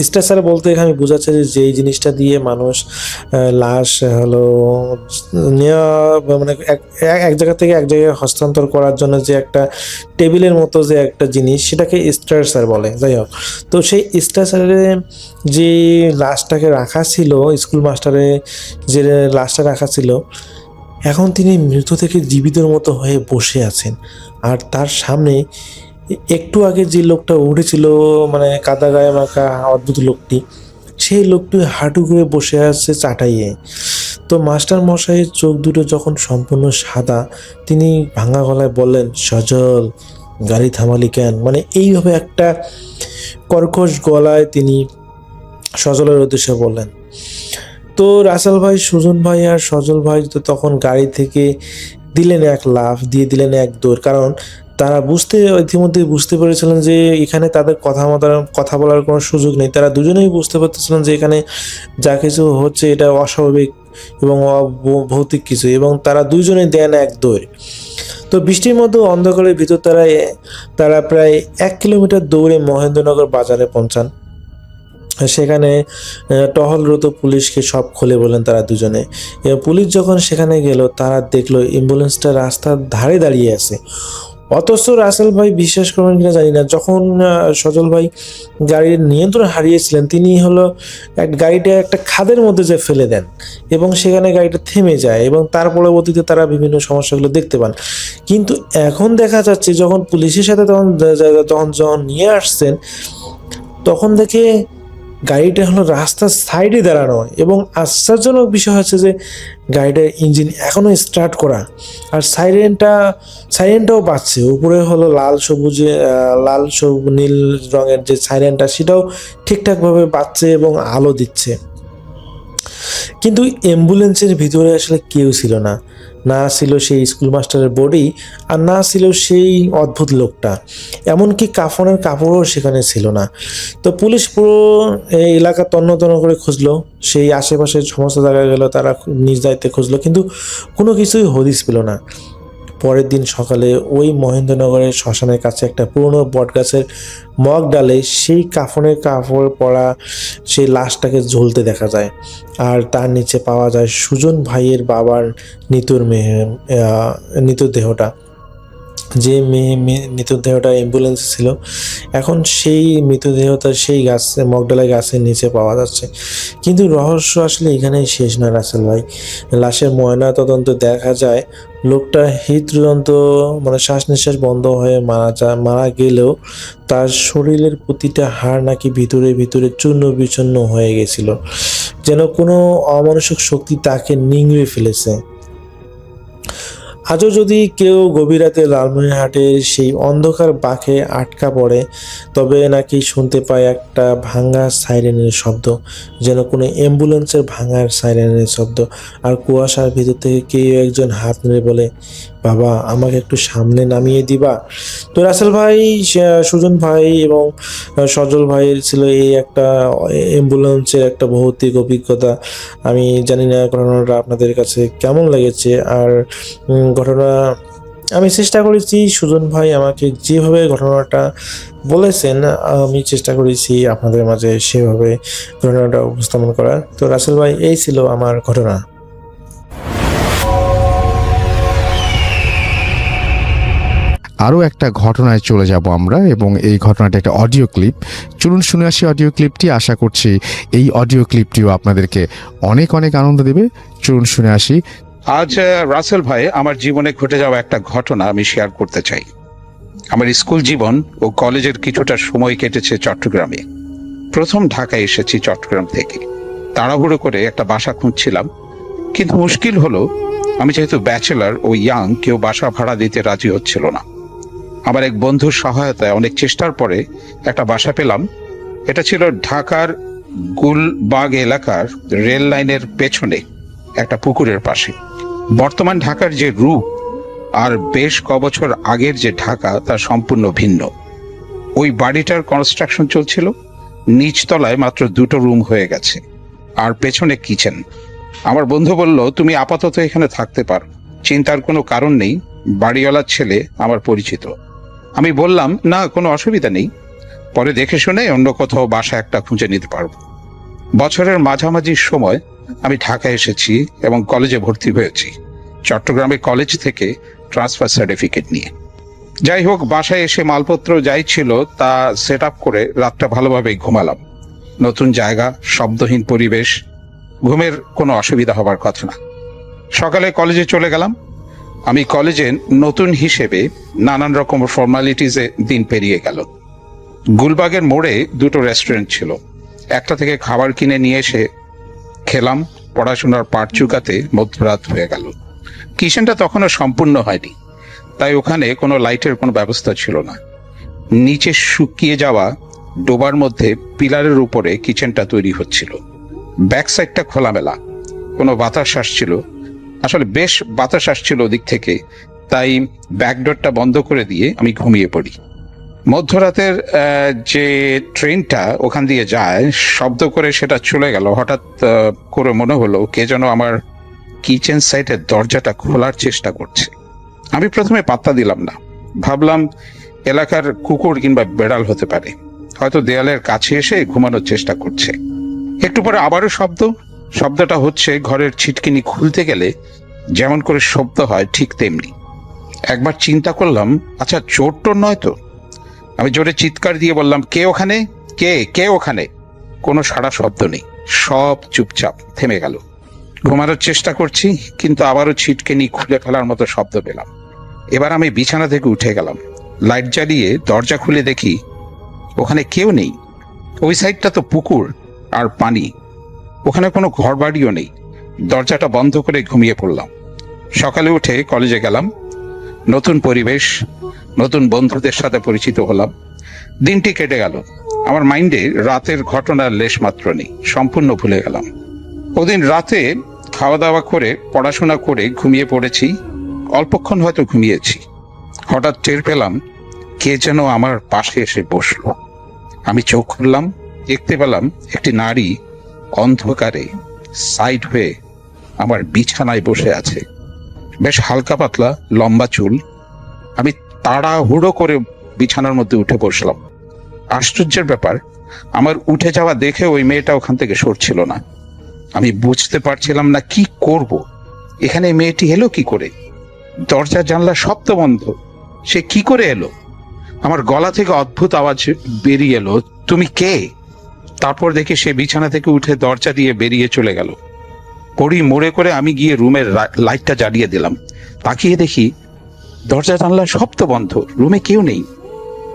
স্ট্রেচার বলতে এখানে বোঝাচ্ছে যে এই জিনিসটা দিয়ে মানুষ লাশ হলো নেওয়া, মানে এক জায়গা থেকে এক জায়গায় হস্তান্তর করার জন্য যে একটা টেবিলের মতো যে একটা জিনিস, সেটাকে স্ট্রেচার বলে। যাই হোক, তো সেই স্ট্রেচারে যে লাশটাকে রাখা ছিল, স্কুল মাস্টারে যে লাশটা রাখা ছিল, এখন তিনি মৃত থেকে জীবিতর মতো হয়ে বসে আছেন। আর তার সামনে একটু আগে যে লোকটা উঠেছিল, মানে কাদা গায়ে মাখা অদ্ভুত লোকটি, সেই লোকটি হাঁটু করে বসে আছে চাটাইয়ে। তো মাস্টার মশাইয়ের চোখ দুটো যখন সম্পূর্ণ সাদা, তিনি ভাঙা গলায় বললেন, সজল, গাড়ি থামালি কেন? মানে এইভাবে একটা কর্কশ গলায় তিনি সজলের উদ্দেশ্যে বললেন। তো রাসেল ভাই, সুজন ভাই আর সজল ভাই তো তখন গাড়ি থেকে দিলেন এক লাফ, দিয়ে দিলেন এক দৌড়, কারণ তারা ইতিমধ্যে বুঝতে পেরেছিলেন যে এখানে তাদের কথা বলার কোনো সুযোগ নেই। তারা দুজনেই বুঝতে পারতেছিলেন যে এখানে যা কিছু হচ্ছে এটা অস্বাভাবিক এবং অভৌতিক কিছু, এবং তারা দুজনেই দেন এক দৌড়। তো বৃষ্টির মধ্যে অন্ধকারের ভিতর তারা প্রায় 1 কিলোমিটার দৌড়ে মহেন্দ্রনগর বাজারে পৌঁছান। সেখানে টহলরত পুলিশকে সব খুলে বলেন তারা দুজনে। পুলিশ যখন সেখানে গেল, তারা দেখলো অ্যাম্বুলেন্সটা রাস্তার ধারে দাঁড়িয়ে আছে। অথচ রাসেল ভাই বিশ্বাস করবেন কিনা জানি না, যখন সজল ভাই গাড়ির নিয়ন্ত্রণ হারিয়েছিলেন, তিনি গাড়িটা একটা খাদের মধ্যে যে ফেলে দেন, এবং সেখানে গাড়িটা থেমে যায়, এবং তার পরবর্তীতে তারা বিভিন্ন সমস্যাগুলো দেখতে পান। কিন্তু এখন দেখা যাচ্ছে যখন পুলিশের সাথে যখন নিয়ে আসছেন, তখন দেখে গাড়িটা রাস্তার সাইডে দাঁড়ানো, এবং আশ্চর্যজনক বিষয় হচ্ছে যে গাড়িটার ইঞ্জিন এখনো স্টার্ট করা, আর সাইরেনটাও বাজছে। উপরে লাল সবুজ নীল রঙের যে সাইরেনটা, সেটাও ঠিকঠাকভাবে বাজছে এবং আলো দিচ্ছে। কিন্তু অ্যাম্বুলেন্সের ভিতরে আসলে কেউ ছিল না, না ছিল সেই স্কুল মাস্টারের বডি, আর না ছিল সেই অদ্ভুত লোকটা, এমনকি কাফনের কাপড়ও সেখানে ছিল না। তো পুলিশ পুরো এলাকা তন্ন করে খুঁজলো, সেই আশেপাশের সমস্ত জায়গায় গেল, তারা নিজ দায়িত্বে খুঁজলো, কিন্তু কোনো কিছুই হদিস পেল না। পরের দিন সকালে ওই মহেন্দ্রনগরের শ্মশানের কাছে একটা পুরনো বটগাছের মগ ডালে সেই কাফনের কাপড় পরা সেই লাশটাকে ঝুলতে দেখা যায়, আর তার নিচে পাওয়া যায় সুজন ভাইয়ের বাবার মৃতদেহটা। যে মৃতদেহটা অ্যাম্বুলেন্সে ছিল, এখন সেই মৃতদেহটা সেই মগডালা গাছের নিচে পাওয়া যাচ্ছে। কিন্তু রহস্য আসলে এখানেই শেষ না রাসেল ভাই। লাশের ময়না তদন্ত দেখা যায় লোকটা হৃদযন্ত্র, মানে শ্বাস নিঃশ্বাস বন্ধ হয়ে মারা গেলেও তার শরীরের প্রতিটা হাড় নাকি ভিতরে ভিতরে চূর্ণ বিচূর্ণ হয়ে গেছিল, যেন কোনো অমানুষিক শক্তি তাকে নিংড়ে ফেলেছে। আজও যদি কেউ গভীর রাতে লালমনিরহাটের সেই অন্ধকার বাঁকে আটকা পড়ে, তবে নাকি শুনতে পায় একটা ভাঙা সাইরেনের শব্দ, যেন কোনো অ্যাম্বুলেন্সের ভাঙার সাইরেনের শব্দ। আর কুয়াশার ভিতর থেকে কেউ একজন হাত নেড়ে বলে, বাবা, আমাকে একটু সামনে নামিয়ে দিবা। তো রাসেল ভাই, সুজন ভাই এবং সজল ভাইয়ের ছিল এই একটা অ্যাম্বুলেন্সের একটা ভৌতিক অভিজ্ঞতা। আমি জানি না ঘটনাটা আপনাদের কাছে কেমন লেগেছে, আর ঘটনা আমি চেষ্টা করেছি সুজন ভাই আমাকে যেভাবে ঘটনাটা বলেছেন, আমি চেষ্টা করেছি আপনাদের মাঝে সেভাবে ঘটনাটা উপস্থাপন করার। তো রাসেল ভাই, এই ছিল আমার ঘটনা। আরও একটা ঘটনায় চলে যাব আমরা, এবং এই ঘটনাটা একটা অডিও ক্লিপ। চলুন শুনে আসি অডিও ক্লিপটি। আশা করছি এই অডিও ক্লিপটিও আপনাদেরকে অনেক অনেক আনন্দ দেবে। চলুন শুনে আসি। আজ রাসেল ভাই, আমার জীবনে ঘটে যাওয়া একটা ঘটনা আমি শেয়ার করতে চাই। আমার স্কুল জীবন ও কলেজের কিছুটা সময় কেটেছে চট্টগ্রামে। প্রথম ঢাকায় এসেছি চট্টগ্রাম থেকে। তাড়াহুড়ো করে একটা বাসা খুঁজছিলাম, কিন্তু মুশকিল হলো আমি যেহেতু ব্যাচেলার ও ইয়াং, কেউ বাসা ভাড়া দিতে রাজি হচ্ছিল না। আমার এক বন্ধুর সহায়তায় অনেক চেষ্টার পরে একটা বাসা পেলাম। এটা ছিল ঢাকার গুলবাগ এলাকার রেল লাইনের পেছনে একটা পুকুরের পাশে। বর্তমান ঢাকার যে রূপ আর বেশ কবছর আগের যে ঢাকা তা সম্পূর্ণ ভিন্ন। ওই বাড়িটার কনস্ট্রাকশন চলছিল, নিচতলায় মাত্র 2টো রুম হয়ে গেছে আর পেছনে কিচেন। আমার বন্ধু বলল, তুমি আপাতত এখানে থাকতে পারো, চিন্তার কোনো কারণ নেই, বাড়িওয়ালার ছেলে আমার পরিচিত। আমি বললাম, না, কোনো অসুবিধা নেই, পরে দেখে শুনে অন্য কোথাও বাসা একটা খুঁজে নিতে পারবো। বছরের মাঝামাঝি সময় আমি ঢাকায় এসেছি এবং কলেজে ভর্তি হয়েছি, চট্টগ্রামে কলেজ থেকে ট্রান্সফার সার্টিফিকেট নিয়ে। যাই হোক, বাসায় এসে মালপত্র যাই ছিল তা সেট আপ করে রাতটা ভালোভাবেই ঘুমালাম। নতুন জায়গা, শব্দহীন পরিবেশ, ঘুমের কোনো অসুবিধা হবার কথা না। সকালে কলেজে চলে গেলাম। আমি কলেজে নতুন হিসেবে নানান রকম ফর্মালিটিসে দিন পেরিয়ে গেল। গুলবাগের মোড়ে 2টো রেস্টুরেন্ট ছিল, একটা থেকে খাবার কিনে নিয়ে এসে খেলাম। পড়াশোনার পাট চুকাতে মধ্যরাত হয়ে গেল। কিচেনটা তখনও সম্পূর্ণ হয়নি, তাই ওখানে কোনো লাইটের কোনো ব্যবস্থা ছিল না। নিচে শুকিয়ে যাওয়া ডোবার মধ্যে পিলারের উপরে কিচেনটা তৈরি হচ্ছিল। ব্যাক সাইডটা খোলামেলা, কোনো বাতাস আসছিল, আসলে বেশ বাতাস আসছিল ওদিক থেকে, তাই ব্যাকডোরটা বন্ধ করে দিয়ে আমি ঘুমিয়ে পড়ি। মধ্যরাতের যে ট্রেনটা ওখান দিয়ে যায়, শব্দ করে সেটা চলে গেল। হঠাৎ করে মনে হলো কে যেন আমার কিচেন সাইডের দরজাটা খোলার চেষ্টা করছে। আমি প্রথমে পাত্তা দিলাম না, ভাবলাম এলাকার কুকুর কিংবা বেড়াল হতে পারে, হয়তো দেয়ালের কাছে এসে ঘুমানোর চেষ্টা করছে। একটু পরে আবারও শব্দটা হচ্ছে ঘরের ছিটকিনি খুলতে গেলে যেমন করে শব্দ হয় ঠিক তেমনি। একবার চিন্তা করলাম, আচ্ছা চোর টোর নয় তো। আমি জোরে চিৎকার দিয়ে বললাম, কে ওখানে, কে ওখানে? কোনো সাড়া শব্দ নেই, সব চুপচাপ থেমে গেল। ঘুমানোর চেষ্টা করছি, কিন্তু আবারও ছিটকিনি খুলে ফেলার মতো শব্দ পেলাম। এবার আমি বিছানা থেকে উঠে গেলাম, লাইট জ্বালিয়ে দরজা খুলে দেখি ওখানে কেউ নেই। ওই সাইডটা তো পুকুর আর পানি, ওখানে কোনো ঘর বাড়িও নেই। দরজাটা বন্ধ করে ঘুমিয়ে পড়লাম। সকালে উঠে কলেজে গেলাম, নতুন পরিবেশ, নতুন বন্ধুদের সাথে পরিচিত হলাম। দিনটি কেটে গেল। আমার মাইন্ডে রাতের ঘটনার লেশ মাত্র নেই, সম্পূর্ণ ভুলে গেলাম। ওদিন রাতে খাওয়া দাওয়া করে পড়াশোনা করে ঘুমিয়ে পড়েছি। অল্পক্ষণ হয়তো ঘুমিয়েছি, হঠাৎ টের পেলাম কে যেন আমার পাশে এসে বসলো। আমি চোখ খুললাম, দেখতে পেলাম একটি নারী অন্ধকারে সাইড হয়ে আমার বিছানায় বসে আছে। বেশ হালকা পাতলা, লম্বা চুল। আমি তাড়াহুড়ো করে বিছানার মধ্যে উঠে বসলাম। আশ্চর্যের ব্যাপার, আমার উঠে যাওয়া দেখে ওই মেয়েটা ওখান থেকে সরছিল না। আমি বুঝতে পারছিলাম না কি করব। এখানে মেয়েটি এলো কি করে? দরজা জানলা সব তো বন্ধ, সে কি করে এলো? আমার গলা থেকে অদ্ভুত আওয়াজ বেরিয়ে এলো, তুমি কে? তারপর দেখি সে বিছানা থেকে উঠে দরজা দিয়ে বেরিয়ে চলে গেল। পড়ি মোড়ে করে আমি গিয়ে রুমের লাইটটা জ্বালিয়ে দিলাম। তাকিয়ে দেখি দরজা জানলা সব তো বন্ধ, রুমে কেউ নেই।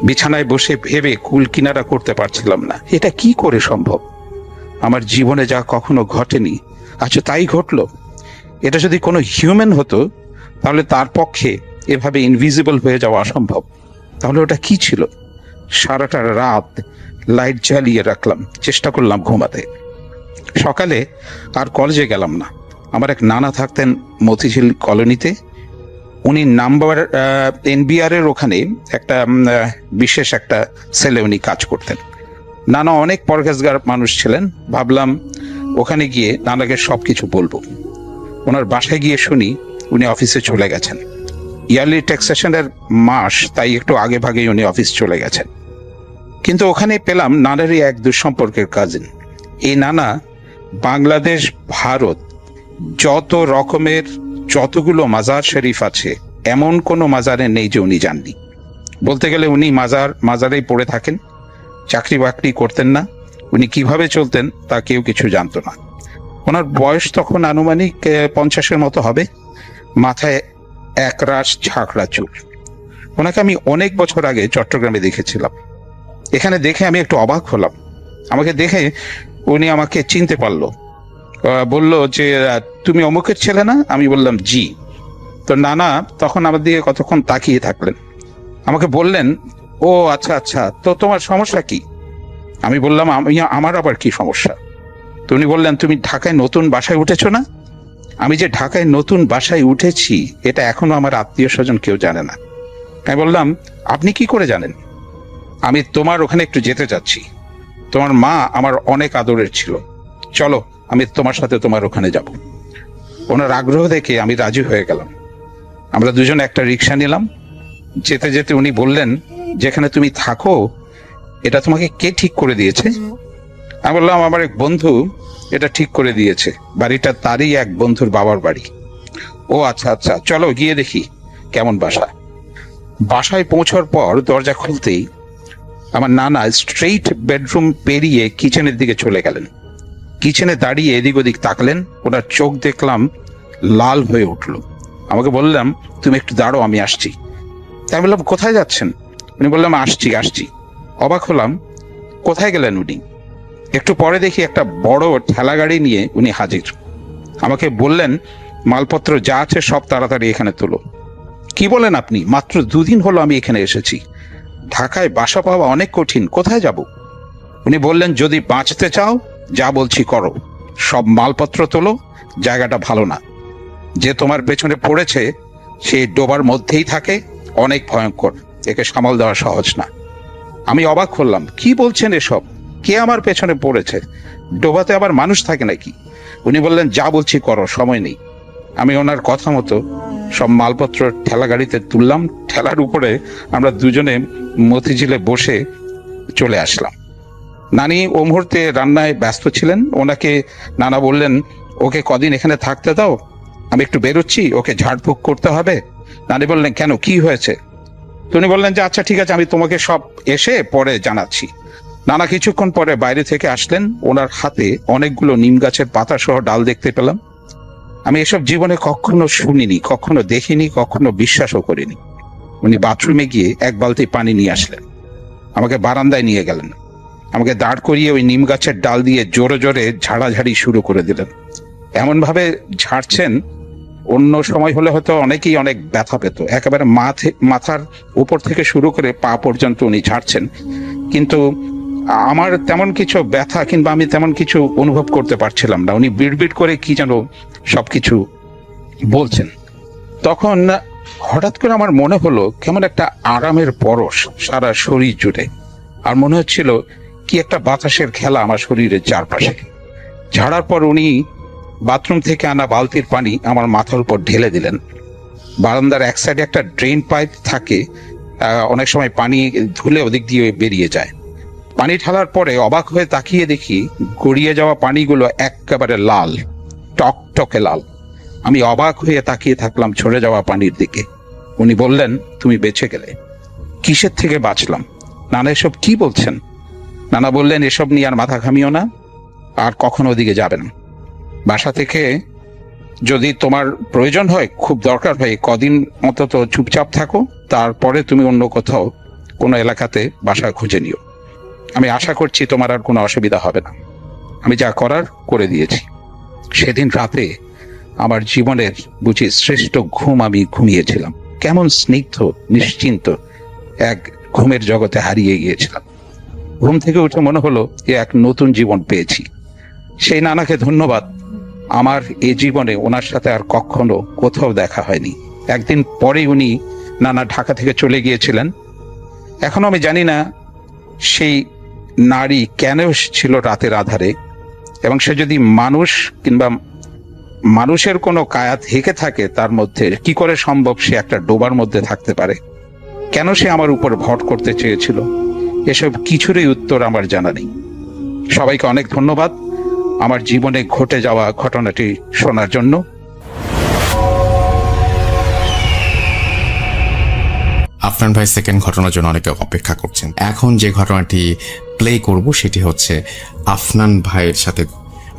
বিছানায় বসে ভেবে কুল কিনারা করতে পারছিলাম না, এটা কি করে সম্ভব? আমার জীবনে যা কখনো ঘটেনি, আচ্ছা তাই ঘটলো। এটা যদি কোনো হিউম্যান হতো তাহলে তার পক্ষে এভাবে ইনভিজিবল হয়ে যাওয়া অসম্ভব। তাহলে ওটা কি ছিল? সারাটা রাত লাইট জ্বালিয়ে রাখলাম, চেষ্টা করলাম ঘুমাতে। সকালে আর কলেজে গেলাম না। আমার এক নানা থাকতেন মতিঝিল কলোনিতে। উনি নাম্বার NBR এর ওখানে একটা বিশেষ একটা সেলে উনি কাজ করতেন। নানা অনেক পরহেজগার মানুষ ছিলেন। ভাবলাম ওখানে গিয়ে নানাকে সবকিছু বলবো। ওনার বাসায় গিয়ে শুনি উনি অফিসে চলে গেছেন। ইয়ারলি ট্যাক্সেশনের মাস, তাই একটু আগে ভাগেই উনি অফিস চলে গেছেন। কিন্তু ওখানে পেলাম নানারই এক দুঃসম্পর্কের কাজিন। এই নানা বাংলাদেশ, ভারত যত রকমের যতগুলো মাজার শরীফ আছে এমন কোনো মাজারে নেই যে উনি যাননি। বলতে গেলে উনি মাজারেই পড়ে থাকেন, চাকরি বাকরি করতেন না। উনি কিভাবে চলতেন তা কেউ কিছু জানতো না। ওনার বয়স তখন আনুমানিক 50-এর মতো হবে, মাথায় একরাশ ঝাঁকড়া চুল। ওনাকে আমি অনেক বছর আগে চট্টগ্রামে দেখেছিলাম। এখানে দেখে আমি একটু অবাক হলাম। আমাকে দেখে উনি আমাকে চিনতে পারলো, বলল যে তুমি অমুকের ছেলে না? আমি বললাম জি। তো নানা তখন আমার দিকে কতক্ষণ তাকিয়ে থাকলেন, আমাকে বললেন, ও আচ্ছা আচ্ছা, তো তোমার সমস্যা কি? আমি বললাম, আমার আবার কি সমস্যা? তো উনি বললেন, তুমি ঢাকায় নতুন বাসায় উঠেছো না? আমি যে ঢাকায় নতুন বাসায় উঠেছি এটা এখনো আমার আত্মীয় স্বজন কেউ জানে না। আমি বললাম, আপনি কি করে জানেন? আমি তোমার ওখানে একটু যেতে চাচ্ছি। তোমার মা আমার অনেক আদরের ছিল, চলো আমি তোমার সাথে তোমার ওখানে যাব। ওনার আগ্রহ দেখে আমি রাজি হয়ে গেলাম। আমরা দুজন একটা রিক্সা নিলাম। যেতে যেতে উনি বললেন, যেখানে তুমি থাকো এটা তোমাকে কে ঠিক করে দিয়েছে? আমি বললাম, আমার এক বন্ধু এটা ঠিক করে দিয়েছে। বাড়িটা তারই এক বন্ধুর বাবার বাড়ি। ও আচ্ছা আচ্ছা, চলো গিয়ে দেখি কেমন বাসা। বাসায় পৌঁছার পর দরজা খুলতেই আমার নানা স্ট্রেইট বেডরুম পেরিয়ে কিচেনের দিকে চলে গেলেন। কিচেনে দাঁড়িয়ে এদিক ওদিক তাকলেন। ওনার চোখ দেখলাম লাল হয়ে উঠল। আমাকে বললাম, তুমি একটু দাঁড়ো, আমি আসছি। তাই বললাম, কোথায় যাচ্ছেন? উনি বললাম, আসছি। অবাক হলাম, কোথায় গেলেন উনি? একটু পরে দেখি একটা বড় ঠেলা গাড়ি নিয়ে উনি হাজির। আমাকে বললেন, মালপত্র যা আছে সব তাড়াতাড়ি এখানে তোলো। কি বলেন আপনি? মাত্র 2 দিন হলো আমি এখানে এসেছি। ঢাকায় বাসা পাওয়া অনেক কঠিন, কোথায় যাব? উনি বললেন, যদি বাঁচতে চাও যা বলছি করো, সব মালপত্র তোলো, জায়গাটা ভালো না। যে তোমার পেছনে পড়েছে সে ডোবার মধ্যেই থাকে, অনেক ভয়ঙ্কর, একে সামাল দেওয়া সহজ না। আমি অবাক হলাম, কি বলছেন এসব? কে আমার পেছনে পড়েছে? ডোবাতে আবার মানুষ থাকে নাকি? উনি বললেন, যা বলছি করো, সময় নেই। আমি ওনার কথা মতো সব মালপত্র ঠেলা গাড়িতে তুললাম। ঠেলার উপরে আমরা দুজনে মতিঝিলে বসে চলে আসলাম। নানি ও মুহূর্তে রান্নায় ব্যস্ত ছিলেন। ওনাকে নানা বললেন, ওকে কদিন এখানে থাকতে দাও, আমি একটু বেরোচ্ছি, ওকে ঝাড়ফুঁক করতে হবে। নানি বললেন, কেন, কি হয়েছে? উনি বললেন যে আচ্ছা ঠিক আছে, আমি তোমাকে সব এসে পরে জানাচ্ছি। নানা কিছুক্ষণ পরে বাইরে থেকে আসলেন। ওনার হাতে অনেকগুলো নিম গাছের পাতা সহ ডাল দেখতে পেলাম। আমি এসব জীবনে কখনো শুনিনি, কখনো দেখিনি, কখনো বিশ্বাসও করিনি। উনি বাথরুমে গিয়ে 1 বালতি পানি নিয়ে আসলেন, আমাকে বারান্দায় নিয়ে গেলেন। আমাকে দাঁড় করিয়ে ওই নিম গাছের ডাল দিয়ে জোরে জোরে ঝাড়াঝাড়ি শুরু করে দিলেন। এমন ভাবে ঝাড়ছেন, অন্য সময় হলে হয়তো অনেকেই অনেক ব্যথা পেত। একেবারে মাথার উপর থেকে শুরু করে পা পর্যন্ত উনি ঝাড়ছেন, কিন্তু আমার তেমন কিছু ব্যথা কিংবা আমি তেমন কিছু অনুভব করতে পারছিলাম না। উনি বিড়বিড় করে কি যেন সবকিছু বলছেন। তখন হঠাৎ করে আমার মনে হলো কেমন একটা আরামের পরশ সারা শরীর জুড়ে, আর মনে হচ্ছিল কি একটা বাতাসের খেলা আমার শরীরের চারপাশে। ঝাড়ার পর উনি বাথরুম থেকে আনা বালতির পানি আমার মাথার উপর ঢেলে দিলেন। বারান্দার এক সাইডে একটা ড্রেন পাইপ থাকে, অনেক সময় পানি ধুলে ওদিক দিয়ে বেরিয়ে যায়। পানি ঢালার পরে অবাক হয়ে তাকিয়ে দেখি গড়িয়ে যাওয়া পানিগুলো একেবারে লাল, টকটকে লাল। আমি অবাক হয়ে তাকিয়ে থাকলাম ঝরে যাওয়া পানির দিকে। উনি বললেন, তুমি বেঁচে গেলে। কিসের থেকে বাঁচলাম? নানা এসব কি বলছেন? নানা বললেন, এসব নিয়ে আর মাথা ঘামিও না, আর কখনো ওদিকে যাবে না। বাসা থেকে যদি তোমার প্রয়োজন হয়, খুব দরকার হয়, কদিন অন্তত চুপচাপ থাকো, তারপরে তুমি অন্য কোথাও কোনো এলাকাতে বাসা খুঁজে নিও। আমি আশা করছি তোমার আর কোনো অসুবিধা হবে না। আমি যা করার করে দিয়েছি। সেদিন রাতে আমার জীবনের বুঝি শ্রেষ্ঠ ঘুম আমি ঘুমিয়েছিলাম। কেমন স্নিগ্ধ নিশ্চিন্ত এক ঘুমের জগতে হারিয়ে গিয়েছিলাম। ঘুম থেকে উঠে মনে হলো এক নতুন জীবন পেয়েছি। সেই নানাকে ধন্যবাদ। আমার এই জীবনে ওনার সাথে আর কখনো কোথাও দেখা হয়নি। একদিন পরে উনি নানা ঢাকা থেকে চলে গিয়েছিলেন। এখনো আমি জানি না সেই নারী কেন ছিল রাতের আধারে, এবং সে যদি মানুষ কিংবা মানুষের কোনো কায়াত হেঁকে থাকে তার মধ্যে, কি করে সম্ভব সে একটা ডোবার মধ্যে থাকতে পারে? কেন সে আমার উপর ভর করতে চেয়েছিল? এসব কিছুরই উত্তর আমার জানা নেই। সবাইকে অনেক ধন্যবাদ আমার জীবনে ঘটে যাওয়া ঘটনাটি শোনার জন্য। আফনান ভাই সেকেন্ড ঘটনার জন্য অনেকে অপেক্ষা করছেন। এখন যে ঘটনাটি প্লে করব সেটি হচ্ছে আফনান ভাইয়ের সাথে,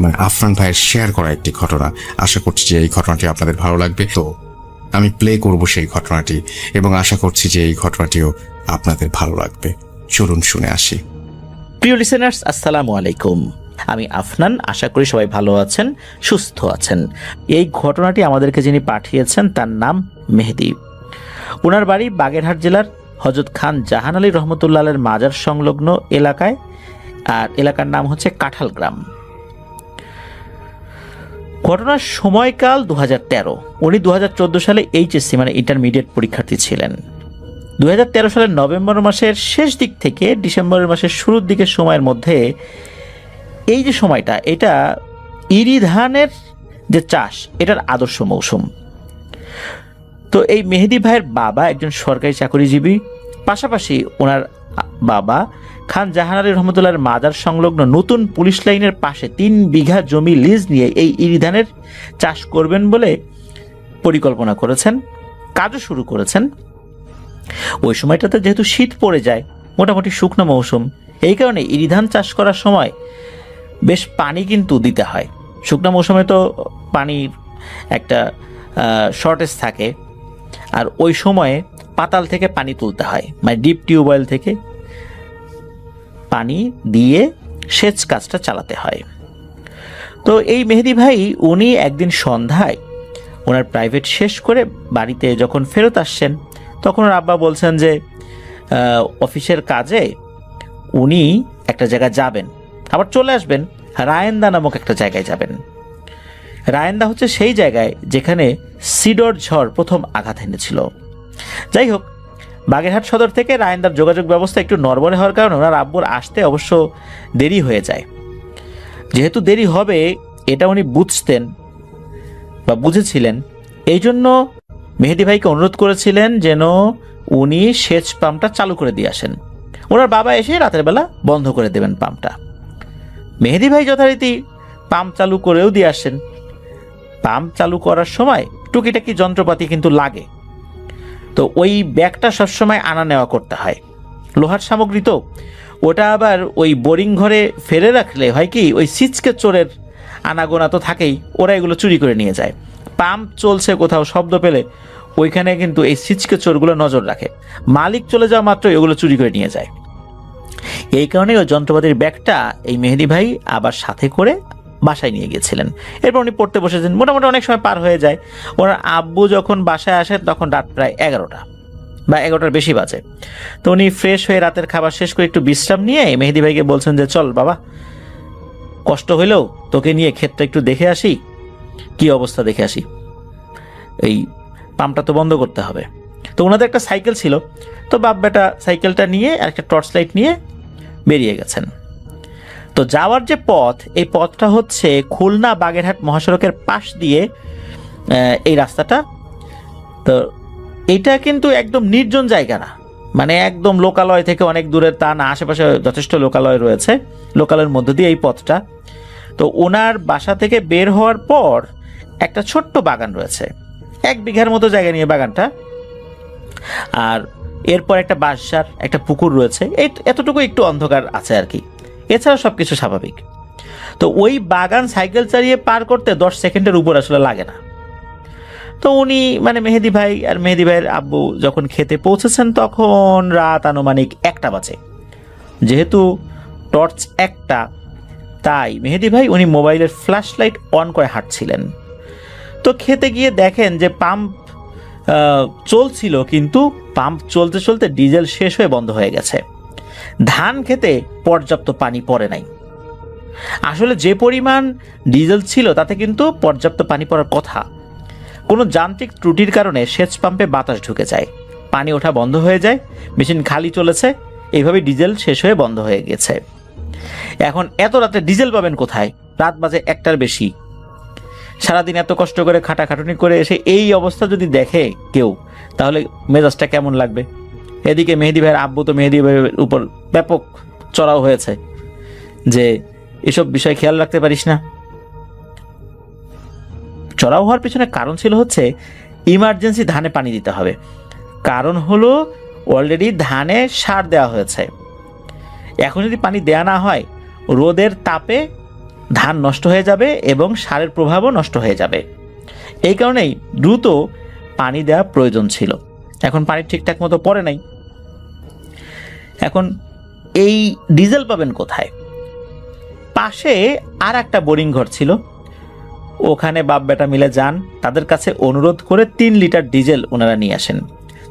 মানে আফনান ভাইয়ের শেয়ার করা একটি ঘটনা। আশা করছি যে এই ঘটনাটি আপনাদের ভালো লাগবে। তো আমি প্লে করব সেই ঘটনাটি এবং আশা করছি যে এই ঘটনাটিও আপনাদের ভালো লাগবে। চলুন শুনে আসি। প্রিয় লিসেনার্স, আসসালামু আলাইকুম। আমি আফনান, আশা করি সবাই ভালো আছেন, সুস্থ আছেন। এই ঘটনাটি আমাদেরকে যিনি পাঠিয়েছেন তার নাম মেহেদি। ওনার বাড়ি বাগেরহাট জেলার হযরত খান জাহান আলী রহমতুল্লাহ এর মাজার সংলগ্ন এলাকায়, আর এলাকার নাম হচ্ছে কাঁঠাল গ্রাম। ঘটনার সময়কাল 2013। উনি 2014 সালে এইচএসসি মানে ইন্টারমিডিয়েট পরীক্ষার্থী ছিলেন। 2013 সালের নভেম্বর মাসের শেষ দিক থেকে ডিসেম্বর মাসের শুরুর দিকের সময়ের মধ্যে এই যে সময়টা, এটা ইরি ধানের যে চাষ, এটার আদর্শ মৌসুম। তো এই মেহেদি ভাইয়ের বাবা একজন সরকারি চাকরিজীবী, পাশাপাশি ওনার বাবা খান জাহান আলী রহমতুল্লাহর মাজার সংলগ্ন নতুন পুলিশ লাইনের পাশে 3 বিঘা জমি লিজ নিয়ে এই ইরি ধানের চাষ করবেন বলে পরিকল্পনা করেছেন, কাজও শুরু করেছেন। ওই সময়টাতে যেহেতু শীত পড়ে যায়, মোটামুটি শুকনো মৌসুম, এই কারণে ইরি ধান চাষ করার সময় বেশ পানি কিন্তু দিতে হয়। শুকনো মৌসুমে তো পানির একটা শর্টেজ থাকে, আর ওই সময়ে পাতাল থেকে পানি তুলতে হয়, মানে ডিপ টিউবওয়েল থেকে পানি দিয়ে সেচ কাজটা চালাতে হয়। তো এই মেহেদি ভাই উনি একদিন সন্ধ্যায় ওনার প্রাইভেট শেষ করে বাড়িতে যখন ফেরত আসছেন, তখন ওর আব্বা বলছেন যে অফিসের কাজে উনি একটা জায়গায় যাবেন, আবার চলে আসবেন, রায়েন্দা নামক একটা জায়গায় যাবেন। রায়েন্দা হচ্ছে সেই জায়গায় যেখানে সিডর ঝড় প্রথম আঘাত এনেছিল। যাই হোক, বাগেরহাট সদর থেকে রায়েন্দার যোগাযোগ ব্যবস্থা একটু নড়বড়ে হওয়ার কারণে ওনার আব্বুর আসতে অবশ্য দেরি হয়ে যায়। যেহেতু দেরি হবে এটা উনি বুঝতেন বা বুঝেছিলেন, এই জন্য মেহেদি ভাইকে অনুরোধ করেছিলেন যেন উনি সেচ পাম্পটা চালু করে দিয়ে আসেন। ওনার বাবা এসে রাতের বেলা বন্ধ করে দেবেন পাম্পটা। মেহেদি ভাই যথারীতি পাম্প চালু করেও দিয়ে আসেন। পাম্প চালু করার সময় টুকিটাকি যন্ত্রপাতি কিন্তু লাগে, তো ওই ব্যাগটা সবসময় আনা নেওয়া করতে হয়। লোহার সামগ্রী তো, ওটা আবার ওই বোরিং ঘরে ফেলে রাখলে হয় কি, ওই সিচকে চোরের আনাগোনা তো থাকেই, ওরা এগুলো চুরি করে নিয়ে যায়। পাম্প চলছে কোথাও শব্দ পেলে ওইখানে কিন্তু এই সিচকে চোরগুলো নজর রাখে, মালিক চলে যাওয়া মাত্র এগুলো চুরি করে নিয়ে যায়। এই কারণে ওই যন্ত্রপাতির ব্যাগটা এই মেহেদি ভাই আবার সাথে করে বাসায় নিয়ে গিয়েছিলেন। এরপর উনি পড়তে বসেছেন, মোটামুটি অনেক সময় পার হয়ে যায়। ওনার আব্বু যখন বাসায় আসে তখন রাত প্রায় 11টা বা 11টার বেশি বাজে। তো উনি ফ্রেশ হয়ে রাতের খাবার শেষ করে একটু বিশ্রাম নিয়ে মেহেদি ভাইকে বলছেন যে চল বাবা, কষ্ট হইলেও তোকে নিয়ে ক্ষেতটা একটু দেখে আসি, কি অবস্থা দেখে আসি, এই পাম্পটা তো বন্ধ করতে হবে। তো ওনাদের একটা সাইকেল ছিল, তো বাপ বেটা সাইকেলটা নিয়ে আর একটা টর্চ লাইট নিয়ে বেরিয়ে গেছেন। তো যাওয়ার যে পথ, এই পথটা হচ্ছে খুলনা বাগেরহাট মহাসড়কের পাশ দিয়ে এই রাস্তাটা। তো এটা কিন্তু একদম নির্জন জায়গা না, মানে একদম লোকালয় থেকে অনেক দূরে তা না, আশেপাশে যথেষ্ট লোকালয় রয়েছে, লোকালয়ের মধ্য দিয়ে এই পথটা। তো ওনার বাসা থেকে বের হওয়ার পর একটা ছোট্ট বাগান রয়েছে, 1 বিঘার মতো জায়গা নিয়ে বাগানটা, আর এরপর একটা বাঁশঝাড়, একটা পুকুর রয়েছে, এতটুকু একটু অন্ধকার আছে আর কি, এছাড়া সবকিছু স্বাভাবিক। তো ওই বাগান সাইকেল চালিয়ে পার করতে 10 সেকেন্ডের উপর আসলে লাগে না। তো উনি মানে মেহেদি ভাই আর মেহেদি ভাইয়ের আব্বু যখন খেতে পৌঁছেছেন তখন রাত আনুমানিক 1টা বাজে। যেহেতু টর্চ একটা, তাই মেহেদি ভাই উনি মোবাইলের ফ্ল্যাশ লাইট অন করে হাঁটছিলেন। তো খেতে গিয়ে দেখেন যে পাম্প চলছিল, কিন্তু পাম্প চলতে চলতে ডিজেল শেষ হয়ে বন্ধ হয়ে গেছে। ধান খেতে পর্যাপ্ত পানি পড়ে নাই। আসলে যে পরিমাণ ডিজেল ছিল তাতে কিন্তু পর্যাপ্ত পানি পড়ার কথা। কোনো যান্ত্রিক ত্রুটির কারণে সেচ পাম্পে বাতাস ঢুকে যায়, পানি ওঠা বন্ধ হয়ে যায়, মেশিন খালি চলেছে, এইভাবে ডিজেল শেষ হয়ে বন্ধ হয়ে গেছে। এখন এত রাতে ডিজেল পাবেন কোথায়? রাত বাজে 1টার বেশি। সারাদিন এত কষ্ট করে খাটাখাটুনি করে এসে এই অবস্থা যদি দেখে কেউ, তাহলে মেজাজটা কেমন লাগবে? এদিকে মেহেদী ভাইয়ের আব্বু তো মেহেদী ভাইয়ের উপর ব্যাপক চড়াও হয়েছে যে এসব বিষয় খেয়াল রাখতে পারিস না। চড়াও হওয়ার পিছনে কারণ ছিল হচ্ছে ইমার্জেন্সি ধানে পানি দিতে হবে। কারণ হলো অলরেডি ধানে সার দেওয়া হয়েছে, এখন যদি পানি দেয়া না হয় রোদের তাপে ধান নষ্ট হয়ে যাবে এবং সারের প্রভাবও নষ্ট হয়ে যাবে। এই কারণেই দ্রুত পানি দেওয়া প্রয়োজন ছিল। এখন পানি ঠিকঠাক মতো পড়ে নাই। এখন এই ডিজেল পাবেন কোথায়? পাশে আর একটা বোরিং ঘর ছিল, ওখানে বাপ বেটা মিলে যান, তাদের কাছে অনুরোধ করে 3 লিটার ডিজেল ওনারা নিয়ে আসেন।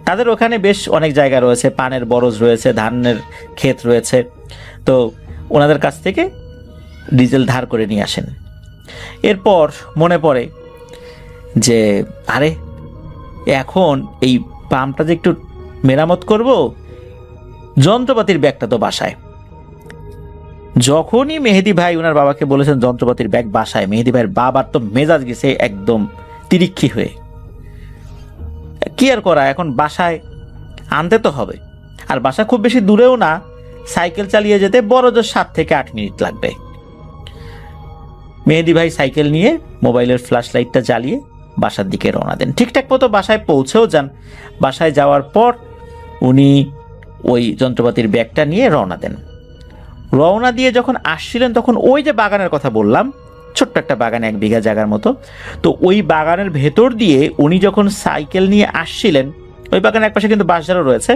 তাদের ওখানে বেশ অনেক জায়গা রয়েছে, পানের বরজ রয়েছে, ধানের ক্ষেত রয়েছে, তো ওনাদের কাছ থেকে ডিজেল ধার করে নিয়ে আসেন। এরপর মনে পড়ে যে আরে এখন এই পাম্পটা যে একটু মেরামত করব, যন্ত্রপাতির ব্যাগটা তো বাসায়। যখনই মেহেদী ভাই ওনার বাবাকে বলেছেন যন্ত্রপাতির ব্যাগ বাসায়, মেহেদী ভাইয়ের বাবার তো মেজাজ গেছে একদম তিরিক্ষি হয়ে। কি আর করা, এখন বাসায় আনতে তো হবে। আর বাসা খুব বেশি দূরেও না, সাইকেল চালিয়ে যেতে বড় জোর 7 থেকে 8 মিনিট লাগবে। মেহেদী ভাই সাইকেল নিয়ে মোবাইলের ফ্ল্যাশ লাইটটা জ্বালিয়ে বাসার দিকে রওনা দেন। ঠিকঠাক মতো বাসায় পৌঁছেও যান। বাসায় যাওয়ার পর উনি ওই যন্ত্রপাতির ব্যাগটা নিয়ে রওনা দেন। রওনা দিয়ে যখন আসছিলেন তখন ওই যে বাগানের কথা বললাম, ছোট্ট একটা বাগান 1 বিঘা জায়গার মতো, তো ওই বাগানের ভেতর দিয়ে উনি যখন সাইকেল নিয়ে আসছিলেন, ওই বাগানের একপাশে কিন্তু বাঁশঝাড়ও রয়েছে,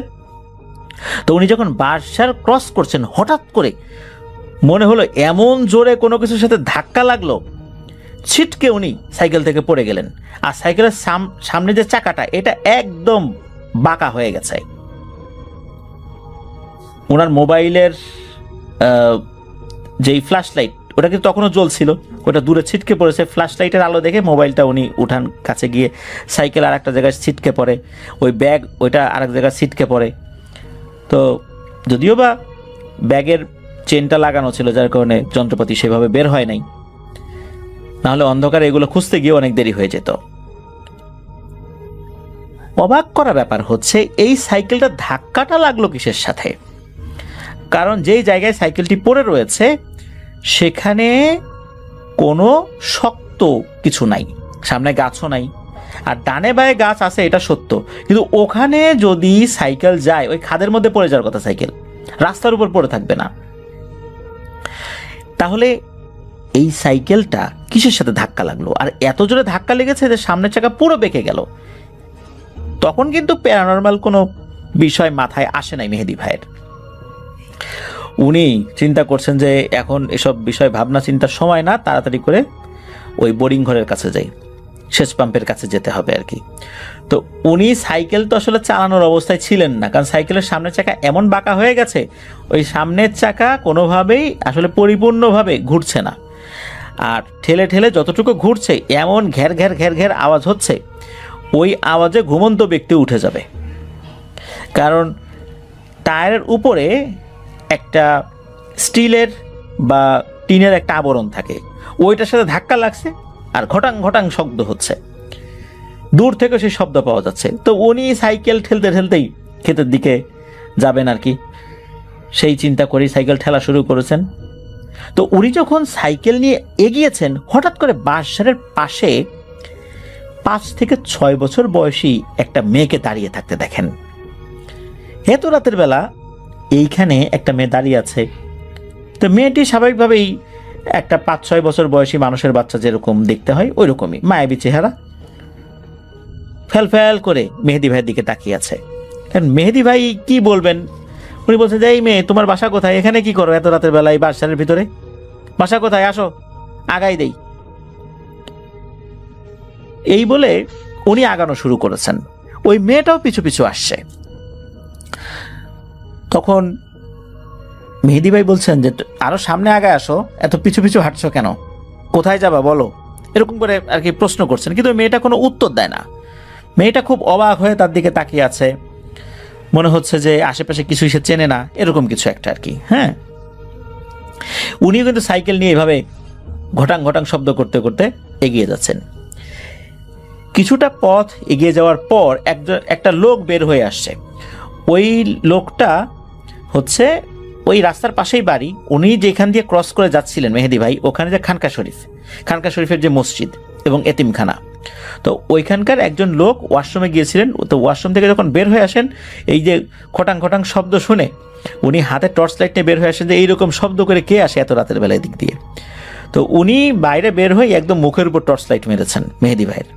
তো উনি যখন বাঁশঝাড় ক্রস করছেন হঠাৎ করে মনে হলো এমন জোরে কোনো কিছুর সাথে ধাক্কা লাগলো, ছিটকে উনি সাইকেল থেকে পড়ে গেলেন। আর সাইকেলের সামনে যে চাকাটা এটা একদম বাঁকা হয়ে গেছে। ওনার মোবাইলের যেই ফ্ল্যাশ লাইট ওটা কিন্তু তখনও জ্বলছিল, ওটা দূরে ছিটকে পড়েছে। ফ্ল্যাশ লাইটের আলো দেখে মোবাইলটা উনি উঠান কাছে গিয়ে, সাইকেল আর একটা জায়গায় ছিটকে পড়ে, ওই ব্যাগ ওইটা আরেক জায়গায় ছিটকে পড়ে। তো যদিও বা ব্যাগের চেনটা লাগানো ছিল, যার কারণে যন্ত্রপাতি সেভাবে বের হয় নাই, নাহলে অন্ধকারে এগুলো খুঁজতে গিয়ে অনেক দেরি হয়ে যেত। অবাক করা ব্যাপার হচ্ছে এই সাইকেলটা ধাক্কাটা লাগলো কিসের সাথে? কারণ যেই জায়গায় সাইকেলটি পড়ে রয়েছে সেখানে কোনো শক্ত কিছু নাই, সামনে গাছও নাই, আর ডানে বায়ে গাছ আছে এটা সত্য, কিন্তু ওখানে যদি সাইকেল যায় ওই খাদের মধ্যে পড়ে যাওয়ার কথা, সাইকেল রাস্তার উপর পড়ে থাকবে না। তাহলে এই সাইকেলটা কিসের সাথে ধাক্কা লাগলো? আর এত জোরে ধাক্কা লেগেছে যে সামনের চাকা পুরো বেঁকে গেল। তখন কিন্তু প্যারানর্মাল কোনো বিষয় মাথায় আসে নাই মেহেদী ভাইয়ের। উনি চিন্তা করছেন যে এখন এসব বিষয় ভাবনা চিন্তার সময় না, তাড়াতাড়ি করে ওই বোরিং ঘরের কাছে যাই, সেচ পাম্পের কাছে যেতে হবে আর কি। তো উনি সাইকেল তো আসলে চালানোর অবস্থায় ছিলেন না, কারণ সাইকেলের সামনের চাকা এমন বাঁকা হয়ে গেছে, ওই সামনের চাকা কোনোভাবেই আসলে পরিপূর্ণভাবে ঘুরছে না। আর ঠেলে ঠেলে যতটুকু ঘুরছে এমন ঘ্যার ঘ্যার ঘ্যার ঘ্যার আওয়াজ হচ্ছে, ওই আওয়াজে ঘুমন্ত ব্যক্তি উঠে যাবে। কারণ টায়ারের উপরে একটা স্টিলের বা টিনের একটা আবরণ থাকে, ওইটার সাথে ধাক্কা লাগছে আর ঘটাং ঘটাং শব্দ হচ্ছে, দূর থেকে সেই শব্দ পাওয়া যাচ্ছে। তো উনি সাইকেল ঠেলতে ঠেলতেই ক্ষেতের দিকে যাবেন আর কি, সেই চিন্তা করেই সাইকেল ঠেলা শুরু করেছেন। তো উনি যখন সাইকেল নিয়ে এগিয়েছেন, হঠাৎ করে বাঁশঝাড়ের পাশে 5 থেকে 6 বছর বয়সী একটা মেয়েকে দাঁড়িয়ে থাকতে দেখেন। এত রাতের বেলা এইখানে একটা মেয়ে দাঁড়িয়ে আছে। তো মেয়েটি স্বাভাবিকভাবেই একটা 5-6 বছর বয়সী মানুষের বাচ্চা যেরকম দেখতে হয় ওই রকমই মায়াবী চেহারা, ফ্যাল ফ্যাল করে মেহেদী ভাইয়ের দিকে তাকিয়ে আছে। কারণ মেহেদী ভাই কি বলবেন, উনি বলছেন যে এই মেয়ে তোমার বাসা কোথায়, এখানে কি করো এত রাতের বেলায় বাসার ভিতরে, বাসা কোথায়, আসো আগাই দেই। এই বলে উনি আগানো শুরু করেছেন, ওই মেয়েটাও পিছু পিছু আসছে। তখন মেহেদী ভাই বলছেন যে আরো সামনে আগায় আসো, এত পিছু পিছু হাঁটছো কেন, কোথায় যাবা বলো, এরকম করে আর কি প্রশ্ন করছেন। কিন্তু মেয়েটা কোনো উত্তর দেয় না। মেয়েটা খুব অবাক হয়ে তার দিকে তাকিয়ে আছে, মনে হচ্ছে যে আশেপাশে কিছুই সে চেনে না, এরকম কিছু একটা আর কি। হ্যাঁ, উনিও কিন্তু সাইকেল নিয়ে এভাবে ঘটাং ঘটাং শব্দ করতে করতে এগিয়ে যাচ্ছেন। কিছুটা পথ এগিয়ে যাওয়ার পর একটা লোক বের হয়ে আসছে। ওই লোকটা হচ্ছে ওই রাস্তার পাশেই বাড়ি। উনি যেখান দিয়ে ক্রস করে যাচ্ছিলেন মেহেদী ভাই, ওখানে যে খানকা শরীফের যে মসজিদ এবং এতিমখানা, তো ওইখানকার একজন লোক ওয়াশরুমে গিয়েছিলেন। তো ওয়াশরুম থেকে যখন বের হয়ে আসেন, এই যে খটাং খটাং শব্দ শুনে উনি হাতে টর্চ লাইট নিয়ে বের হয়ে আসেন যে এইরকম শব্দ করে কে আসে এত রাতের বেলায় দিক দিয়ে। তো উনি বাইরে বের হয়ে একদম মুখের উপর টর্চ লাইট মেরেছেন মেহেদী ভাইয়ের।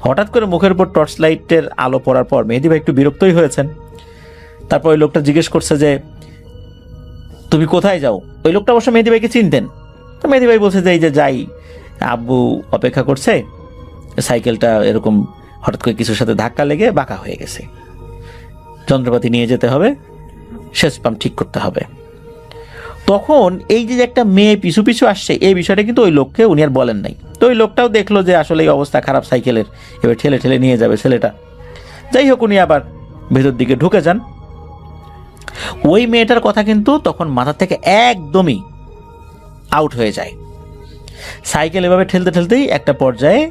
হঠাৎ করে মুখের উপর টর্চ লাইটের আলো পড়ার পর মেহেদী ভাই একটু বিরক্তই হয়েছেন। তারপর ওই লোকটা জিজ্ঞেস করছে যে তুমি কোথায় যাও। ওই লোকটা অবশ্য মেহেদী ভাইকে চিনতেন। তো মেহেদী ভাই বলছে যে এই যে যাই, আব্বু অপেক্ষা করছে, সাইকেলটা এরকম হঠাৎ করে কিছুর সাথে ধাক্কা লেগে বাঁকা হয়ে গেছে, যন্ত্রপাতি নিয়ে যেতে হবে, সেচ পাম্প ঠিক করতে হবে। তখন এই যে একটা মেয়ে পিছু পিছু আসছে, এই বিষয়টা কিন্তু ওই লোককে উনি আর বলেন নাই। তো ওই লোকটাও দেখলো যে আসলে এই অবস্থা খারাপ সাইকেলের, এবার ঠেলে ঠেলে নিয়ে যাবে ছেলেটা। যাই হোক, উনি আবার ভেতর দিকে ঢুকে যান। ওই মেয়েটার কথা কিন্তু তখন মাথা থেকে একদমই আউট হয়ে যায়। সাইকেল এভাবে ঠেলতে ঠেলতেই একটা পর্যায়ে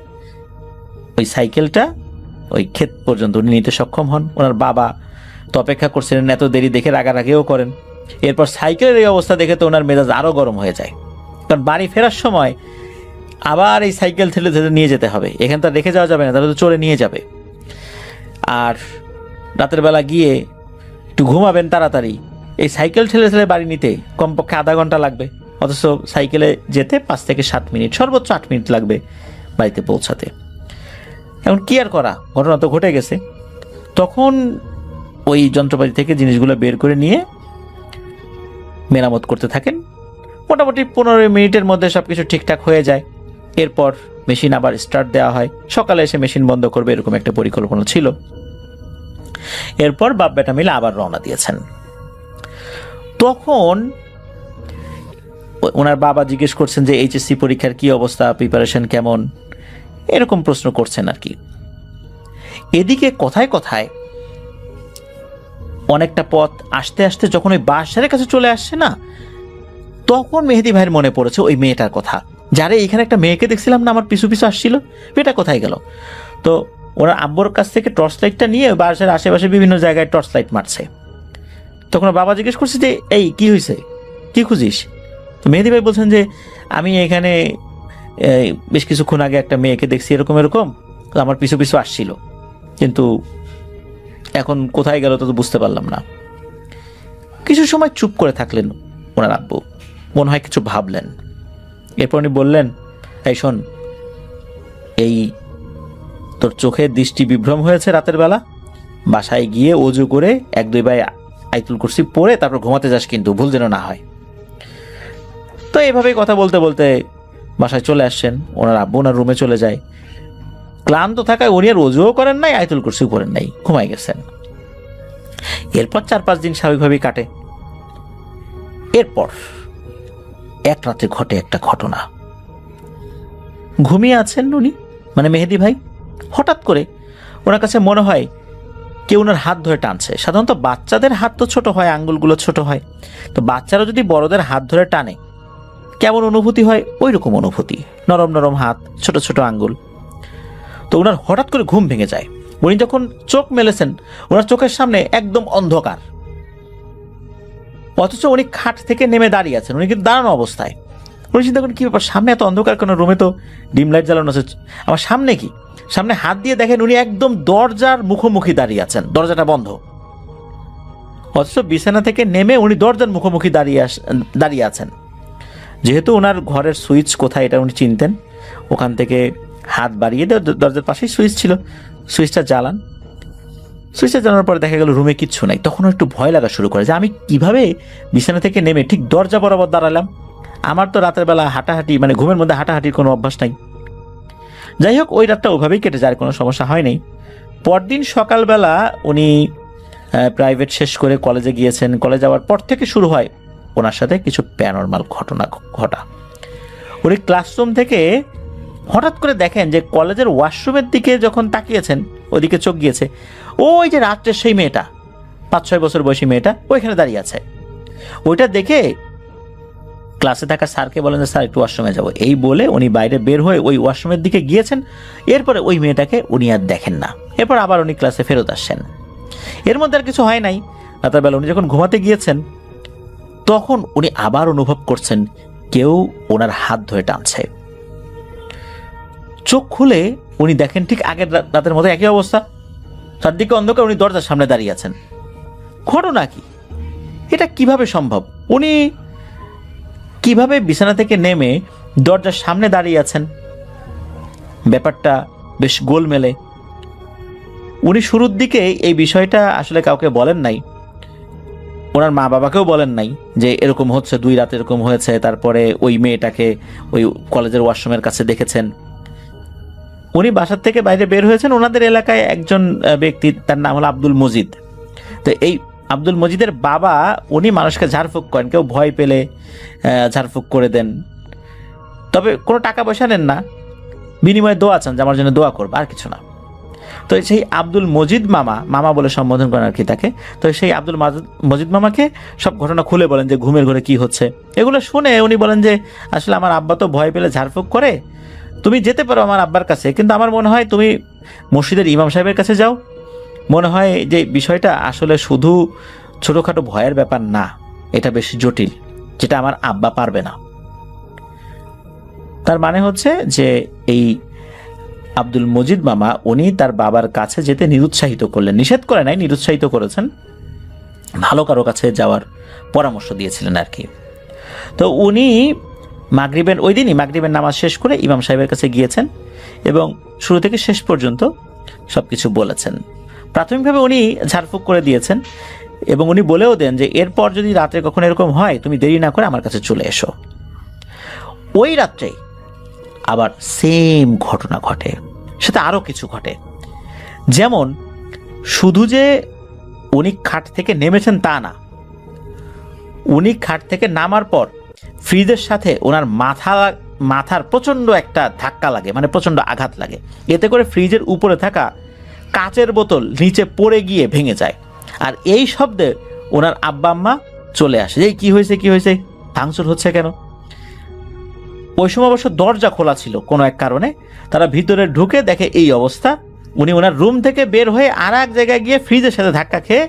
ওই সাইকেলটা ওই ক্ষেত পর্যন্ত উনি নিতে সক্ষম হন। ওনার বাবা তো অপেক্ষা করছিলেন, এত দেরি দেখে রাগারাগিও করেন। এরপর সাইকেলের এই অবস্থা দেখে তো ওনার মেজাজ আরও গরম হয়ে যায়, কারণ বাড়ি ফেরার সময় আবার এই সাইকেল ঠেলে ঠেলে নিয়ে যেতে হবে। এখানে তো রেখে যাওয়া যাবে না, তাহলে তো চলে নিয়ে যাবে। আর রাতের বেলা গিয়ে একটু ঘুমাবেন তাড়াতাড়ি, এই সাইকেল ঠেলে ঠেলে বাড়ি নিতে কমপক্ষে আধা ঘন্টা লাগবে, অথচ সাইকেলে যেতে 5 থেকে 7 মিনিট, সর্বোচ্চ 8 মিনিট লাগবে বাড়িতে পৌঁছাতে। এখন কি আর করা, ঘটনা তো ঘটে গেছে। তখন ওই যন্ত্রপাতি থেকে জিনিসগুলো বের করে নিয়ে মেরামত করতে থাকেন। মোটামুটি 15 মিনিটের মধ্যে সব কিছু ঠিকঠাক হয়ে যায়। এরপর মেশিন আবার স্টার্ট দেওয়া হয়। সকালে এসে মেশিন বন্ধ করবে এরকম একটা পরিকল্পনা ছিল। এরপর বাপ বেটা মিলে আবার রওনা দিয়েছেন। তখন ওনার বাবা জিজ্ঞেস করছেন যে এইচএসসি পরীক্ষার কি অবস্থা, প্রিপারেশন কেমন, এরকম প্রশ্ন করছেন আর কি। এদিকে কথায় কথায় অনেকটা পথ আসতে আসতে যখন ওই বাসারের কাছে চলে আসছে না, তখন মেহেদী ভাইয়ের মনে পড়েছে ওই মেয়েটার কথা, যারে এখানে একটা মেয়েকে দেখছিলাম না আমার পিছু পিছু আসছিল, মেয়েটা কোথায় গেল। তো ওনার আব্বুর কাছ থেকে টর্চ লাইটটা নিয়ে বাসার আশেপাশে বিভিন্ন জায়গায় টর্চ লাইট মারছে। তখন বাবা জিজ্ঞেস করছে যে এই কি হয়েছে, কি খুঁজিস। তো মেহেদী ভাই বলছেন যে আমি এখানে বেশ কিছুক্ষণ আগে একটা মেয়েকে দেখছি এরকম এরকম, আমার পিছু পিছু আসছিল, কিন্তু এখন কোথায় গেল তো বুঝতে পারলাম না। কিছু সময় চুপ করে থাকলেন ওনার আব্বু, মনে হয় কিছু ভাবলেন। এরপর উনি বললেন, এই শোন, এই তোর চোখের দৃষ্টি বিভ্রম হয়েছে রাতের বেলা, বাসায় গিয়ে অজু করে 1-2 বার আয়াতুল কুরসি পড়ে তারপর ঘুমাতে যাস, কিন্তু ভুল যেন না হয়। তো এইভাবেই কথা বলতে বলতে বাসায় চলে আসছেন। ওনার আব্বু ওনার রুমে চলে যায়। ক্লান্ত থাকায় উনি আর অজুও করেন নাই, আয়াতুল কুরসিও পড়েন নাই, ঘুমাই গেছেন। এরপর 4-5 দিন স্বাভাবিকভাবেই কাটে। এরপর এক রাতে ঘটে একটা ঘটনা। ঘুমিয়ে আছেন উনি, মানে মেহেদী ভাই, হঠাৎ করে ওনার কাছে মনে হয় কেউ ওনার হাত ধরে টানছে। সাধারণত বাচ্চাদের হাত তো ছোট হয়, আঙ্গুলগুলো ছোট হয়, তো বাচ্চারা যদি বড়দের হাত ধরে টানে কেমন অনুভূতি হয়, ওই রকম অনুভূতি, নরম নরম হাত, ছোট ছোট আঙ্গুল। তো ওনার হঠাৎ করে ঘুম ভেঙে যায়। উনি যখন চোখ মেলেছেন, ওনার চোখের সামনে একদম অন্ধকার, অথচ উনি খাট থেকে নেমে দাঁড়িয়ে আছেন, উনি কিন্তু দাঁড়ানো অবস্থায়। উনি চিন্তা করেন কি ব্যাপার, সামনে এত অন্ধকার কেন, রুমে তো ডিম লাইট জ্বালানো আছে, আমার সামনে কি। সামনে হাত দিয়ে দেখেন উনি একদম দরজার মুখোমুখি দাঁড়িয়ে আছেন, দরজাটা বন্ধ, অথচ বিছানা থেকে নেমে উনি দরজার মুখোমুখি দাঁড়িয়ে আছেন। যেহেতু ওনার ঘরের সুইচ কোথায় এটা উনি চিনতেন, ওখান থেকে হাত বাড়িয়ে দরজার পাশেই সুইচ ছিল, সুইচটা জ্বালান। সুইচটা জ্বালানোর পরে দেখা গেল রুমে কিচ্ছু নাই। তখন একটু ভয় লাগা শুরু করে যে আমি কিভাবে বিছানা থেকে নেমে ঠিক দরজা বরাবর দাঁড়ালাম, আমার তো রাতের বেলা হাঁটাহাঁটি, মানে ঘুমের মধ্যে হাঁটাহাঁটির কোনো অভ্যাস নাই। যাই হোক, ওই রাতটা ওইভাবেই কেটে যায়, কোনো সমস্যা হয়নি। পরদিন সকালবেলা উনি প্রাইভেট শেষ করে কলেজে গিয়েছেন। কলেজ যাওয়ার পর থেকে শুরু হয় ওনার সাথে কিছু প্যানর্মাল ঘটনা ঘটা। উনি ক্লাসরুম থেকে হঠাৎ করে দেখেন যে কলেজের ওয়াশরুমের দিকে যখন তাকিয়েছেন, ওইদিকে চোখ গিয়েছে, ওই যে রাত্রের সেই মেয়েটা, 5-6 বছর বয়সী মেয়েটা ওইখানে দাঁড়িয়ে আছে। ওইটা দেখে ক্লাসে থাকা স্যারকে বলেন যে স্যার একটু ওয়াশরুমে যাবো, এই বলে উনি বাইরে বের হয়ে ওই ওয়াশরুমের দিকে গিয়েছেন। এরপরে ওই মেয়েটাকে উনি আর দেখেন না। এরপর আবার উনি ক্লাসে ফেরত আসছেন। এর মধ্যে আর কিছু হয় নাই। রাতের বেলা উনি যখন ঘুমাতে গিয়েছেন তখন উনি আবার অনুভব করছেন কেউ ওনার হাত ধরে টানছে। চোখ খুলে উনি দেখেন ঠিক আগের রাতের মতো একই অবস্থা, চারদিকে অন্ধকার, উনি দরজার সামনে দাঁড়িয়ে আছেন। ঘটনা কি? এটা কিভাবে সম্ভব? উনি কিভাবে বিছানা থেকে নেমে দরজার সামনে দাঁড়িয়ে আছেন? ব্যাপারটা বেশ গোলমেলে। উনি শুরুর দিকে এই বিষয়টা আসলে কাউকে বলেন নাই, ওনার মা বাবাকেও বলেন নাই যে এরকম হচ্ছে, 2 রাত এরকম হয়েছে। তারপরে ওই মেয়েটাকে ওই কলেজের ওয়াশরুমের কাছে দেখেছেন। উনি বাসার থেকে বাইরে বের হয়েছেন, ওনাদের এলাকায় একজন ব্যক্তি, তার নাম হলো আব্দুল মজিদ। তো এই আব্দুল মজিদের বাবা উনি মানুষকে ঝাড়ফুঁক করেন, কেউ ভয় পেলে ঝাড়ফুঁক করে দেন, তবে কোনো টাকা পয়সা নেন না, বিনিময়ে দোয়া চান যে আমার জন্য দোয়া করবে, আর কিছু না। তো সেই আব্দুল মজিদ মামা বলে সম্বোধন করেন আর কি তাকে। তো সেই আব্দুল মজিদ মামাকে সব ঘটনা খুলে বলেন যে ঘুমের ঘরে কি হচ্ছে। এগুলো শুনে উনি বলেন যে আসলে আমার আব্বা তো ভয় পেলে ঝাড়ফুঁক করে, তুমি যেতে পারো আমার আব্বার কাছে, কিন্তু আমার মনে হয় তুমি মসজিদের ইমাম সাহেবের কাছে যাও। মনে হয় যে বিষয়টা আসলে শুধু ছোটখাটো ভয়ের ব্যাপার না, এটা বেশ জটিল, যেটা আমার আব্বা পারবে না। তার মানে হচ্ছে যে এই আব্দুল মজিদ মামা উনি তার বাবার কাছে যেতে নিরুৎসাহিত করলেন, নিষেধ করে নাই, নিরুৎসাহিত করেছেন, ভালো কারো কাছে যাওয়ার পরামর্শ দিয়েছিলেন আর কি। তো উনি ওই দিনই মাগরিবের নামাজ শেষ করে ইমাম সাহেবের কাছে গিয়েছেন এবং শুরু থেকে শেষ পর্যন্ত সবকিছু বলেছেন। প্রাথমিকভাবে উনি ঝাড়ফুঁক করে দিয়েছেন এবং উনি বলেও দেন যে এরপর যদি রাতে কখনো এরকম হয় তুমি দেরি না করে আমার কাছে চলে এসো। ওই রাত্রে আবার সেম ঘটনা ঘটে, সেটা আরো কিছু ঘটে। যেমন শুধু যে উনি খাট থেকে নেমেছেন তা না, উনি খাট থেকে নামার পর ফ্রিজের সাথে ওনার মাথার প্রচন্ড একটা ধাক্কা লাগে, মানে প্রচন্ড আঘাত লাগে। এতে করে ফ্রিজের উপরে থাকা কাচের বোতল নিচে পড়ে গিয়ে ভেঙে যায়। আর এই শব্দে ওনার আব্বা আম্মা চলে আসে, এই কি হয়েছে, ভাঙচুর হচ্ছে কেন। ওই সময় অবশ্য দরজা খোলা ছিল কোনো এক কারণে, তারা ভিতরে ঢুকে দেখে এই অবস্থা। উনি ওনার রুম থেকে বের হয়ে আর এক জায়গায় গিয়ে ফ্রিজের সাথে ধাক্কা খেয়ে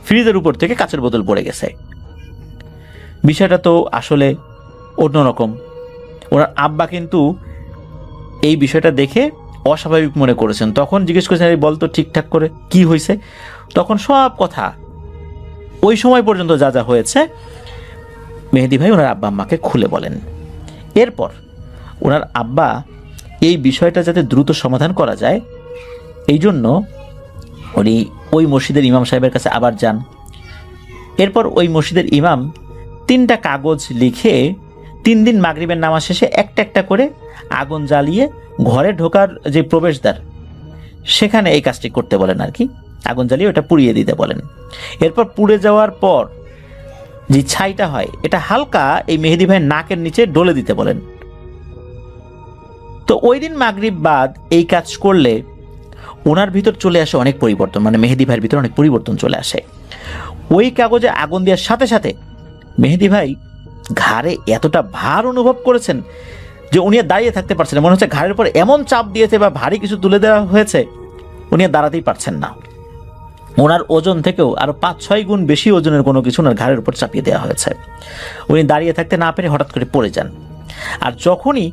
ফ্রিজের উপর থেকে কাচের বোতল পড়ে গেছে। বিষয়টা তো আসলে অন্যরকম। ওনার আব্বা কিন্তু এই বিষয়টা দেখে অস্বাভাবিক মনে করেছেন। তখন জিজ্ঞেস করেছেন বলতো ঠিকঠাক করে কি হয়েছে। তখন সব কথা ওই সময় পর্যন্ত যা যা হয়েছে মেহেদী ভাই ওনার আব্বা আম্মাকে খুলে বলেন। এরপর ওনার আব্বা এই বিষয়টা যাতে দ্রুত সমাধান করা যায় এই জন্য উনি ওই মসজিদের ইমাম সাহেবের কাছে আবার যান। এরপর ওই মসজিদের ইমাম 3টা কাগজ লিখে 3 দিন মাগরিবের নামাজ শেষে একটা একটা করে আগুন জ্বালিয়ে ঘরে ঢোকার যে প্রবেশদ্বার সেখানে এই কাজটি করতে বলেন আর কি। আগুন জ্বালিয়ে ওটা পুড়িয়ে দিতে বলেন। এরপর পুড়ে যাওয়ার পর যে ছাইটা হয় এটা হালকা এই মেহেদী ভাইয়ের নাকের নিচে ডলে দিতে বলেন। তো ওই দিন মাগরিব বাদ এই কাজ করলে ওনার ভিতর চলে আসে অনেক পরিবর্তন, মানে মেহেদী ভাইয়ের ভিতর অনেক পরিবর্তন চলে আসে। ওই কাগজে আগুন দেওয়ার সাথে সাথে মেহেদী ভাই ঘাড়ে এতটা ভার অনুভব করেছেন যে উনি আর দাঁড়িয়ে থাকতে পারছেন না। মনে হচ্ছে ঘাড়ের উপর এমন চাপ দিয়েছে বা ভারী কিছু তুলে দেওয়া হয়েছে, উনি আর দাঁড়াতেই পারছেন না। ওনার ওজন থেকেও আরো 5-6 গুণ বেশি ওজনের কোনো কিছু ওনার ঘাড়ের উপর চাপিয়ে দেওয়া হয়েছে। উনি দাঁড়িয়ে থাকতে না পেরে হঠাৎ করে পড়ে যান। আর যখনই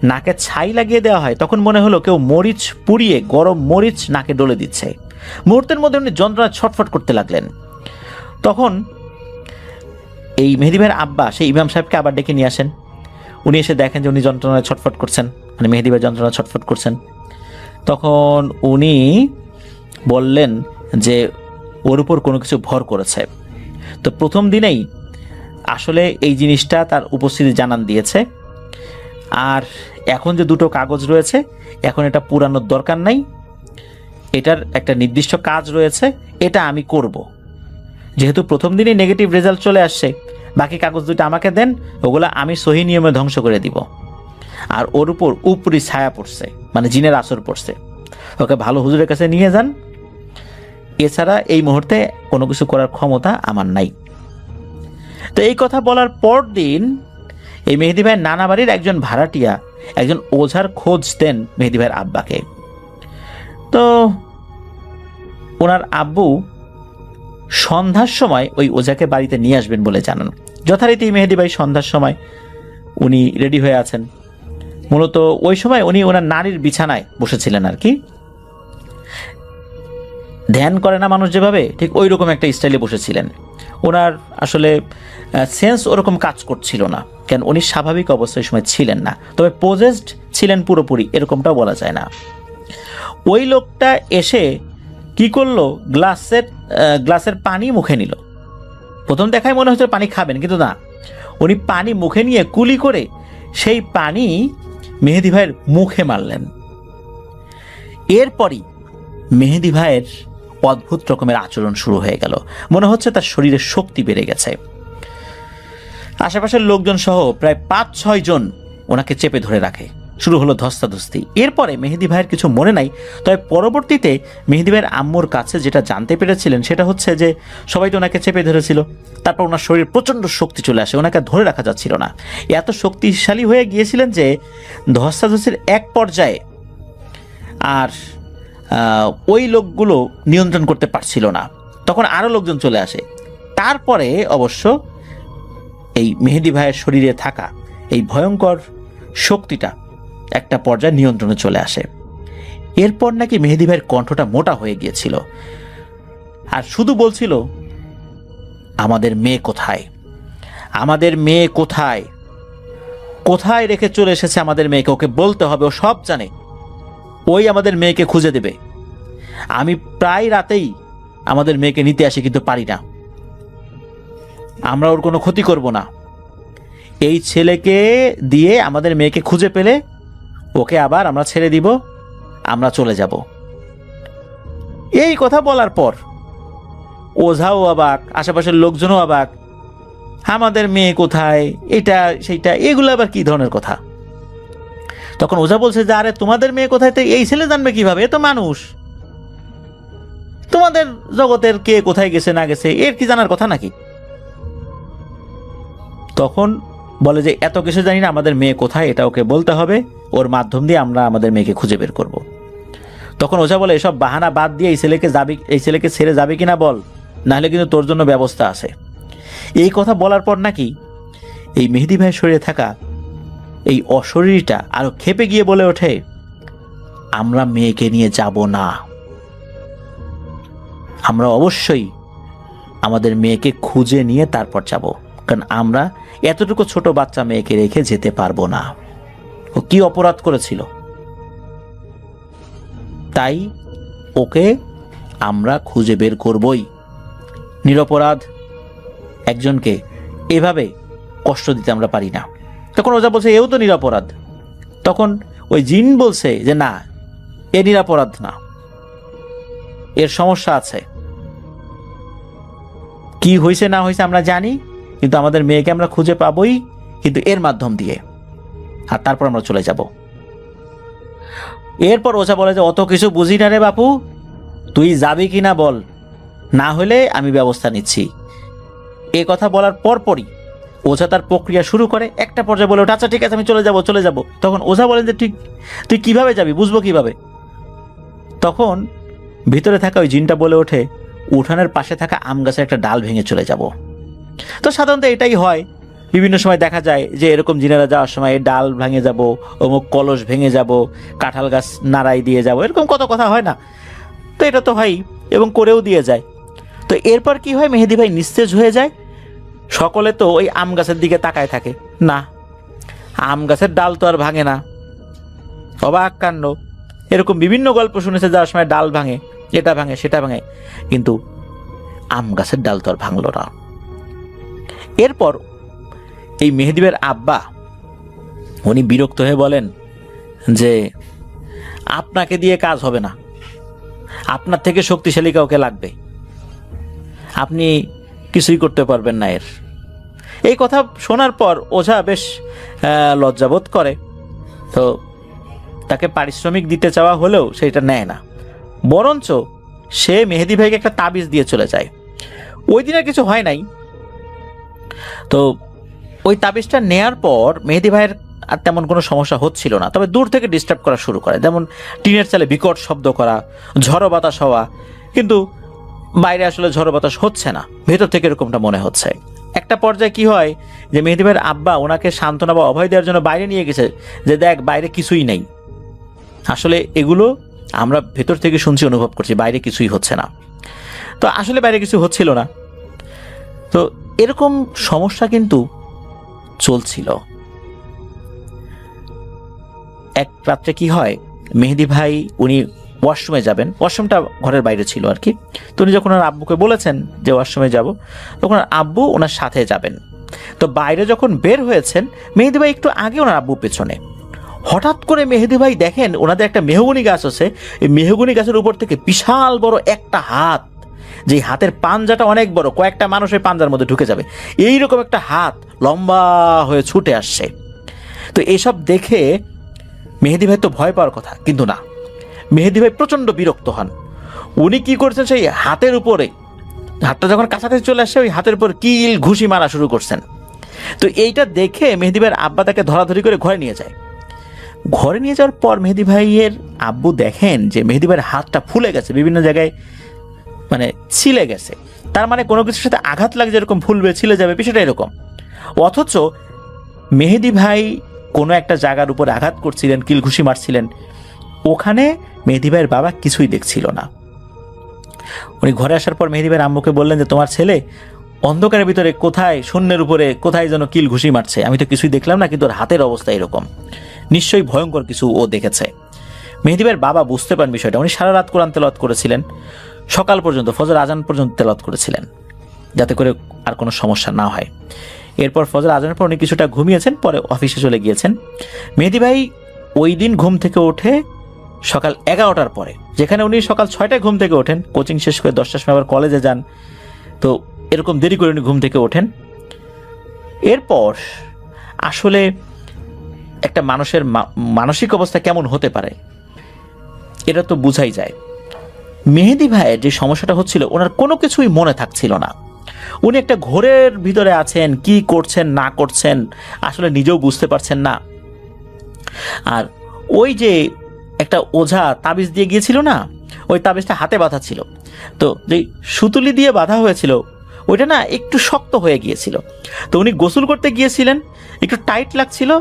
নাকে ছাই লাগিয়ে দেওয়া হয় তখন মনে হলো কেউ মরিচ পুড়িয়ে গরম মরিচ নাকে ডলে দিচ্ছে। মুহূর্তের মধ্যে উনি যন্ত্রণা ছটফট করতে লাগলেন। তখন এই মেহেদী ভাইয়ের আব্বা সেই ইমাম সাহেবকে আবার ডেকে নিয়ে আসেন। উনি এসে দেখেন যে উনি যন্ত্রণায় ছটফট করছেন, মানে মেহেদী ভাই যন্ত্রণা ছটফট করছেন। তখন উনি বললেন যে ওর উপর কোনো কিছু ভর করেছে। তো প্রথম দিনেই আসলে এই জিনিসটা তার উপস্থিতি জানান দিয়েছে। আর এখন যে 2টো কাগজ রয়েছে এখন এটা পুরানোর দরকার নাই, এটার একটা নির্দিষ্ট কাজ রয়েছে, এটা আমি করব। যেহেতু প্রথম দিনই নেগেটিভ রেজাল্ট চলে আসছে, বাকি কাগজ 2টা আমাকে দেন, ওগুলা আমি সহি নিয়মে ধ্বংস করে দিব। আর ওর উপর উপরি ছায়া পড়ছে, মানে জিনের আসর পড়ছে, ওকে ভালো হুজুরের কাছে নিয়ে যান। এছাড়া এই মুহূর্তে কোনো কিছু করার ক্ষমতা আমার নাই। তো এই কথা বলার পর দিন এই মেহেদি ভাইয়ের নানা বাড়ির একজন ভাড়াটিয়া একজন ওঝার খোঁজ দেন মেহেদি ভাইয়ের আব্বাকে। তো ওনার আব্বু সন্ধ্যার সময় ওই ওঝাকে বাড়িতে নিয়ে আসবেন বলে জানান। যথারীতি মেহেদি ভাই সন্ধ্যার সময় উনি রেডি হয়ে আছেন। মূলত ওই সময় উনি ওনার নারীর বিছানায় বসেছিলেন আর কি। ধ্যান করে না মানুষ যেভাবে, ঠিক ওই রকম একটা স্টাইলে বসেছিলেন। ওনার আসলে সেন্স ওরকম কাজ করছিল না, কেন উনি স্বাভাবিক অবস্থায় সময় ছিলেন না, তবে পোজেসড ছিলেন পুরোপুরি এরকমটাও বলা যায় না। ওই লোকটা এসে কি করলো, গ্লাসের পানি মুখে নিল। প্রথম দেখায় মনে হচ্ছে পানি খাবেন, কিন্তু না, উনি পানি মুখে নিয়ে কুলি করে সেই পানি মেহেদি ভাইয়ের মুখে মারলেন। এরপরই মেহেদি ভাইয়ের অদ্ভুত রকমের আচরণ শুরু হয়ে গেল। মনে হচ্ছে তার শরীরে শক্তি বেড়ে গেছে। আশেপাশের লোকজন সহ প্রায় 5-6 জন ওনাকে চেপে ধরে রাখে। শুরু হলো ধস্তাধস্তি। এরপরে মেহেদি ভাইয়ের কিছু মনে নাই, তবে পরবর্তীতে মেহেদি ভাইয়ের আম্মুর কাছে যেটা জানতে পেরেছিলেন সেটা হচ্ছে যে সবাই তো ওনাকে চেপে ধরেছিল, তারপর ওনার শরীরে প্রচণ্ড শক্তি চলে আসে, ওনাকে ধরে রাখা যাচ্ছিল না। এত শক্তিশালী হয়ে গিয়েছিলেন যে ধস্তাধস্তির এক পর্যায়ে আর ওই লোকগুলো নিয়ন্ত্রণ করতে পারছিল না। তখন আরও লোকজন চলে আসে। তারপরে অবশ্য এই মেহেদি ভাইয়ের শরীরে থাকা এই ভয়ঙ্কর শক্তিটা একটা পর্যায়ে নিয়ন্ত্রণে চলে আসে। এরপর নাকি মেহেদি ভাইয়ের কণ্ঠটা মোটা হয়ে গিয়েছিল, আর শুধু বলছিল, আমাদের মেয়ে কোথায়, আমাদের মেয়ে কোথায়, কোথায় রেখে চলে এসেছে আমাদের মেয়েকে, ওকে বলতে হবে, ও সব জানে, ওই আমাদের মেয়েকে খুঁজে দেবে। আমি প্রায় রাতেই আমাদের মেয়েকে নিতে আসি, কিন্তু পারি না। আমরা ওর কোনো ক্ষতি করব না, এই ছেলেকে দিয়ে আমাদের মেয়েকে খুঁজে পেলে ওকে আবার আমরা ছেড়ে দিব, আমরা চলে যাব। এই কথা বলার পর ওঝাও অবাক, আশেপাশের লোকজনও অবাক। আমাদের মেয়ে কোথায়, এটা সেইটা, এগুলো আবার কি ধরনের কথা? তখন ওঝা বলছে যে আরে তোমাদের মেয়ে কোথায়, তো এই ছেলে জানবে কিভাবে, এ তো মানুষ, তোমাদের জগতের কে কোথায় গেছে না গেছে এর কি জানার কথা নাকি? তখন বলে যে এত কিছু জানি না, আমাদের মেয়ে কোথায় এটা ওকে বলতে হবে, ওর মাধ্যম দিয়ে আমরা আমাদের মেয়েকে খুঁজে বের করব। তখন ওঝা বলে এসব বাহানা বাদ দিয়ে এই ছেলেকে ছেড়ে যাবে কিনা বল, নাহলে কিন্তু তোর জন্য ব্যবস্থা আছে। এই কথা বলার পর নাকি এই মেহেদি ভাইয়ের শরীরে থাকা এই অশরীরটা আরো ক্ষেপে গিয়ে বলে ওঠে, আমরা মেয়েকে নিয়ে যাব না, আমরা অবশ্যই আমাদের মেয়েকে খুঁজে নিয়ে তারপর যাব, কারণ আমরা এতটুকু ছোট বাচ্চা মেয়েকে রেখে যেতে পারবো না। ও কি অপরাধ করেছিল, তাই ওকে আমরা খুঁজে বের করবই। নিরপরাধ একজনকে এভাবে কষ্ট দিতে আমরা পারি না। তখন ওঝা বলছে এও তো নিরপরাধ। তখন ওই জিন বলছে যে না, এ নিরপরাধ না, এর সমস্যা আছে, কি হয়েছে না হয়েছে আমরা জানি, কিন্তু আমাদের মেয়েকে আমরা খুঁজে পাবোই, কিন্তু এর মাধ্যম দিয়ে, আর তারপর আমরা চলে যাব। এরপর ওঝা বলে যে অত কিছু বুঝি না রে বাপু, তুই যাবি কিনা বল, না হলে আমি ব্যবস্থা নিচ্ছি। এ কথা বলার পরপরই ওঝা তার প্রক্রিয়া শুরু করে। একটা পর্যায়ে বলে ওঠে আচ্ছা ঠিক আছে আমি চলে যাব। তখন ওঝা বলেন যে ঠিক তুই কিভাবে যাবি, বুঝবো কিভাবে? তখন ভিতরে থাকা ওই জিনটা বলে ওঠে উঠানের পাশে থাকা আম গাছের একটা ডাল ভেঙে চলে যাব। তো সাধারণত এটাই হয়, বিভিন্ন সময় দেখা যায় যে এরকম জিনেরা যাওয়ার সময় ডাল ভেঙে যাব, অমুক কলস ভেঙে যাব, কাঁঠাল গাছ নাড়াই দিয়ে যাব, এরকম কত কথা হয় না? তো এটা তো হয় এবং করেও দিয়ে যায়। তো এরপর কি হয়, মেহেদি ভাই নিস্তেজ হয়ে যায়। সকলে তো ওই আম গাছের দিকে তাকায় থাকে, না আম গাছের ডাল তো আর ভাঙে না। অবাক কাণ্ড, এরকম বিভিন্ন গল্প শুনেছে যাওয়ার সময় ডাল ভাঙে, এটা ভাঙে সেটা ভাঙে, কিন্তু আম গাছের ডাল তো আর ভাঙলো না। এরপর এই মেহেদি ভাইয়ের আব্বা উনি বিরক্ত হয়ে বলেন যে আপনাকে দিয়ে কাজ হবে না, আপনার থেকে শক্তিশালী কাউকে লাগবে, আপনি কিছুই করতে পারবেন না এর। এই কথা শোনার পর ওঝা বেশ লজ্জাবোধ করে, তো তাকে পারিশ্রমিক দিতে চাওয়া হলেও সেটা নেয় না, বরঞ্চ সে মেহেদি ভাইকে একটা তাবিজ দিয়ে চলে যায়। ওই দিন আর কিছু হয় নাই। তো ওই তাবিজটা নেয়ার পর মেহেদি ভাইয়ের আর তেমন কোনো সমস্যা হচ্ছিল না, তবে দূর থেকে ডিস্টার্ব করা শুরু করে, যেমন টিনের চালে বিকট শব্দ করা, ঝড়ো বাতাস হওয়া, কিন্তু বাইরে আসলে ঝড়ো বাতাস হচ্ছে না, ভেতর থেকে এরকমটা মনে হচ্ছে। একটা পর্যায়ে কি হয় যে মেহেদি ভাইয়ের আব্বা ওনাকে সান্ত্বনা বা অভয় দেওয়ার জন্য বাইরে নিয়ে গেছে, যে দেখ বাইরে কিছুই নেই। আসলে এগুলো আমরা ভেতর থেকে শুনছি, অনুভব করছি, বাইরে কিছুই হচ্ছে না। তো আসলে বাইরে কিছু হচ্ছিল না। তো এরকম সমস্যা কিন্তু চলছিল। এক রাত্রে কি হয়, মেহেদি ভাই উনি ওয়াশরুমে যাবেন, ওয়াশরুমটা ঘরের বাইরে ছিল আর কি। তো উনি যখন ওনার আব্বুকে বলেছেন যে ওয়াশরুমে যাব, তখন আব্বু ওনার সাথে যাবেন। তো বাইরে যখন বের হয়েছেন, মেহেদি ভাই একটু আগে ওনার আব্বু পেছনে। হঠাৎ করে মেহেদি ভাই দেখেন ওনাদের একটা মেহগনি গাছ আছে, এই মেহগনি গাছের উপর থেকে বিশাল বড় একটা হাত, যে হাতের পাঞ্জাটা অনেক বড়, কয়েকটা মানুষের পাঞ্জার মধ্যে ঢুকে যাবে, এইরকম একটা হাত লম্বা হয়ে ছুটে আসছে। তো এসব দেখে মেহেদি ভাই তো ভয় পাওয়ার কথা, কিন্তু না, মেহেদি ভাই প্রচন্ড বিরক্ত হন। উনি কি করছেন, সেই হাতের উপরে, হাতটা যখন কাছাকাছি চলে আসছে, ওই হাতের উপর কিল ঘুষি মারা শুরু করছেন। তো এইটা দেখে মেহেদি ভাইয়ের আব্বা তাকে ধরাধরি করে ঘরে নিয়ে যায়। ঘরে নিয়ে যাওয়ার পর মেহেদি ভাইয়ের আব্বু দেখেন যে মেহেদি ভাইয়ের হাতটা ফুলে গেছে, বিভিন্ন জায়গায় মানে ছিলে গেছে। তার মানে কোনো কিছুর সাথে আঘাত লাগে যেরকম ফুলবে, ছিলে যাবে, বিষয়টা এরকম। অথচ মেহেদি ভাই কোনো একটা জায়গার উপরে আঘাত করছিলেন, কিল ঘুষি মারছিলেন, ওখানে মেহেদি ভাইয়ের বাবা কিছুই দেখছিল না। উনি ঘরে আসার পর মেহেদি ভাইয়ের আম্মুকে বললেন যে তোমার ছেলে অন্ধকারের ভিতরে কোথায়, শূন্যের উপরে কোথায় যেন কিল ঘুষি মারছে, আমি তো কিছুই দেখলাম না, কিন্তু ওর হাতের অবস্থা এরকম, নিশ্চয়ই ভয়ঙ্কর কিছু ও দেখেছে। মেহেদি ভাইয়ের বাবা বুঝতে পারেন বিষয়টা। উনি সারা রাত কোরআন তেলাওয়াত করেছিলেন, সকাল পর্যন্ত, ফজর আজান পর্যন্ত তেলাওয়াত করেছিলেন, যাতে করে আর কোনো সমস্যা না হয়। এরপর ফজর আজানের পর উনি কিছুটা ঘুমিয়েছেন, পরে অফিসে চলে গিয়েছেন। মেহেদি ভাই ওই দিন ঘুম থেকে ওঠে সকাল 11টার পরে, যেখানে উনি সকাল 6টায় ঘুম থেকে ওঠেন, কোচিং শেষ করে 10টার সময় আবার কলেজে যান। তো এরকম দেরি করে উনি ঘুম থেকে ওঠেন। এরপর আসলে একটা মানুষের মানসিক অবস্থা কেমন হতে পারে এটা তো বোঝাই যায়। মেহেদি ভাইয়ের যে সমস্যাটা হচ্ছিল, ওনার কোনো কিছুই মনে থাকছিল না। উনি একটা ঘোরের ভিতরে আছেন, কি করছেন না করছেন আসলে নিজেও বুঝতে পারছেন না। আর ওই যে একটা ওঝা তাবিজ দিয়ে গিয়েছিল না, ওই তাবিজটা হাতে বাঁধা ছিল, তো যে সুতুলি দিয়ে বাঁধা হয়েছিল ওইটা না একটু শক্ত হয়ে গিয়েছিল। তো উনি গোসল করতে গিয়েছিলেন, একটু টাইট লাগছিল,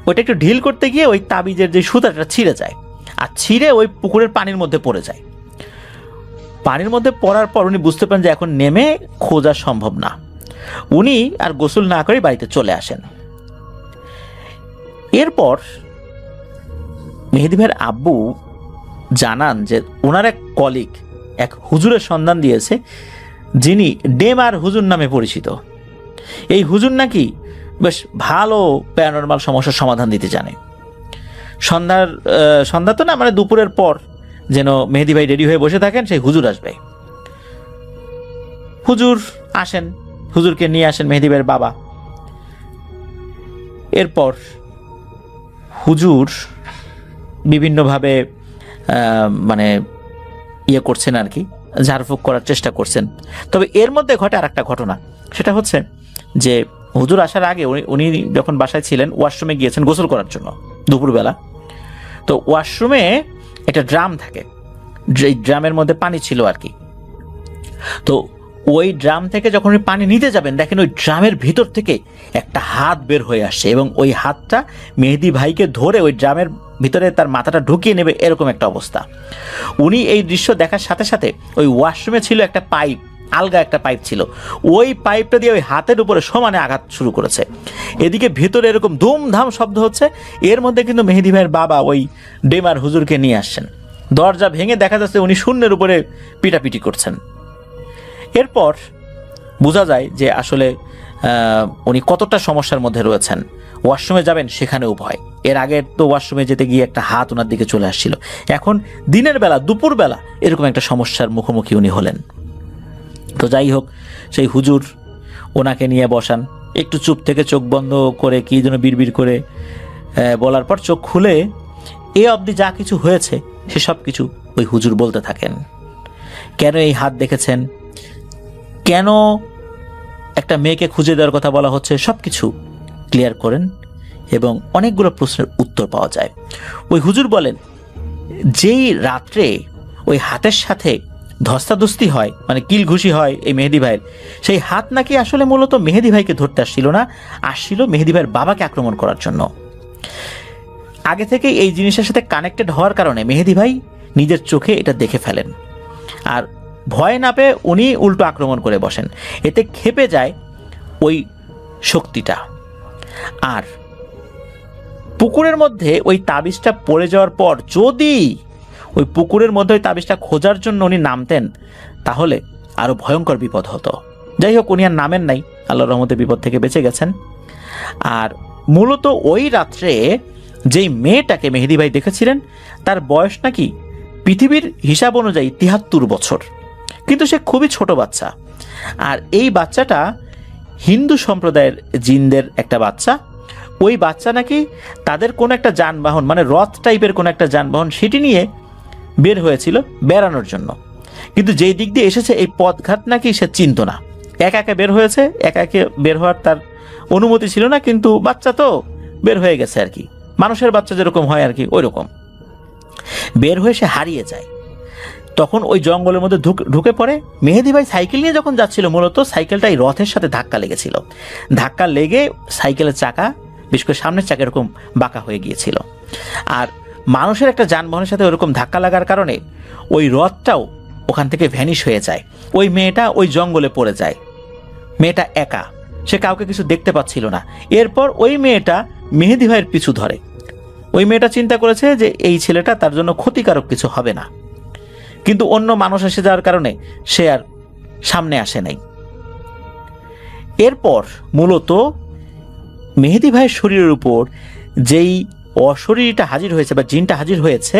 ওইটা একটু ঢিল করতে গিয়ে ওই তাবিজের যে সুতাটা ছিঁড়ে যায়, আর ছিঁড়ে ওই পুকুরের পানির মধ্যে পড়ে যায়। পানির মধ্যে পড়ার পর উনি বুঝতে পারেন যে এখন নেমে খোঁজা সম্ভব না। উনি আর গোসল না করে বাড়িতে চলে আসেন। এরপর মেহেদি ভাইয়ের আব্বু জানান যে ওনার এক কলিগ এক হুজুরের সন্ধান দিয়েছে, যিনি ডেমার হুজুর নামে পরিচিত। এই হুজুর নাকি বেশ ভালো প্যারানরমাল সমস্যার সমাধান দিতে জানে। সন্ধ্যা তো না, মানে দুপুরের পর যেন মেহেদি ভাই রেডি হয়ে বসে থাকেন, সেই হুজুর আসবে। হুজুর আসেন, হুজুরকে নিয়ে আসেন মেহেদি ভাইয়ের বাবা। এরপর হুজুর বিভিন্নভাবে মানে ইয়ে করছেন আর কি, ঝাড়ফুঁক করার চেষ্টা করছেন। তবে এর মধ্যে ঘটে আর একটা ঘটনা, সেটা হচ্ছে যে হুজুর আসার আগে উনি যখন বাসায় ছিলেন, ওয়াশরুমে গিয়েছেন গোসল করার জন্য দুপুরবেলা। তো ওয়াশরুমে একটা ড্রাম থাকে, এই ড্রামের মধ্যে পানি ছিল আর কি। তো ওই ড্রাম থেকে যখন উনি পানি নিতে যাবেন, দেখেন ওই ড্রামের ভিতর থেকে একটা হাত বের হয়ে আসছে, এবং ওই হাতটা মেহেদি ভাইকে ধরে ওই ড্রামের ভিতরে তার মাথাটা ঢুকিয়ে নেবে, এরকম একটা অবস্থা। উনি এই দৃশ্য দেখার সাথে সাথে ওই ওয়াশরুমে ছিল একটা পাইপ, আলগা একটা পাইপ ছিল, ওই পাইপটা দিয়ে ওই হাতের উপরে সমানে আঘাত শুরু করেছে। এদিকে ভেতরে এরকম ধুমধাম শব্দ হচ্ছে, এর মধ্যে কিন্তু মেহেদি ভাইয়ের বাবা ওই ডেমার হুজুরকে নিয়ে আসছেন। দরজা ভেঙে দেখা যাচ্ছে উনি শূন্যের উপরে পিটাপিটি করছেন। এরপর বোঝা যায় যে আসলে উনি কতটা সমস্যার মধ্যে রয়েছেন। ওয়াশরুমে যাবেন সেখানেও ভয়, এর আগে তো ওয়াশরুমে যেতে গিয়ে একটা হাত ওনার দিকে চলে আসছিল, এখন দিনের বেলা দুপুরবেলা এরকম একটা সমস্যার মুখোমুখি উনি হলেন। তো যাই হোক, সেই হুজুর ওনাকে নিয়ে বসান, একটু চুপ থেকে চোখ বন্ধ করে কি যেন বিড়বিড় করে বলার পর চোখ খুলে এ অবধি যা কিছু হয়েছে সেসব কিছু ওই হুজুর বলতে থাকেন। কেন এই হাত দেখেছেন, কেন একটা মেয়েকে খুঁজে দেওয়ার কথা বলা হচ্ছে, সবকিছু ক্লিয়ার করেন এবং অনেকগুলো প্রশ্নের উত্তর পাওয়া যায়। ওই হুজুর বলেন, যেই রাত্রে ওই হাতের সাথে ধস্তাধস্তি হয়, মানে কিল ঘুষি হয় এই মেহেদি ভাইয়ের, সেই হাত নাকি আসলে মূলত মেহেদি ভাইকে ধরতে আসছিল না, আসছিল মেহেদি ভাইয়ের বাবাকে আক্রমণ করার জন্য। আগে থেকে এই জিনিসের সাথে কানেক্টেড হওয়ার কারণে মেহেদি ভাই নিজের চোখে এটা দেখে ফেলেন, আর ভয় না পেয়ে উনি উল্টো আক্রমণ করে বসেন। এতে ক্ষেপে যায় ওই শক্তিটা। আর পুকুরের মধ্যে ওই তাবিজটা পড়ে যাওয়ার পর যদি ওই পুকুরের মধ্যে ওই তাবিজটা খোঁজার জন্য উনি নামতেন, তাহলে আরো ভয়ঙ্কর বিপদ হতো। যাই হোক, উনি আর নামেন নাই, আল্লাহর রহমতে বিপদ থেকে বেঁচে গেছেন। আর মূলত ওই রাত্রে যেই মেয়েটাকে মেহেদি ভাই দেখেছিলেন, তার বয়স নাকি পৃথিবীর হিসাব অনুযায়ী ৭৩ বছর, কিন্তু সে খুবই ছোট বাচ্চা। আর এই বাচ্চাটা হিন্দু সম্প্রদায়ের জিনদের একটা বাচ্চা। ওই বাচ্চা নাকি তাদের কোনো একটা যানবাহন, মানে রথ টাইপের কোনো একটা যানবাহন, সেটি নিয়ে বের হয়েছিল বেড়ানোর জন্য। কিন্তু যেই দিক দিয়ে এসেছে এই পথঘাট নাকি সে চিনত না। একা একা বের হয়েছে, একা একা বের হওয়ার তার অনুমতি ছিল না, কিন্তু বাচ্চা তো বের হয়ে গেছে আর কি, মানুষের বাচ্চা যেরকম হয় আর কি ওই রকম। বের হয়ে সে হারিয়ে যায়। তখন ওই জঙ্গলের মধ্যে ঢুকে পড়ে। মেহেদি ভাই সাইকেল নিয়ে যখন যাচ্ছিল, মূলত সাইকেলটা এই রথের সাথে ধাক্কা লেগেছিল। ধাক্কা লেগে সাইকেলের চাকা, বিশেষ করে সামনের চাকা এরকম বাঁকা হয়ে গিয়েছিল। আর মানুষের একটা যানবাহনের সাথে ওরকম ধাক্কা লাগার কারণে ওই রথটাও ওখান থেকে ভ্যানিশ হয়ে যায়। ওই মেয়েটা ওই জঙ্গলে পড়ে যায়। মেয়েটা একা, সে কাউকে কিছু দেখতে পাচ্ছিল না। এরপর ওই মেয়েটা মেহেদি ভাইয়ের পিছু ধরে। ওই মেয়েটা চিন্তা করেছে যে এই ছেলেটা তার জন্য ক্ষতিকারক কিছু হবে না, কিন্তু অন্য মানুষ এসে যাওয়ার কারণে সে আর সামনে আসে নাই। এরপর মূলত মেহেদি ভাইয়ের শরীরের উপর যেই অশরীরটা হাজির হয়েছে বা জিনটা হাজির হয়েছে,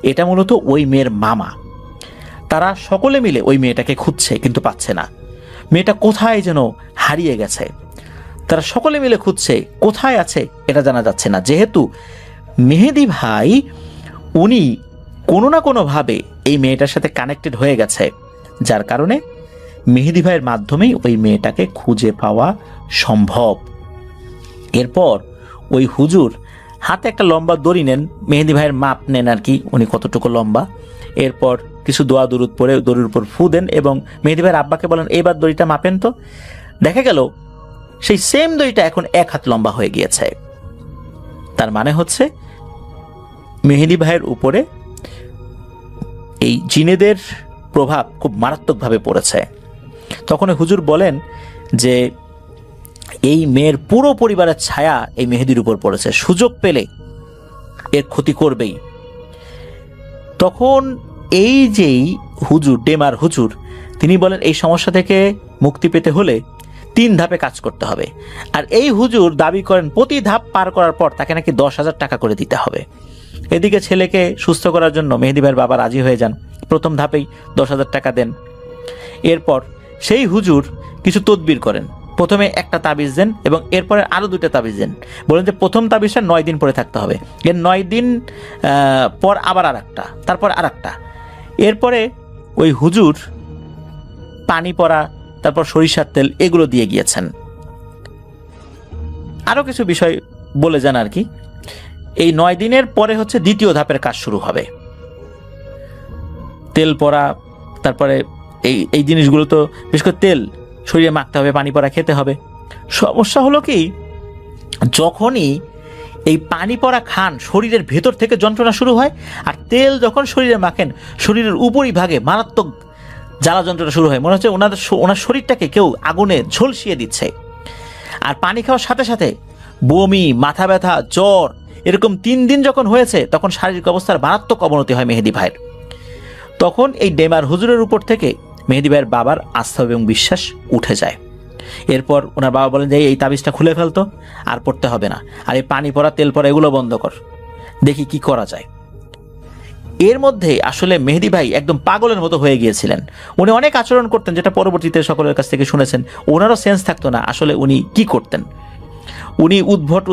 এটা মূলত ওই মেয়ের মামা। তারা সকলে মিলে ওই মেয়েটাকে খুঁজছে, কিন্তু পাচ্ছে না। মেয়েটা কোথায় যেন হারিয়ে গেছে। তারা সকলে মিলে খুঁজছে, কোথায় আছে এটা জানা যাচ্ছে না। যেহেতু মেহেদি ভাই উনি কোনো না কোনোভাবে এই মেয়েটার সাথে কানেক্টেড হয়ে গেছে, যার কারণে মেহেদি ভাইয়ের মাধ্যমেই ওই মেয়েটাকে খুঁজে পাওয়া সম্ভব। এরপর ওই হুজুর হাতে একটা লম্বা দড়ি নেন, মেহেদি ভাইয়ের মাপ নেন আর কি, উনি কতটুকু লম্বা। এরপর কিছু দোয়া দুরুদ পরে দড়ির উপর ফু দেন এবং মেহেদি ভাইয়ের আব্বাকে বলেন, এইবার দড়িটা মাপেন তো। দেখা গেল সেই সেম দড়িটা এখন 1 হাত লম্বা হয়ে গিয়েছে। তার মানে হচ্ছে মেহেদি ভাইয়ের উপরে এই জিনেদের প্রভাব খুব মারাত্মকভাবে পড়েছে। তখন হুজুর বলেন যে এই মেয়ের পুরো পরিবারের ছায়া এই মেহেদির উপর পড়েছে, সুযোগ পেলে এর ক্ষতি করবেই। তখন এই যেই হুজুর, ডেমার হুজুর, তিনি বলেন এই সমস্যা থেকে মুক্তি পেতে হলে 3 ধাপে কাজ করতে হবে। আর এই হুজুর দাবি করেন প্রতি ধাপ পার করার পর তাকে নাকি 10,000 টাকা করে দিতে হবে। এদিকে ছেলেকে সুস্থ করার জন্য মেহেদি ভাইয়ের বাবা রাজি হয়ে যান, প্রথম ধাপেই 10,000 টাকা দেন। এরপর সেই হুজুর কিছু তদবির করেন। প্রথমে একটা তাবিজ দেন এবং এরপরে আরো 2টা তাবিজ দেন। বলেন যে প্রথম তাবিজটা 9 দিন পরে থাকতে হবে, এর 9 দিন পর আবার আরেকটা, তারপর আরেকটা। এরপরে ওই হুজুর পানি পড়া, তারপর সরিষার তেল, এগুলো দিয়ে গিয়েছেন। আরো কিছু বিষয় বলে যান আর কি। এই 9 দিনের পরে হচ্ছে দ্বিতীয় ধাপের কাজ শুরু হবে। তেল পড়া, তারপরে এই জিনিসগুলো তো বিশেষ করে তেল শরীরে মাখতে হবে, পানি পড়া খেতে হবে। সমস্যা হলো কি, যখনই এই পানি পড়া খান শরীরের ভেতর থেকে যন্ত্রণা শুরু হয়, আর তেল যখন শরীরে মাখেন শরীরের উপরিভাগে মারাত্মক জ্বালা যন্ত্রণা শুরু হয়। মনে হচ্ছে ওনার শরীরটাকে কেউ আগুনে ঝলসিয়ে দিচ্ছে। আর পানি খাওয়ার সাথে সাথে বমি, মাথা ব্যথা, জ্বর, এরকম 3 দিন যখন হয়েছে, তখন শারীরিক অবস্থার মারাত্মক অবনতি হয় মেহেদি ভাইয়ের। তখন এই ডেমার হুজুরের উপর থেকে মেহেদি ভাইয়ের বাবার আস্থা এবং বিশ্বাস উঠে যায়। এরপর ওনার বাবা বলেন যে এই তাবিজটা খুলে ফেলতো, আর পড়তে হবে না, আর এই পানি পড়া, তেল পড়া এগুলো বন্ধ কর, দেখি কি করা যায়। এর মধ্যে আসলে মেহেদি ভাই একদম পাগলের মতো হয়ে গিয়েছিলেন। উনি অনেক আচরণ করতেন, যেটা পরবর্তীতে সকলের কাছ থেকে শুনেছেন। ওনারও সেন্স থাকতো না আসলে উনি কি করতেন। উনি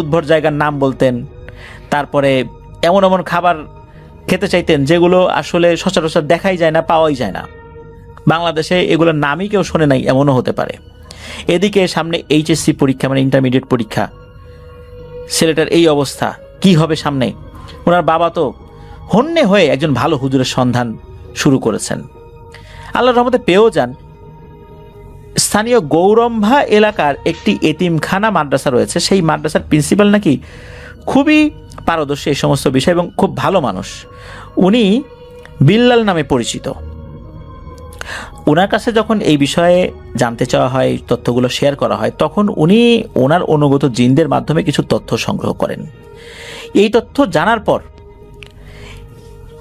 উদ্ভট জায়গার নাম বলতেন, তারপরে এমন এমন খাবার খেতে চাইতেন যেগুলো আসলে সচরাচর দেখাই যায় না, পাওয়াই যায় না। বাংলাদেশে এগুলোর নামই কেউ শোনে নাই, এমনও হতে পারে। এদিকে সামনে এইচএসসি পরীক্ষা, মানে ইন্টারমিডিয়েট পরীক্ষা, ছেলেটার এই অবস্থা, কি হবে সামনে। ওনার বাবা তো হন্যে হয়ে একজন ভালো হুজুরের সন্ধান শুরু করেছেন। আল্লাহর রহমতে পেয়েও যান। স্থানীয় গৌরম্ভা এলাকার একটি এতিমখানা মাদ্রাসা রয়েছে, সেই মাদ্রাসার প্রিন্সিপাল নাকি খুবই পারদর্শী এই সমস্ত বিষয় এবং খুব ভালো মানুষ। উনি বিল্লাল নামে পরিচিত। ওনার কাছে যখন এই বিষয়ে জানতে চাওয়া হয়, তথ্যগুলো শেয়ার করা হয়, তখন উনি ওনার অনুগত জিনদের মাধ্যমে কিছু তথ্য সংগ্রহ করেন। এই তথ্য জানার পর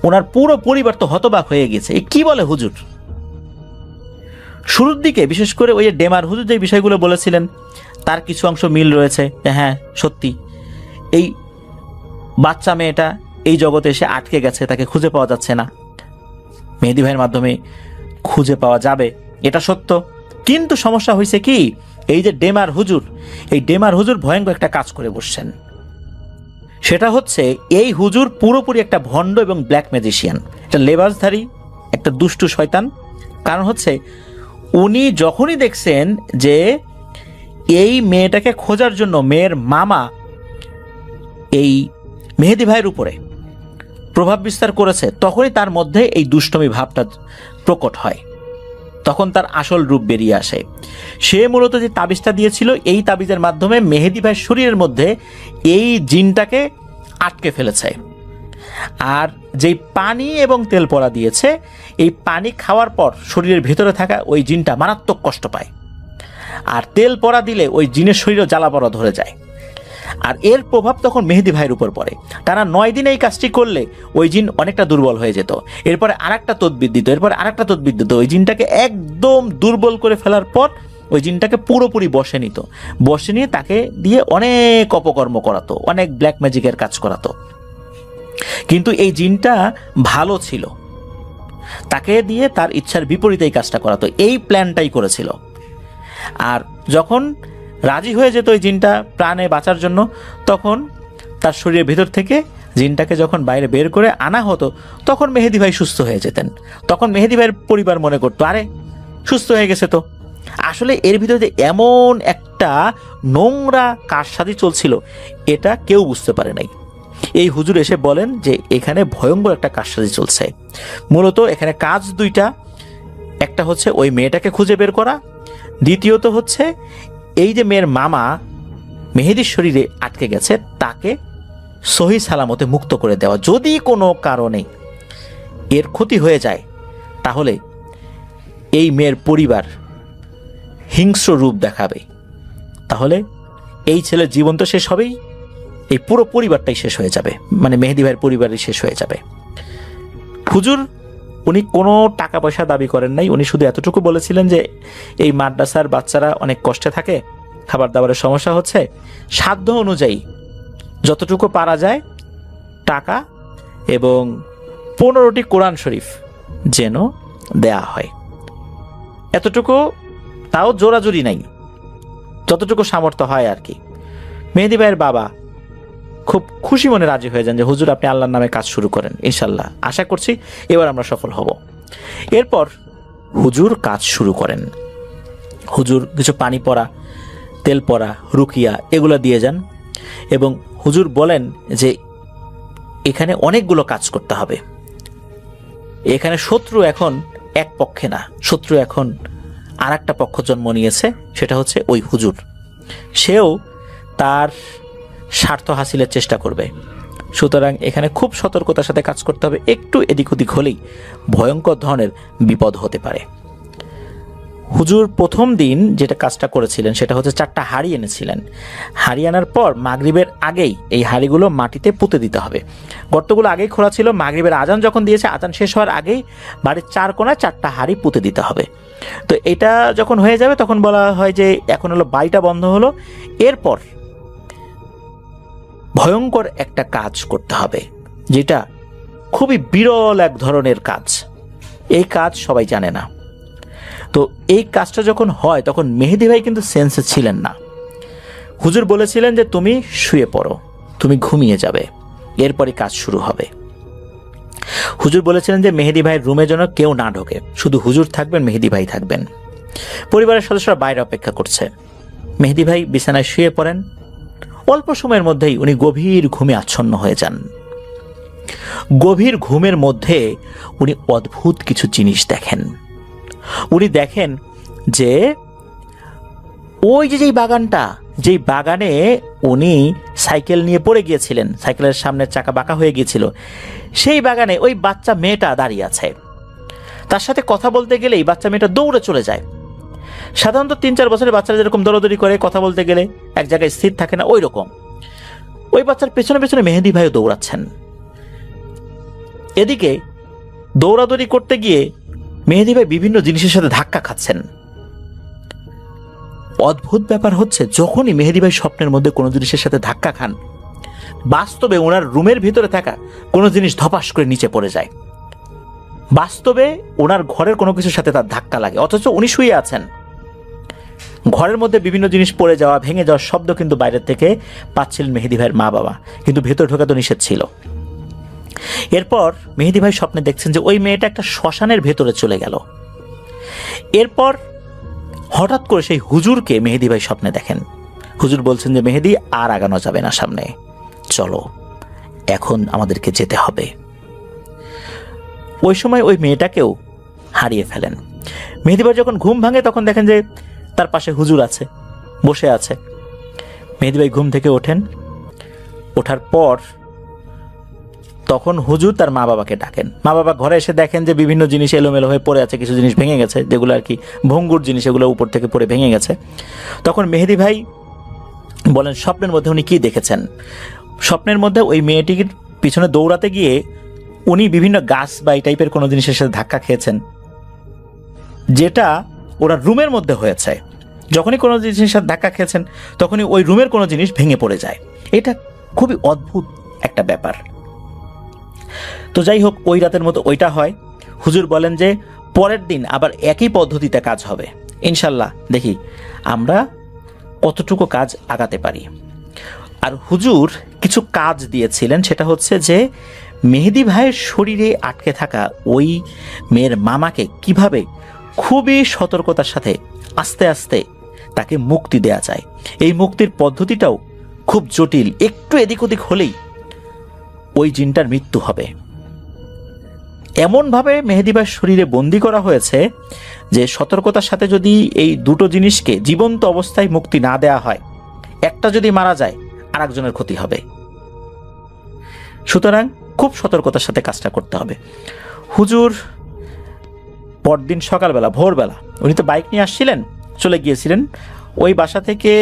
ওনার পুরো পরিবার তো হতবাক হয়ে গেছে, এ কি বলে হুজুর। শুরুর দিকে বিশেষ করে ওই যে ডেমার হুজুর যে বিষয়গুলো বলেছিলেন তার কিছু অংশ মিল রয়েছে, হ্যাঁ সত্যি এই বাচ্চা মেয়েটা এই জগতে এসে আটকে গেছে, তাকে খুঁজে পাওয়া যাচ্ছে না, মেহেদী ভাইয়ের মাধ্যমে খুঁজে পাওয়া যাবে, এটা সত্য। কিন্তু সমস্যা হয়েছে কি, এই যে ডেমার হুজুর, এই ডেমার হুজুর ভয়ঙ্কর একটা কাজ করে বসছেন। সেটা হচ্ছে এই হুজুর পুরোপুরি একটা ভণ্ড এবং ব্ল্যাক ম্যাজিশিয়ান, একটা লেবাসধারী, একটা দুষ্টু শয়তান। কারণ হচ্ছে উনি যখনই দেখছেন যে এই মেয়েটাকে খোঁজার জন্য মেয়ের মামা এই মেহেদী ভাইয়ের উপরে প্রভাব বিস্তার করেছে, তখনই তার মধ্যে এই দুষ্টমি ভাবটা প্রকট হয়, তখন তার আসল রূপ বেরিয়ে আসে। সে মূলত যে তাবিজটা দিয়েছিল, এই তাবিজের মাধ্যমে মেহেদী ভাইয়ের শরীরের মধ্যে এই জিনটাকে আটকে ফেলেছে। আর যেই পানি এবং তেল পড়া দিয়েছে, এই পানি খাওয়ার পর শরীরের ভেতরে থাকা ওই জিনটা মারাত্মক কষ্ট পায়, আর তেল পড়া দিলে ওই জিনের শরীরও জ্বালা পড়া ধরে যায়। আর এর প্রভাব তখন মেহেদী ভাইয়ের উপর পড়ে। টানা 9 দিন এই কাজটি করলে ওই জিন অনেকটা দুর্বল হয়ে যেত। এরপরে আরেকটা তদবির দিত, এরপরে আরেকটা তদবির দিত। ওই জিনটাকে একদম দুর্বল করে ফেলার পর ওই জিনটাকে পুরোপুরি বশে নিত। বশে নিয়ে তাকে দিয়ে অনেক অপকর্ম করাতো, অনেক ব্ল্যাক ম্যাজিকের কাজ করাতো। কিন্তু এই জিনটা ভালো ছিল, তাকে দিয়ে তার ইচ্ছার বিপরীতে এই কাজটা করাতো, এই প্ল্যানটাই করেছিল। আর যখন রাজি হয়ে যেত ওই জিনটা প্রাণে বাঁচার জন্য, তখন তার শরীরের ভেতর থেকে জিনটাকে যখন বাইরে বের করে আনা হতো, তখন মেহেদী ভাই সুস্থ হয়ে যেতেন। তখন মেহেদী ভাইয়ের পরিবার মনে করতো আরে সুস্থ হয়ে গেছে। তো আসলে এর ভিতরে যে এমন একটা নোংরা কারসাজি চলছিল, এটা কেউ বুঝতে পারে নাই। এই হুজুর এসে বলেন যে এখানে ভয়ঙ্কর একটা কারসাজি চলছে। মূলত এখানে কাজ দুইটা, একটা হচ্ছে ওই মেয়েটাকে খুঁজে বের করা, দ্বিতীয়ত হচ্ছে এই যে মেয়ের মামা মেহেদীর শরীরে আটকে গেছে, তাকে সহি সালামতে মুক্ত করে দেওয়া। যদি কোনো কারণে এর ক্ষতি হয়ে যায়, তাহলে এই মেয়ের পরিবার হিংস্র রূপ দেখাবে, তাহলে এই ছেলের জীবন তো শেষ হবেই, এই পুরো পরিবারটাই শেষ হয়ে যাবে, মানে মেহেদী ভাইয়ের পরিবারই শেষ হয়ে যাবে। হুজুর উনি কোনো টাকা পয়সা দাবি করেন নাই, উনি শুধু এতটুকু বলেছিলেন যে এই মাদ্রাসার বাচ্চারা অনেক কষ্টে থাকে, খাবার দাবারের সমস্যা হচ্ছে, সাধ্য অনুযায়ী যতটুকু পারা যায় টাকা এবং 15টি কোরআন শরীফ যেন দেয়া হয়, এতটুকু, তাও জোরাজুরি নাই, যতটুকু সামর্থ্য হয় আর কি। মেহেদী ভাইয়ের বাবা খুব খুশি মনে রাজি হয়ে যান যে হুজুর আপনি আল্লাহর নামে কাজ শুরু করেন, ইনশাল্লাহ আশা করছি এবার আমরা সফল হব। এরপর হুজুর কাজ শুরু করেন। হুজুর কিছু পানি পড়া, তেল পড়া, রুকিয়া এগুলো দিয়ে যান এবং হুজুর বলেন যে এখানে অনেকগুলো কাজ করতে হবে। এখানে শত্রু এখন এক পক্ষে না, শত্রু এখন আর একটা পক্ষ জন্ম নিয়েছে, সেটা হচ্ছে ওই হুজুর। সেও তার স্বার্থ হাসিলের চেষ্টা করবে। সুতরাং এখানে খুব সতর্কতার সাথে কাজ করতে হবে, একটু এদিক ওদিক হলেই ভয়ঙ্কর ধরনের বিপদ হতে পারে। হুজুর প্রথম দিন যেটা কাজটা করেছিলেন সেটা হচ্ছে 4টা হাঁড়ি এনেছিলেন। হাঁড়ি আনার পর মাগরিবের আগেই এই হাঁড়িগুলো মাটিতে পুঁতে দিতে হবে। গর্তগুলো আগেই খোলা ছিল, মাগরিবের আজান যখন দিয়েছে, আজান শেষ হওয়ার আগেই বাড়ির 4 কোণায় 4টা হাঁড়ি পুঁতে দিতে হবে। তো এটা যখন হয়ে যাবে তখন বলা হয় যে এখন হলো বাড়িটা বন্ধ হলো। এরপর ভয়ঙ্কর একটা কাজ করতে হবে, যেটা খুবই বিরল এক ধরনের কাজ। এই কাজ সবাই জানে না। তো এই কাজটা যখন হয় তখন মেহেদী ভাই কিন্তু সেন্সে ছিলেন না। হুজুর বলেছিলেন যে তুমি শুয়ে পড়ো, তুমি ঘুমিয়ে যাবে, এরপরই কাজ শুরু হবে। হুজুর বলেছিলেন যে মেহেদী ভাইয়ের রুমে যেন কেউ না ঢোকে, শুধু হুজুর থাকবেন, মেহেদী ভাই থাকবেন। পরিবারের সদস্যরা বাইরে অপেক্ষা করছে। মেহেদী ভাই বিছানায় শুয়ে পড়েন, অল্প সময়ের মধ্যেই উনি গভীর ঘুমে আচ্ছন্ন হয়ে যান। গভীর ঘুমের মধ্যে উনি অদ্ভুত কিছু জিনিস দেখেন। উনি দেখেন যে ওই যেই বাগানটা, যেই বাগানে উনি সাইকেল নিয়ে পড়ে গিয়েছিলেন, সাইকেলের সামনের চাকা বাঁকা হয়ে গিয়েছিল, সেই বাগানে ওই বাচ্চা মেয়েটা দাঁড়িয়ে আছে। তার সাথে কথা বলতে গেলেই বাচ্চা মেয়েটা দৌড়ে চলে যায়। সাধারণত 3-4 বছরের বাচ্চারা যেরকম দৌড়াদৌড়ি করে, কথা বলতে গেলে এক জায়গায় স্থির থাকে না, ওই রকম ওই বাচ্চার পেছনে পেছনে মেহেদী ভাইও দৌড়াচ্ছেন। এদিকে দৌড়াদৌড়ি করতে গিয়ে মেহেদী ভাই বিভিন্ন জিনিসের সাথে ধাক্কা খাচ্ছেন। অদ্ভুত ব্যাপার হচ্ছে, যখনই মেহেদী ভাই স্বপ্নের মধ্যে কোনো জিনিসের সাথে ধাক্কা খান, বাস্তবে ওনার রুমের ভিতরে থাকা কোনো জিনিস ধপাস করে নিচে পড়ে যায়। বাস্তবে ওনার ঘরের কোনো কিছুর সাথে তার ধাক্কা লাগে, অথচ উনি শুয়ে আছেন। ঘরের মধ্যে বিভিন্ন জিনিস পড়ে যাওয়া, ভেঙে যাওয়ার শব্দ কিন্তু বাইরের থেকে পাচ্ছিলেন মেহেদী ভাইয়ের মা বাবা, কিন্তু ভেতরে ঢোকা তো নিষেধ ছিল। এরপর মেহেদী ভাই স্বপ্নে দেখছেন যে ওই মেয়েটা একটা শ্মশানের ভেতরে চলে গেল। এরপর হঠাৎ করে সেই হুজুরকে মেহেদী ভাই স্বপ্নে দেখেন। হুজুর বলছেন যে মেহেদী, আর আগানো যাবে না, সামনে চলো, এখন আমাদেরকে যেতে হবে। ওই সময় ওই মেয়েটাকেও হারিয়ে ফেলেন। মেহেদী ভাই যখন ঘুম ভাঙে তখন দেখেন যে তার পাশে হুজুর আছে, বসে আছে। মেহেদী ভাই ঘুম থেকে ওঠেন। ওঠার পর তখন হুজুর তার মা বাবাকে ডাকেন। মা বাবা ঘরে এসে দেখেন যে বিভিন্ন জিনিস এলোমেলো হয়ে পড়ে আছে, কিছু জিনিস ভেঙে গেছে, যেগুলো আর কি ভঙ্গুর জিনিস, এগুলো উপর থেকে পড়ে ভেঙে গেছে। তখন মেহেদী ভাই বলেন স্বপ্নের মধ্যে উনি কি দেখেছেন। স্বপ্নের মধ্যে ওই মেয়েটির পিছনে দৌড়াতে গিয়ে উনি বিভিন্ন গাছ বা এই টাইপের কোনো জিনিসের সাথে ধাক্কা খেয়েছেন, যেটা ওরা রুমের মধ্যে হয়েছে। যখনই কোনো জিনিসের সাথে ধাক্কা খেয়েছেন তখনই ওই রুমের কোনো জিনিস ভেঙে পড়ে যায়। এটা খুবই অদ্ভুত একটা ব্যাপার। তো যাই হোক, ওই রাতের মতো ওইটা হয়। হুজুর বলেন যে পরের দিন আবার একই পদ্ধতিতে কাজ হবে, ইনশাল্লাহ দেখি আমরা কতটুকু কাজ আগাতে পারি। আর হুজুর কিছু কাজ দিয়েছিলেন, সেটা হচ্ছে যে মেহেদী ভাইয়ের শরীরে আটকে থাকা ওই মেয়ের মামাকে কিভাবে খুবই সতর্কতার সাথে আস্তে আস্তে তাকে মুক্তি দেয়া যায়। এই মুক্তির পদ্ধতিটাও খুব জটিল, একটু এদিক ওদিক হলেই ওই জিনটার মৃত্যু হবে। এমনভাবে মেহেদী ভাইয়ের শরীরে বন্দি করা হয়েছে যে সতর্কতার সাথে যদি এই দুটো জিনিসকে জীবন্ত অবস্থায় মুক্তি না দেয়া হয়, একটা যদি মারা যায় আর একজনের ক্ষতি হবে। সুতরাং খুব সতর্কতার সাথে কাজটা করতে হবে। হুজুর পরদিন সকালবেলা, ভোরবেলা, উনি তো বাইক নিয়ে আসছিলেন, চলে গিয়েছিলেন ওই বাসা থেকে,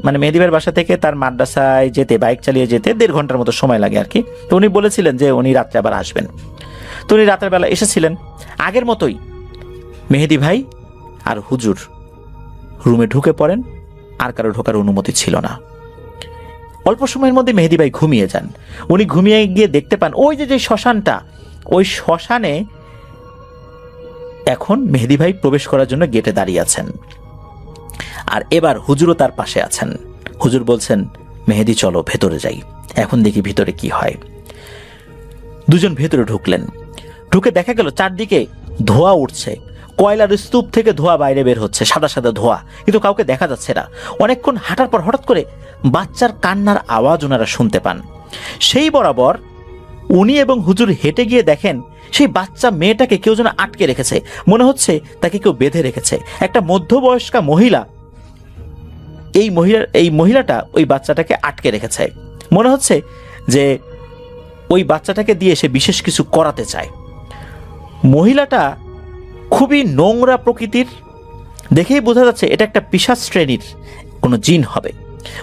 মানে মেহেদী ভাইয়ের বাসা থেকে তার মাদ্রাসায় যেতে, বাইক চালিয়ে যেতে 1.5 ঘন্টার মতো সময় লাগে আর কি। তো উনি বলেছিলেন যে উনি রাত্রে আবার আসবেন। তো উনি রাতের বেলা এসেছিলেন। আগের মতোই মেহেদী ভাই আর হুজুর রুমে ঢুকে পড়েন, আর কারো ঢোকার অনুমতি ছিল না। অল্প সময়ের মধ্যে মেহেদী ভাই ঘুমিয়ে যান। উনি ঘুমিয়ে গিয়ে দেখতে পান ওই যে শ্মশানটা, ওই শ্মশানে এখন মেহেদী ভাই প্রবেশ করার জন্য গেটে দাঁড়িয়ে আছেন। আর এবার হুজুরও তার পাশে আছেন। হুজুর বলছেন মেহেদী চলো ভেতরে যাই, এখন দেখি ভিতরে কি হয়। দুজন ভেতরে ঢুকলেন। ঢুকে দেখা গেল চারদিকে ধোঁয়া উঠছে, কয়লার স্তূপ থেকে ধোঁয়া বাইরে বের হচ্ছে, সাদা সাদা ধোঁয়া, কিন্তু কাউকে দেখা যাচ্ছে না। অনেকক্ষণ হাঁটার পর হঠাৎ করে বাচ্চার কান্নার আওয়াজ ওনারা শুনতে পান। সেই বরাবর উনি এবং হুজুর হেঁটে গিয়ে দেখেন সেই বাচ্চা মেয়েটাকে কেউ যেন আটকে রেখেছে, মনে হচ্ছে তাকে কেউ বেঁধে রেখেছে। একটা মধ্যবয়স্কা মহিলা, এই মহিলাটা ওই বাচ্চাটাকে আটকে রেখেছে। মনে হচ্ছে যে ওই বাচ্চাটাকে দিয়ে সে বিশেষ কিছু করাতে চায়। মহিলাটা খুবই নোংরা প্রকৃতির, দেখেই বোঝা যাচ্ছে এটা একটা পিশাচ শ্রেণীর কোনো জিন হবে।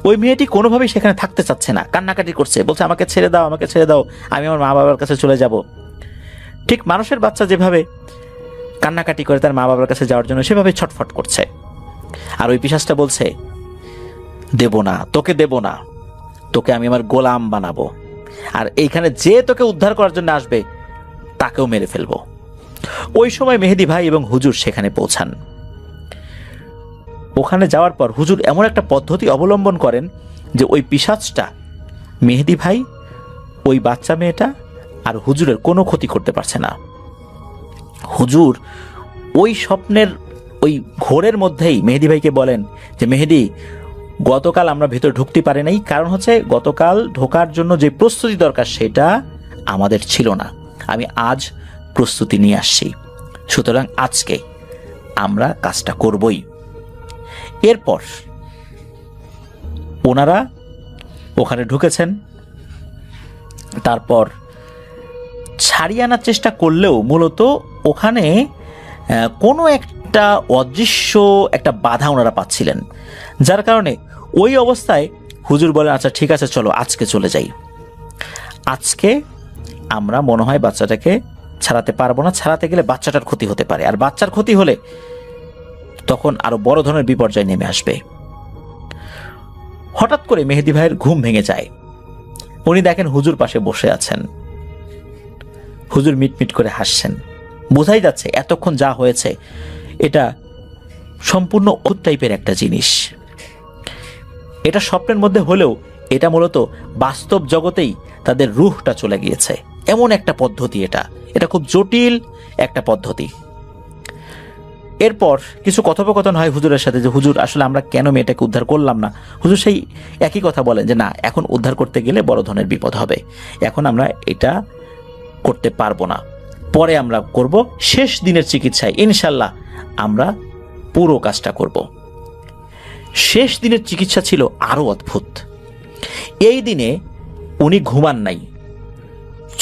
ওই মেয়েটি কোনোভাবেই সেখানে থাকতে চাচ্ছে না, কান্নাকাটি করছে, বলছে আমাকে ছেড়ে দাও, আমাকে ছেড়ে দাও, আমি আমার মা বাবার কাছে চলে যাব। ঠিক মানুষের বাচ্চা যেভাবে কান্নাকাটি করে তার মা বাবার কাছে যাওয়ার জন্য, সেভাবে ছটফট করছে। আর ওই পিশাচটা বলছে দেব না, তোকে দেব না, তোকে আমি আমার গোলাম বানাবো, আর এইখানে যে তোকে উদ্ধার করার জন্য আসবে তাকেও মেরে ফেলবো। ওই সময় মেহেদী ভাই এবং হুজুর সেখানে পৌঁছান। ওখানে যাওয়ার পর হুজুর এমন একটা পদ্ধতি অবলম্বন করেন যে ওই পিশাচটা মেহেদী ভাই, ওই বাচ্চা মেয়েটা আর হুজুরের কোনো ক্ষতি করতে পারছে না। হুজুর ওই স্বপ্নের ওই ঘোরের মধ্যেই মেহেদী ভাইকে বলেন যে মেহেদী, গতকাল আমরা ভেতরে ঢুকতে পারি নাই, কারণ হচ্ছে গতকাল ঢোকার জন্য যে প্রস্তুতি দরকার সেটা আমাদের ছিল না। আমি আজ প্রস্তুতি নিয়ে আসছি, সুতরাং আজকে আমরা কাজটা করবই। এরপর ওনারা ওখানে ঢুকেছেন, তারপর ছাড়িয়ে আনার চেষ্টা করলেও মূলত ওখানে কোনো একটা অদৃশ্য একটা বাধা ওনারা পাচ্ছিলেন, যার কারণে ওই অবস্থায় হুজুর বলেন, আচ্ছা ঠিক আছে চলো আজকে চলে যাই, আজকে আমরা মনে হয় বাচ্চাটাকে ছাড়াতে পারবো না, ছাড়াতে গেলে বাচ্চাটার ক্ষতি হতে পারে, আর বাচ্চার ক্ষতি হলে তখন আরো বড় ধরনের বিপর্যয় নেমে আসবে। হঠাৎ করে মেহেদী ভাইয়ের ঘুম ভেঙে যায়। উনি দেখেন হুজুর পাশে বসে আছেন, হুজুর মিটমিট করে হাসছেন। বোঝাই যাচ্ছে এতক্ষণ যা হয়েছে এটা সম্পূর্ণ অদ্ভুত টাইপের একটা জিনিস। এটা স্বপ্নের মধ্যে হলেও এটা মূলত বাস্তব জগতেই তাদের রুহটা চলে গিয়েছে, এমন একটা পদ্ধতি। এটা খুব জটিল একটা পদ্ধতি। এরপর কিছু কথোপকথন হয় হুজুরের সাথে, যে হুজুর আসলে আমরা কেন মেয়েটাকে উদ্ধার করলাম না। হুজুর সেই একই কথা বলেন যে না, এখন উদ্ধার করতে গেলে বড় ধরনের বিপদ হবে, এখন আমরা এটা করতে পারবো না, পরে আমরা করব, শেষ দিনের চিকিৎসায় ইনশাল্লাহ আমরা পুরো কাজটা করব। শেষ দিনের চিকিৎসা ছিল আরো অদ্ভুত। এই দিনে উনি ঘুমান নাই,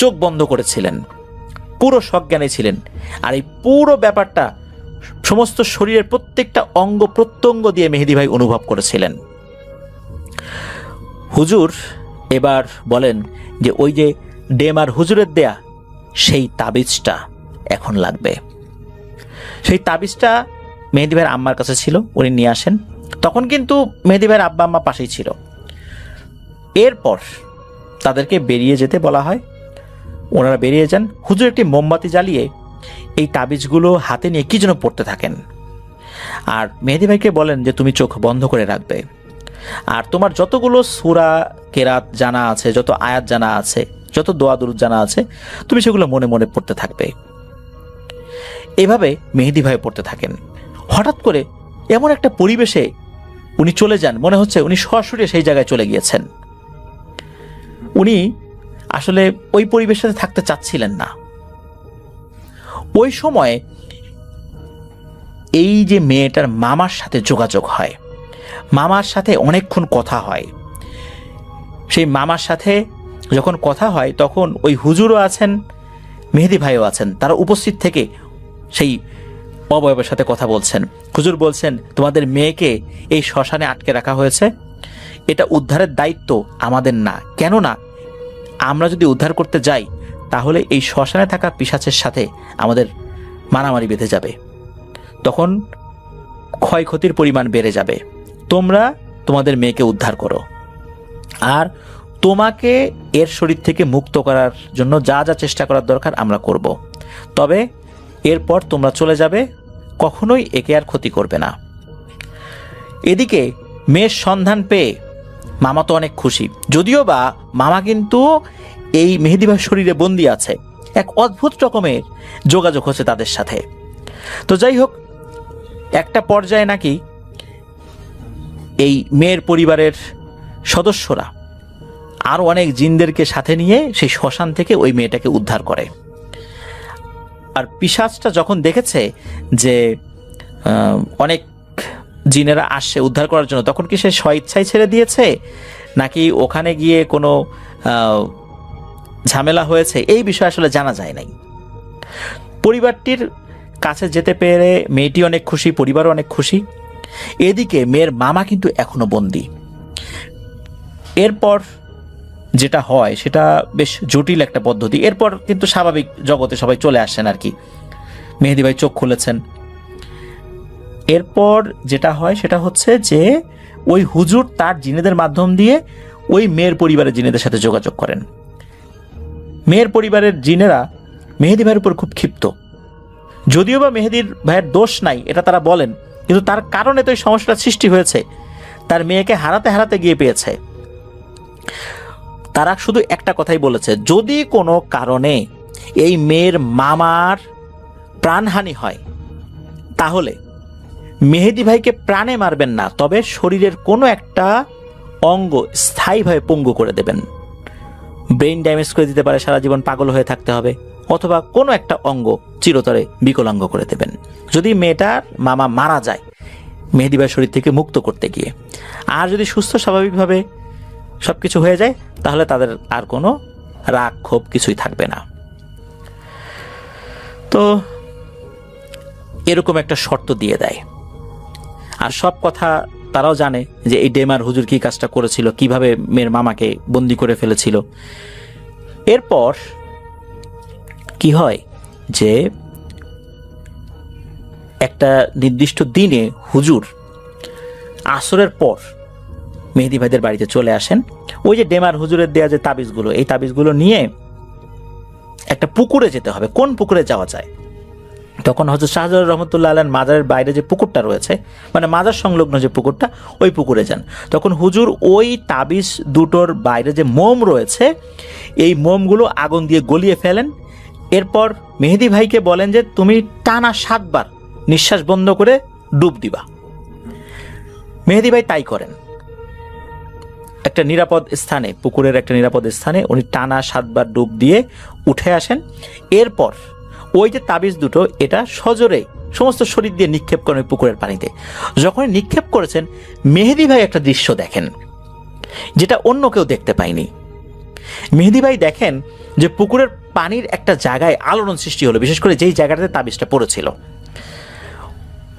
চোখ বন্ধ করেছিলেন, পুরো সজ্ঞানে ছিলেন, আর এই পুরো ব্যাপারটা সমস্ত শরীরের প্রত্যেকটা অঙ্গ প্রত্যঙ্গ দিয়ে মেহেদী ভাই অনুভব করেছিলেন। হুজুর এবার বলেন যে ওই যে ডেমার হুজুরের দেয়া সেই তাবিজটা এখন লাগবে। সেই তাবিজটা মেহেদী ভাইয়ের আম্মার কাছে ছিল, উনি নিয়ে আসেন। তখন কিন্তু মেহেদী ভাইয়ের আব্বা আম্মা পাশেই ছিল। এরপর তাদেরকে বেরিয়ে যেতে বলা হয়, ওনারা বেরিয়ে যান। হুজুর একটি মোমবাতি জ্বালিয়ে এই তাবিজগুলো হাতে নিয়ে কি যেন পড়তে থাকেন, আর মেহেদী ভাইকে বলেন যে তুমি চোখ বন্ধ করে রাখবে, আর তোমার যতগুলো সূরা কেরাত জানা আছে, যত আয়াত জানা আছে, যত দোয়া দুরূদ জানা আছে, তুমি সেগুলো মনে মনে পড়তে থাকবে। এভাবে মেহেদী ভাই পড়তে থাকেন। হঠাৎ করে এমন একটা পরিবেশে উনি চলে যান, মনে হচ্ছে উনি সরাসরি সেই জায়গায় চলে গিয়েছেন। উনি আসলে ওই পরিবেশের সাথে থাকতে চাচ্ছিলেন না। ওই সময় এই যে মেয়েটার মামার সাথে যোগাযোগ হয়, মামার সাথে অনেকক্ষণ কথা হয়। সেই মামার সাথে যখন কথা হয় তখন ওই হুজুরও আছেন, মেহেদী ভাইও আছেন, তারা উপস্থিত থেকে সেই অবয়বের সাথে কথা বলছেন। হুজুর বলছেন, তোমাদের মেয়েকে এই শ্মশানে আটকে রাখা হয়েছে, এটা উদ্ধারের দায়িত্ব আমাদের না, কেননা আমরা যদি উদ্ধার করতে যাই তাহলে এই শ্মশানে থাকা পিশাচের সাথে আমাদের মারামারি বেঁধে যাবে, তখন ক্ষয়ক্ষতির পরিমাণ বেড়ে যাবে। তোমরা তোমাদের মেয়েকে উদ্ধার করো, আর তোমাকে এর শরীর থেকে মুক্ত করার জন্য যা যা চেষ্টা করার দরকার আমরা করব, তবে এরপর তোমরা চলে যাবে, কখনোই একে আর ক্ষতি করবে না। এদিকে মেয়ের সন্ধান পেয়ে মামা তো অনেক খুশি, যদিও বা মামা কিন্তু এই মেহেদী ভাইয়ের শরীরে বন্দী আছে, এক অদ্ভুত রকমের যোগাযোগ হচ্ছে তাদের সাথে। তো যাই হোক, একটা পর্যায়ে নাকি এই মেয়ের পরিবারের সদস্যরা আরো অনেক জিনদেরকে সাথে নিয়ে সেই শ্মশান থেকে ওই মেয়েটাকে উদ্ধার করে। আর পিশাচটা যখন দেখেছে যে অনেক জিনেরা আসছে উদ্ধার করার জন্য, তখন কি সে স্বইচ্ছায় ছেড়ে দিয়েছে নাকি ওখানে গিয়ে কোনো ঝামেলা হয়েছে, এই বিষয়ে আসলে জানা যায় নাই। পরিবারটির কাছে যেতে পেরে মেয়েটি অনেক খুশি, পরিবারও অনেক খুশি। এদিকে মেয়ের মামা কিন্তু এখনো বন্দী। এরপর যেটা হয় সেটা বেশ জটিল একটা পদ্ধতি। এরপর কিন্তু স্বাভাবিক জগতে সবাই চলে আসেন আর কি, মেহেদী ভাই চোখ খুলেছেন। এরপর যেটা হয় সেটা হচ্ছে যে ওই হুজুর তার জিনেদের মাধ্যম দিয়ে ওই মেয়ের পরিবারের জিনেদের সাথে যোগাযোগ করেন। মেয়ের পরিবারের জিনেরা মেহেদী ভাইয়ের উপর খুব ক্ষিপ্ত, যদিও বা মেহেদীর ভাইয়ের দোষ নাই এটা তারা বলেন, কিন্তু তার কারণে তো এই সমস্যাটা সৃষ্টি হয়েছে, তার মেয়েকে হারাতে হারাতে গিয়ে পেয়েছে। তারা শুধু একটা কথাই বলেছে, যদি কোনো কারণে এই মেয়ের মামার প্রাণহানি হয় তাহলে মেহেদি ভাইকে প্রাণে মারবেন না, তবে শরীরের কোনো একটা অঙ্গ স্থায়ীভাবে পঙ্গু করে দেবেন। ব্রেইন ড্যামেজ করে দিতে পারে, সারা জীবন পাগল হয়ে থাকতে হবে, অথবা কোনো একটা অঙ্গ চিরতরে বিকলাঙ্গ করে দেবেন যদি মেয়েটার মামা মারা যায় মেহেদি ভাইয়ের শরীর থেকে মুক্ত করতে গিয়ে। আর যদি সুস্থ স্বাভাবিকভাবে সবকিছু হয়ে যায় তাহলে তাদের আর কোনো রাগ ক্ষোভ কিছুই থাকবে না। তো এরকম একটা শর্ত দিয়ে দেয়, আর সব কথা তারাও জানে যে এই ডেমার হুজুর কি কাজটা করেছিল, কিভাবে মেয়ের মামাকে বন্দি করে ফেলেছিল। এরপর কি হয় যে একটা নির্দিষ্ট দিনে হুজুর আসরের পর মেহেদি ভাইদের বাড়িতে চলে আসেন। ওই যে ডেমার হুজুরের দেয়া যে তাবিজগুলো, এই তাবিজগুলো নিয়ে একটা পুকুরে যেতে হবে। কোন পুকুরে যাওয়া যায়? তখন হযরত শাহজালাল রহমতুল্লাহ আলাইহির মাজারের বাইরে যে পুকুরটা রয়েছে, মানে মাজার সংলগ্ন যে পুকুরটা, ওই পুকুরে যান। তখন হুজুর ওই তাবিজ দুটোর বাইরে যে মোম রয়েছে, এই মোমগুলো আগুন দিয়ে গলিয়ে ফেলেন। এরপর মেহেদি ভাইকে বলেন যে তুমি টানা 7 বার নিঃশ্বাস বন্ধ করে ডুব দিবা। মেহেদি ভাই তাই করেন। একটা নিরাপদ স্থানে, পুকুরের একটা নিরাপদ স্থানে উনি টানা 7 বার ডুব দিয়ে উঠে আসেন। এরপর ওই যে তাবিজ দুটো, এটা সজোরে সমস্ত শরীর দিয়ে নিক্ষেপ করেন ওই পুকুরের পানিতে। যখন নিক্ষেপ করেছেন, মেহেদি ভাই একটা দৃশ্য দেখেন যেটা অন্য কেউ দেখতে পায়নি। মেহেদি ভাই দেখেন যে পুকুরের পানির একটা জায়গায় আলোড়ন সৃষ্টি হলো, বিশেষ করে যেই জায়গাটাতে তাবিজটা পড়েছিল।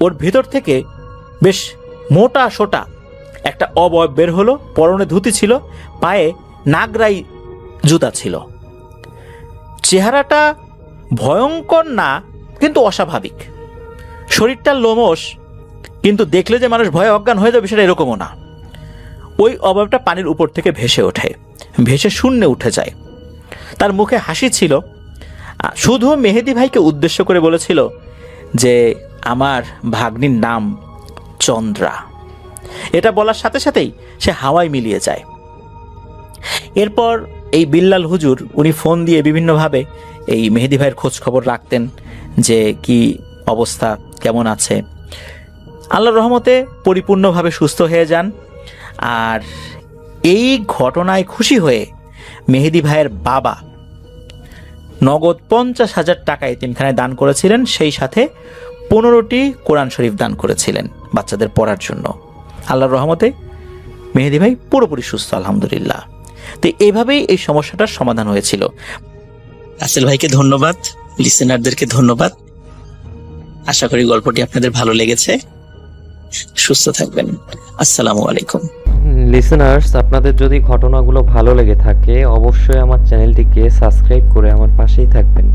ওর ভেতর থেকে বেশ মোটা সোটা একটা অবয়ব বের হলো, পরনে ধুতি ছিল, পায়ে নাগরাই জুতা ছিল। চেহারাটা ভয়ঙ্কর না, কিন্তু অস্বাভাবিক। শরীরটা লোমশ, কিন্তু দেখলে যে মানুষ ভয়ে অজ্ঞান হয়ে যাবে বিষয়টা এরকমও না। ওই অবয়বটা পানির উপর থেকে ভেসে ওঠে, ভেসে শূন্যে উঠে যায়। তার মুখে হাসি ছিল, শুধু মেহেদি ভাইকে উদ্দেশ্য করে বলেছিল যে আমার ভাগ্নির নাম চন্দ্রা। এটা বলার সাথে সাথেই সে হাওয়ায় মিলিয়ে যায়। এরপর এই বিল্লাল হুজুর উনি ফোন দিয়ে বিভিন্নভাবে এই মেহেদি ভাইয়ের খোঁজ খবর রাখতেন যে কি অবস্থা, কেমন আছে। আল্লাহর রহমতে পরিপূর্ণভাবে সুস্থ হয়ে যান। আর এই ঘটনায় খুশি হয়ে মেহেদি ভাইয়ের বাবা নগদ 50,000 টাকা এতিমখানায় দান করেছিলেন, সেই সাথে 15টি কোরআন শরীফ দান করেছিলেন বাচ্চাদের পড়ার জন্য। আল্লাহর রহমতে মেহেদি ভাই পুরোপুরি সুস্থ, আলহামদুলিল্লাহ। তো এইভাবেই এই সমস্যাটার সমাধান হয়েছিল। রাসেল ভাইকে ধন্যবাদ, লিসেনারদেরকে ধন্যবাদ। আশা করি গল্পটি আপনাদের ভালো লেগেছে। সুস্থ থাকবেন। আসসালামু আলাইকুম। লিসেনার্স, আপনাদের যদি ঘটনাগুলো ভালো লেগে থাকে অবশ্যই আমার চ্যানেলটিকে সাবস্ক্রাইব করে আমার পাশেই থাকবেন।